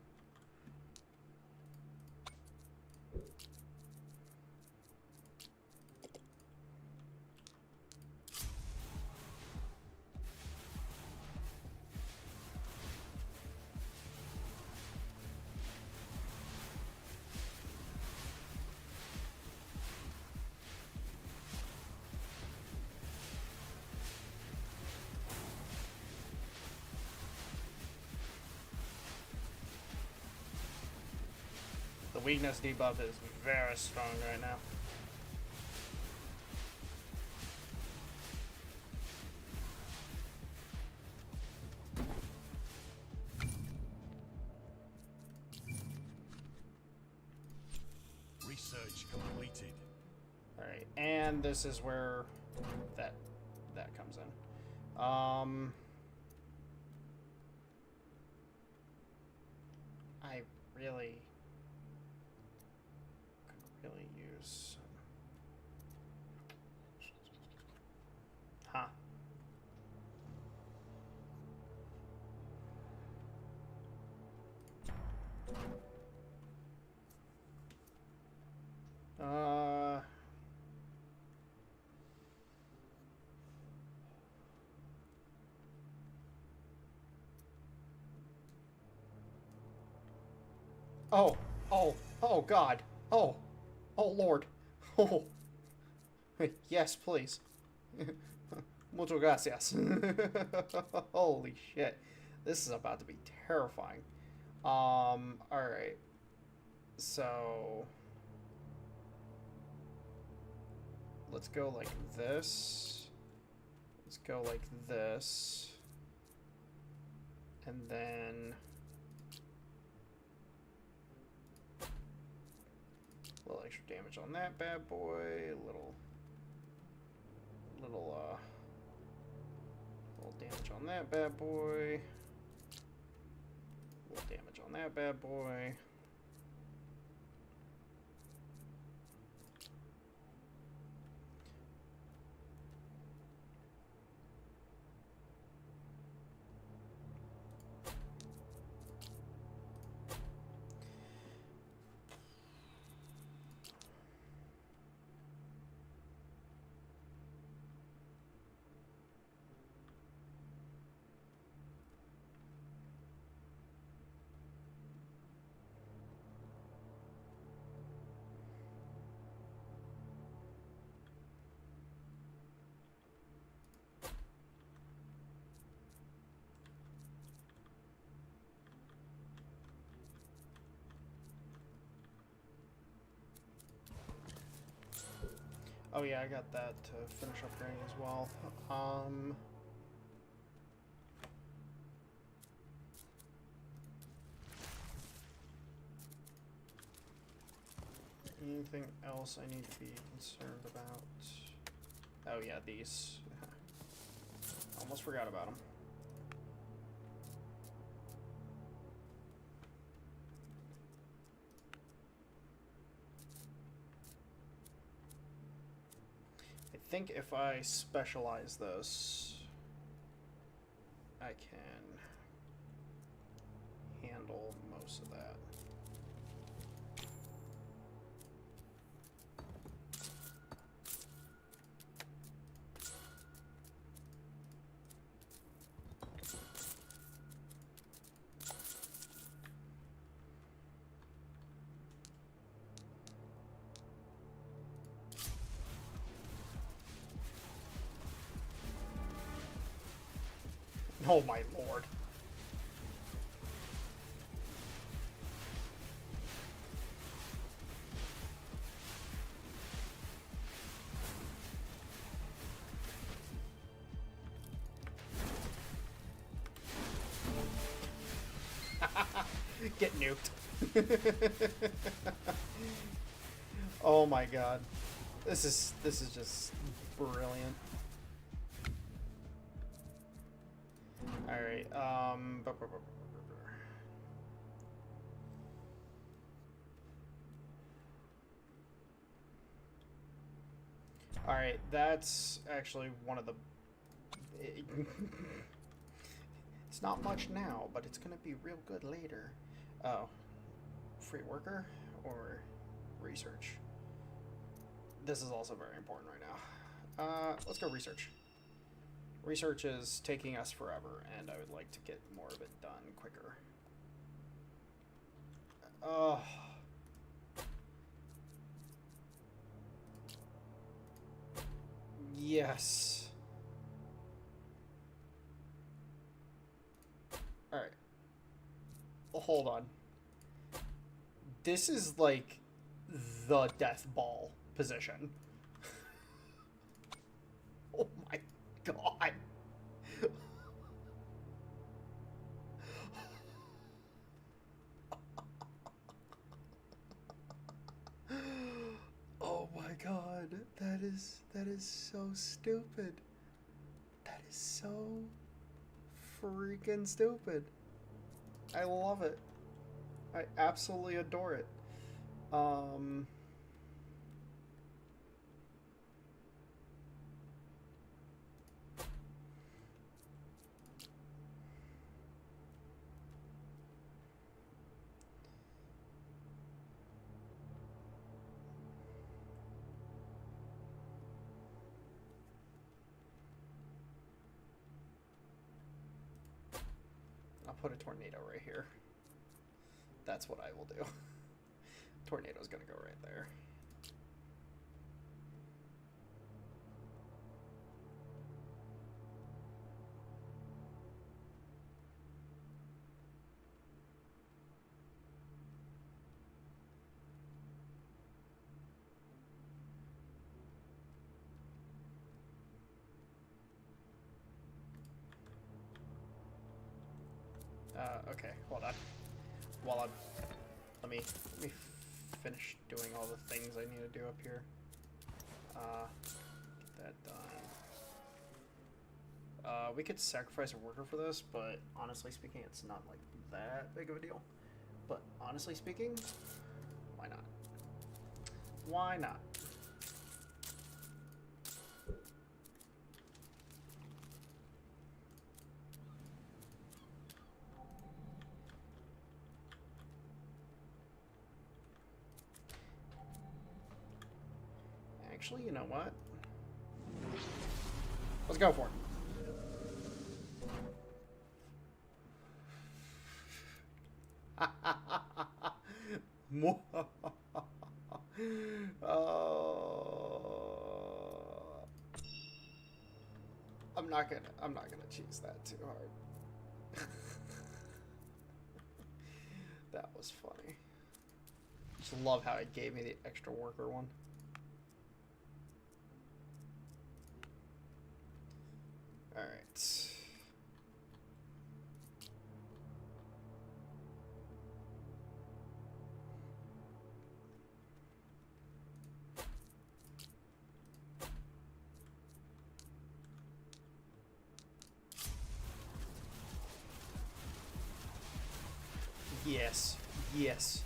The weakness debuff is very strong right now. Research completed. Alright, and this is where that comes in. I really could really use some... Huh. Uh... Oh, oh, God. Oh, Lord. Oh, yes, please. Muchas gracias. Holy shit. This is about to be terrifying. Alright. So... let's go like this. Let's go like this. And then... a little extra damage on that bad boy. Little damage on that bad boy. Little damage on that bad boy. Oh yeah, I got that to finish upgrading as well. Anything else I need to be concerned about? Oh yeah, these. Almost forgot about them. I think if I specialize this, I can handle most of that. Oh my lord. Get nuked. Oh my god. This is just brilliant. Alright, alright, that's actually one of the... It's not much now, but it's gonna be real good later. Oh. Free worker or research? This is also very important right now. Let's go research. Research is taking us forever, and I would like to get more of it done quicker. Yes. Alright. Well, hold on. This is like the death ball position. Oh my god. Oh my god. That is so stupid. That is so freaking stupid. I love it. I absolutely adore it. put a tornado right here. That's what I will do. Tornado's gonna go right there. Okay, hold on. Let me finish doing all the things I need to do up here. Get that done. We could sacrifice a worker for this, but honestly speaking, it's not like that big of a deal. But honestly speaking, why not? Why not? Actually, you know what? Let's go for it. Oh, I'm not gonna cheese that too hard. That was funny. Just love how it gave me the extra worker one. All right. Yes. Yes.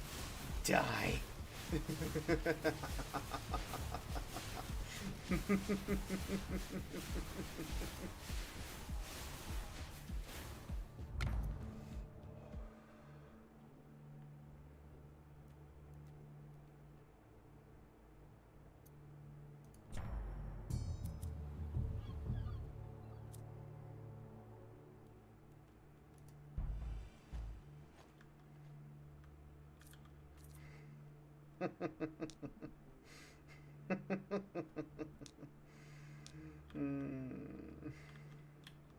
Die.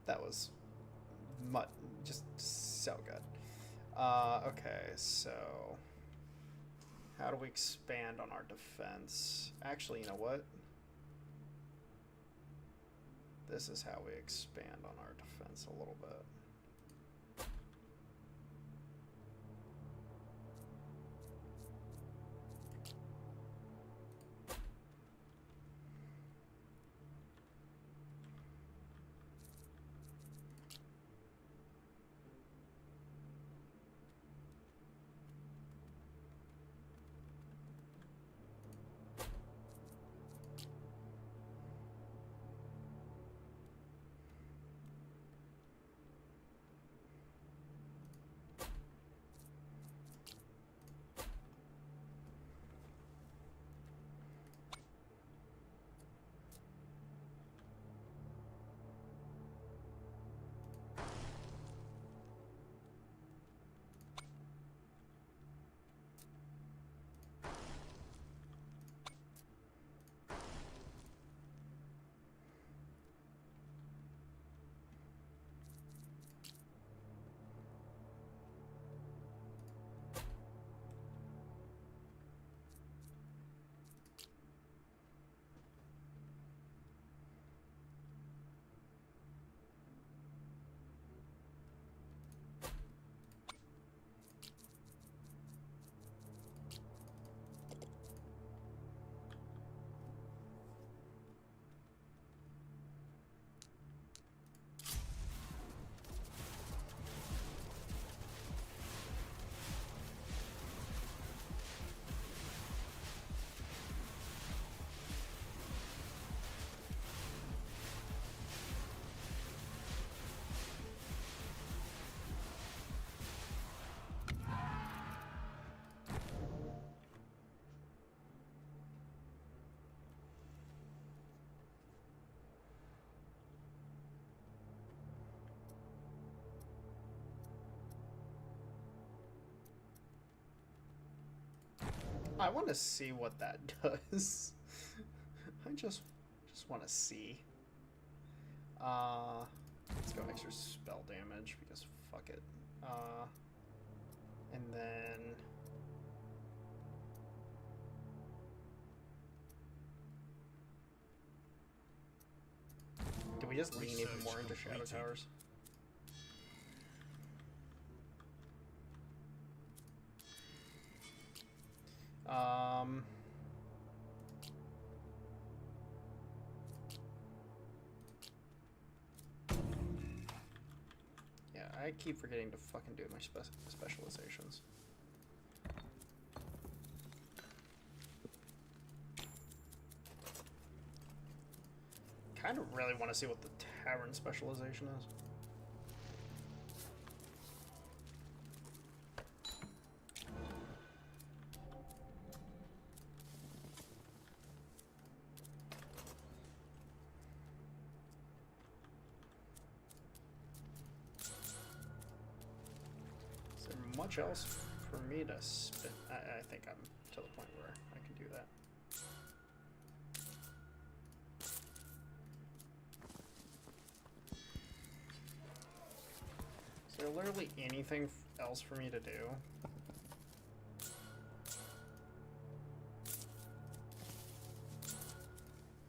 That was just so good. Okay, so how do we expand on our defense? Actually, you know what? This is how we expand on our defense a little bit. I want to see what that does. I just want to see. Let's go extra spell damage because fuck it. And then do we just lean even more into Shadow Towers? Yeah, I keep forgetting to fucking do my specializations. Kind of really want to see what the Tavern specialization is. Much else for me to spin. I think I'm to the point where I can do that. Is there literally anything else for me to do?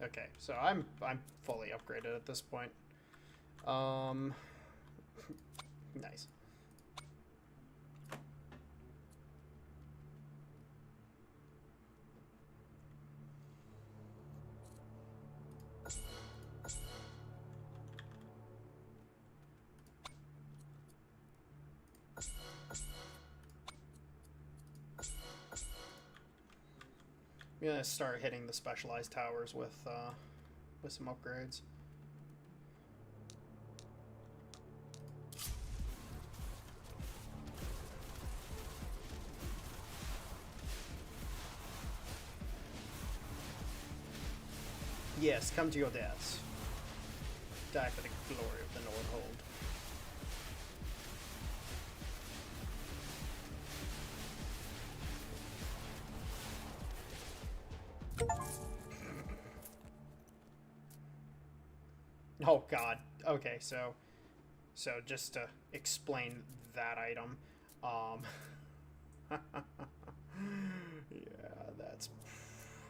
Okay, so I'm fully upgraded at this point. Nice. I'm gonna start hitting the specialized towers with some upgrades. Yes, come to your deaths. Die for the glory of the Norhold. Oh god. Okay, so just to explain that item, yeah, that's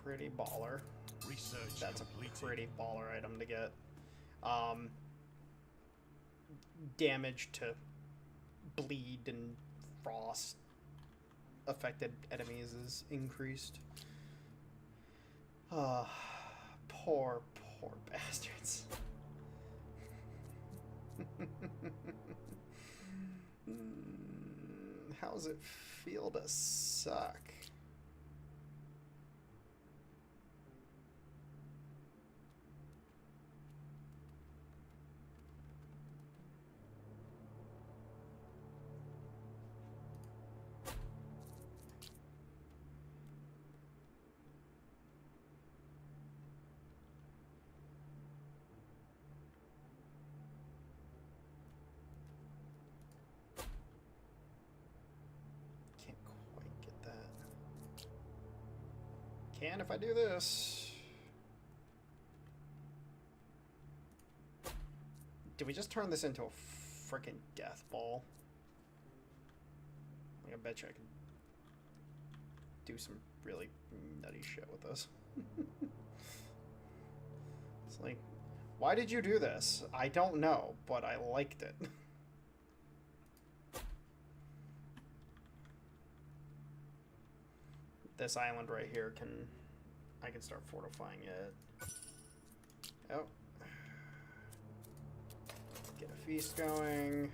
pretty baller. Research That's completed. a pretty baller item to get. Damage to bleed and frost affected enemies is increased. Poor bastards. How's it feel to suck? Can if I do this. Did we just turn this into a freaking death ball? Like, I bet you I could do some really nutty shit with this. It's like, why did you do this? I don't know, but I liked it. This island right here I can start fortifying it. Oh. Get a feast going.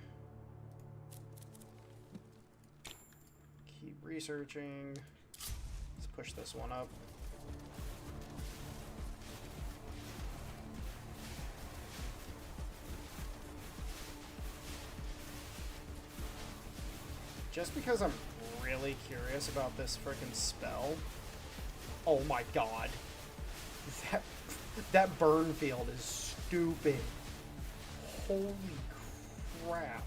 Keep researching. Let's push this one up. Just because I'm really curious about this freaking spell. Oh my god. That burn field is stupid. Holy crap.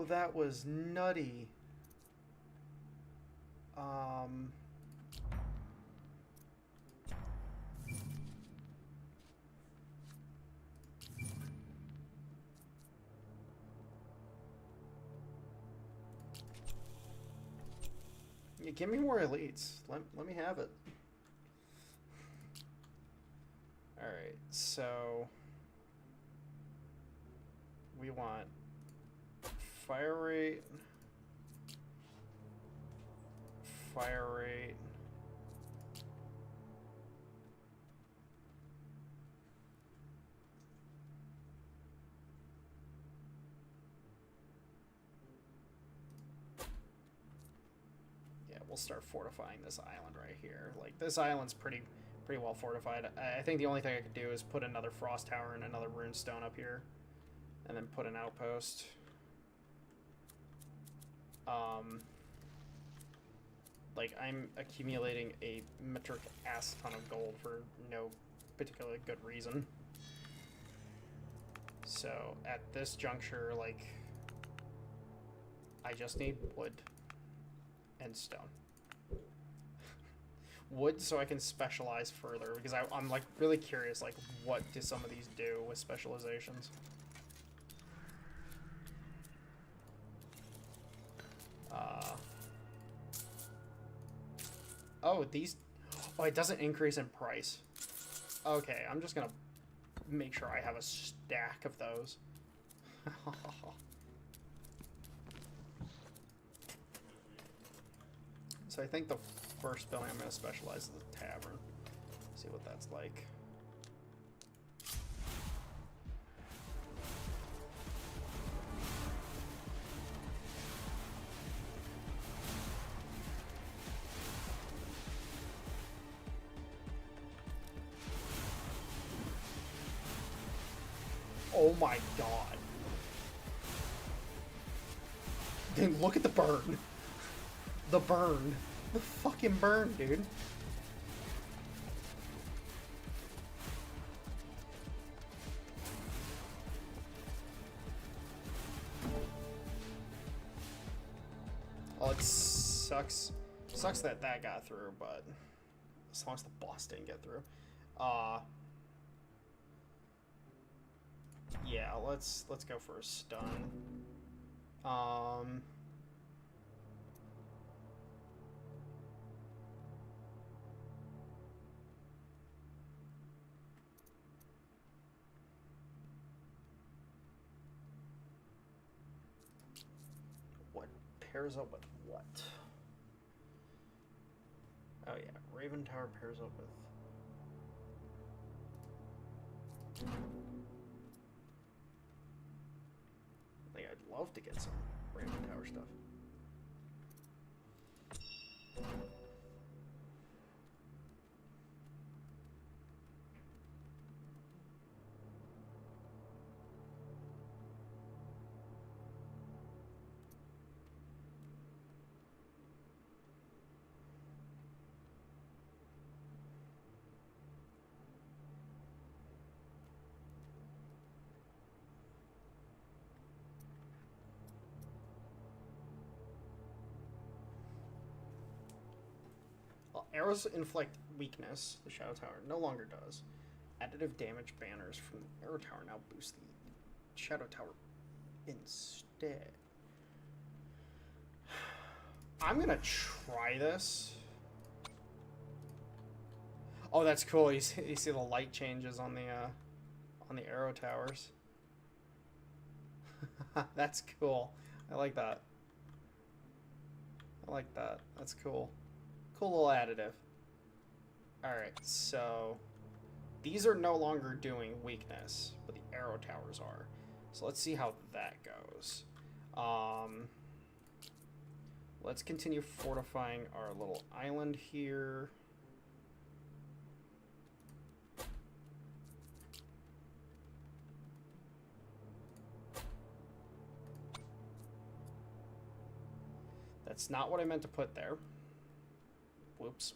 Oh, that was nutty. Yeah, give me more elites. Let me have it. Alright, so we want fire rate, fire rate, yeah, we'll start fortifying this island right here. Like, this island's pretty well fortified. I think the only thing I could do is put another frost tower and another rune stone up here, and then put an outpost. Like, I'm accumulating a metric ass ton of gold for no particularly good reason. So, at this juncture, like, I just need wood and stone. Wood so I can specialize further, because I'm like, really curious, like, what do some of these do with specializations? Oh, these... Oh, it doesn't increase in price. Okay, I'm just gonna make sure I have a stack of those. So I think the first building I'm gonna specialize is the tavern. See what that's like. Oh my god. Dude, look at the burn. The burn. The fucking burn, dude. Oh, it sucks. Sucks that that got through, but as long as the boss didn't get through. Yeah, let's go for a stun. What pairs up with what? Oh yeah, Raven Tower pairs up with... I think I'd love to get some Raven Tower stuff. Arrows inflict weakness. The Shadow Tower no longer does. Additive damage banners from the Arrow Tower now boost the Shadow Tower instead. I'm gonna try this. Oh, that's cool. You see the light changes on the Arrow Towers. That's cool. I like that. I like that. That's cool. Cool little additive. Alright, so these are no longer doing weakness, but the Arrow Towers are. So let's see how that goes. Let's continue fortifying our little island here. That's not what I meant to put there. Whoops.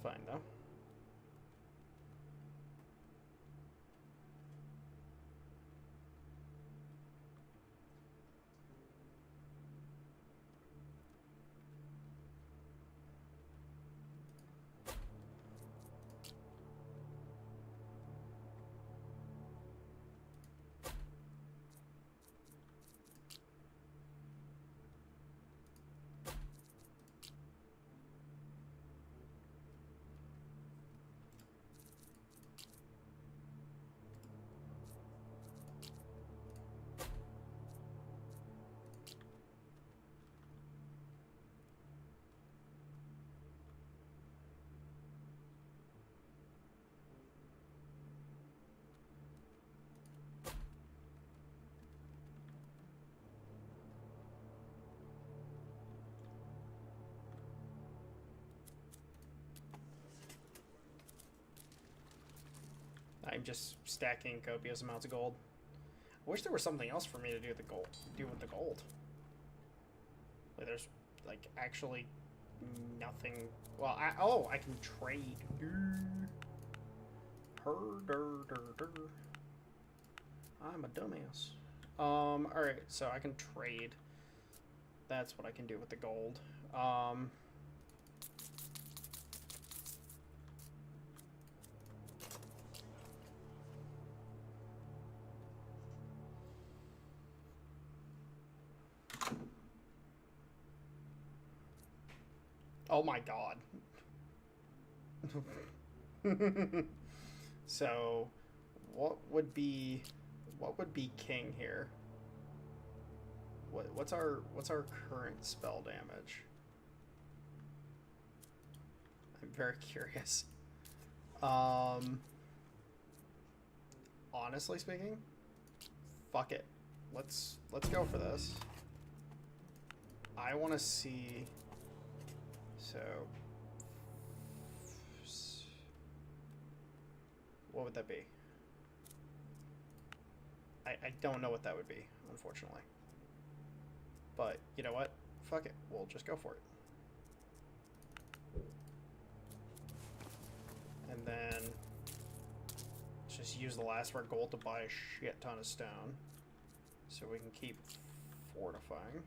fine, though. I'm just stacking copious amounts of gold. I wish there was something else for me to do with the gold. Like, there's like actually nothing. Well, I can trade. I'm a dumbass. All right, so I can trade. That's what I can do with the gold. Oh my god. So, what would be king here? What's our current spell damage? I'm very curious. Honestly speaking, fuck it. Let's go for this. I want to see. So, what would that be? I don't know what that would be, unfortunately. But, you know what? Fuck it. We'll just go for it. And then, let's just use the last of our gold to buy a shit ton of stone. So we can keep fortifying.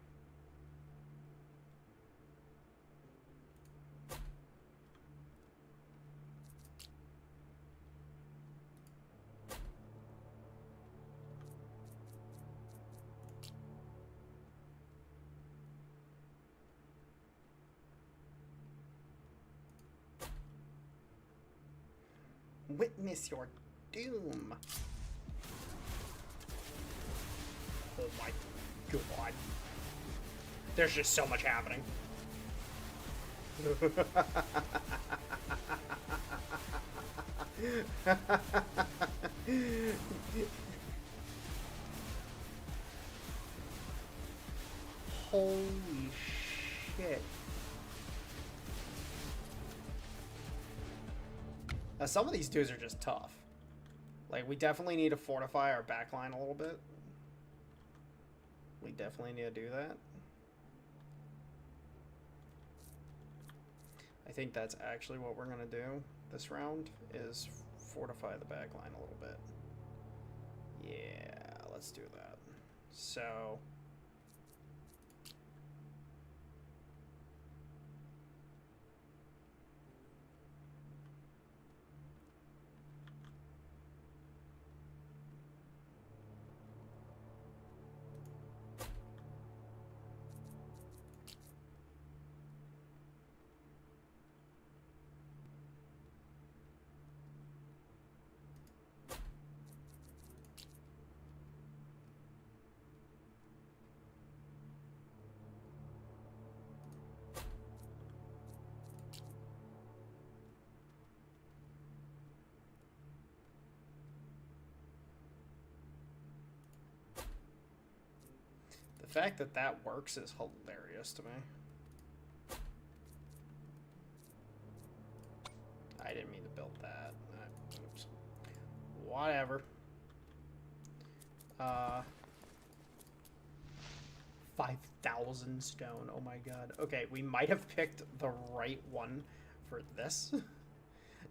Witness your doom. Oh my god. There's just so much happening. Holy shit. Now, some of these dudes are just tough. Like, we definitely need to fortify our backline a little bit. We definitely need to do that. I think that's actually what we're going to do this round, is fortify the backline a little bit. Yeah, let's do that. So... the fact that that works is hilarious to me. I didn't mean to build that. Oops. Whatever. 5,000 stone. Oh my god. Okay, we might have picked the right one for this.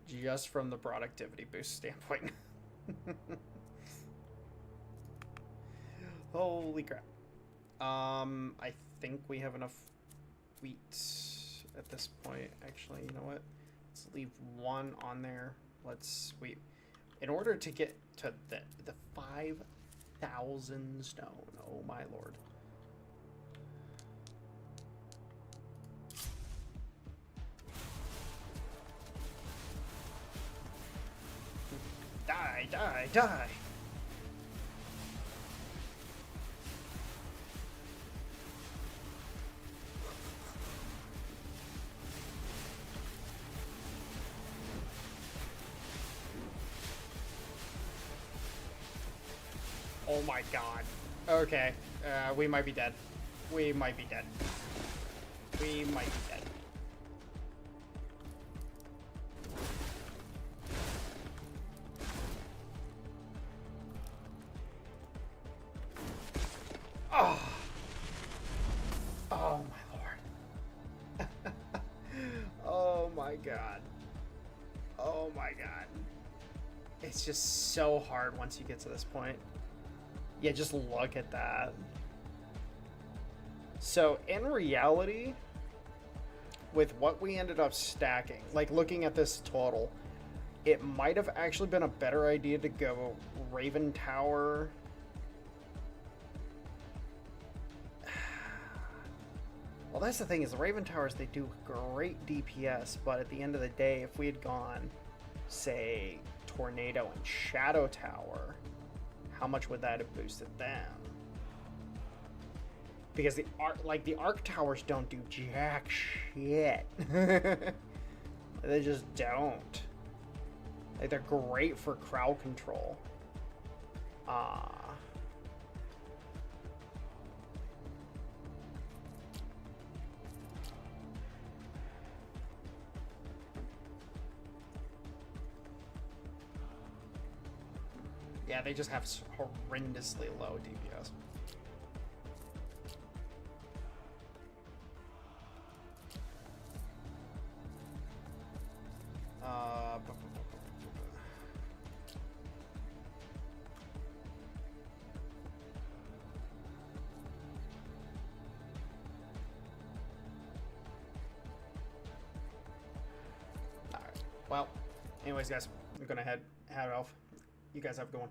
just from the productivity boost standpoint. Holy crap. I think we have enough wheat at this point. Actually, you know what? Let's leave one on there. In order to get to the 5,000 stone. Oh my lord. Die, die, die. Oh my god. Okay. We might be dead. We might be dead. We might be dead. Oh. Oh my lord. Oh my god. Oh my god. It's just so hard once you get to this point. Yeah, just look at that. So, in reality, with what we ended up stacking, like looking at this total, it might have actually been a better idea to go Raven Tower. Well, that's the thing, is the Raven Towers, they do great DPS, but at the end of the day, if we had gone, say, Tornado and Shadow Tower, how much would that have boosted them? Because the arc towers don't do jack shit. They just don't. Like, they're great for crowd control. Yeah, they just have horrendously low DPS. Alright. Well, anyways, guys, I'm gonna head off. You guys have a good one.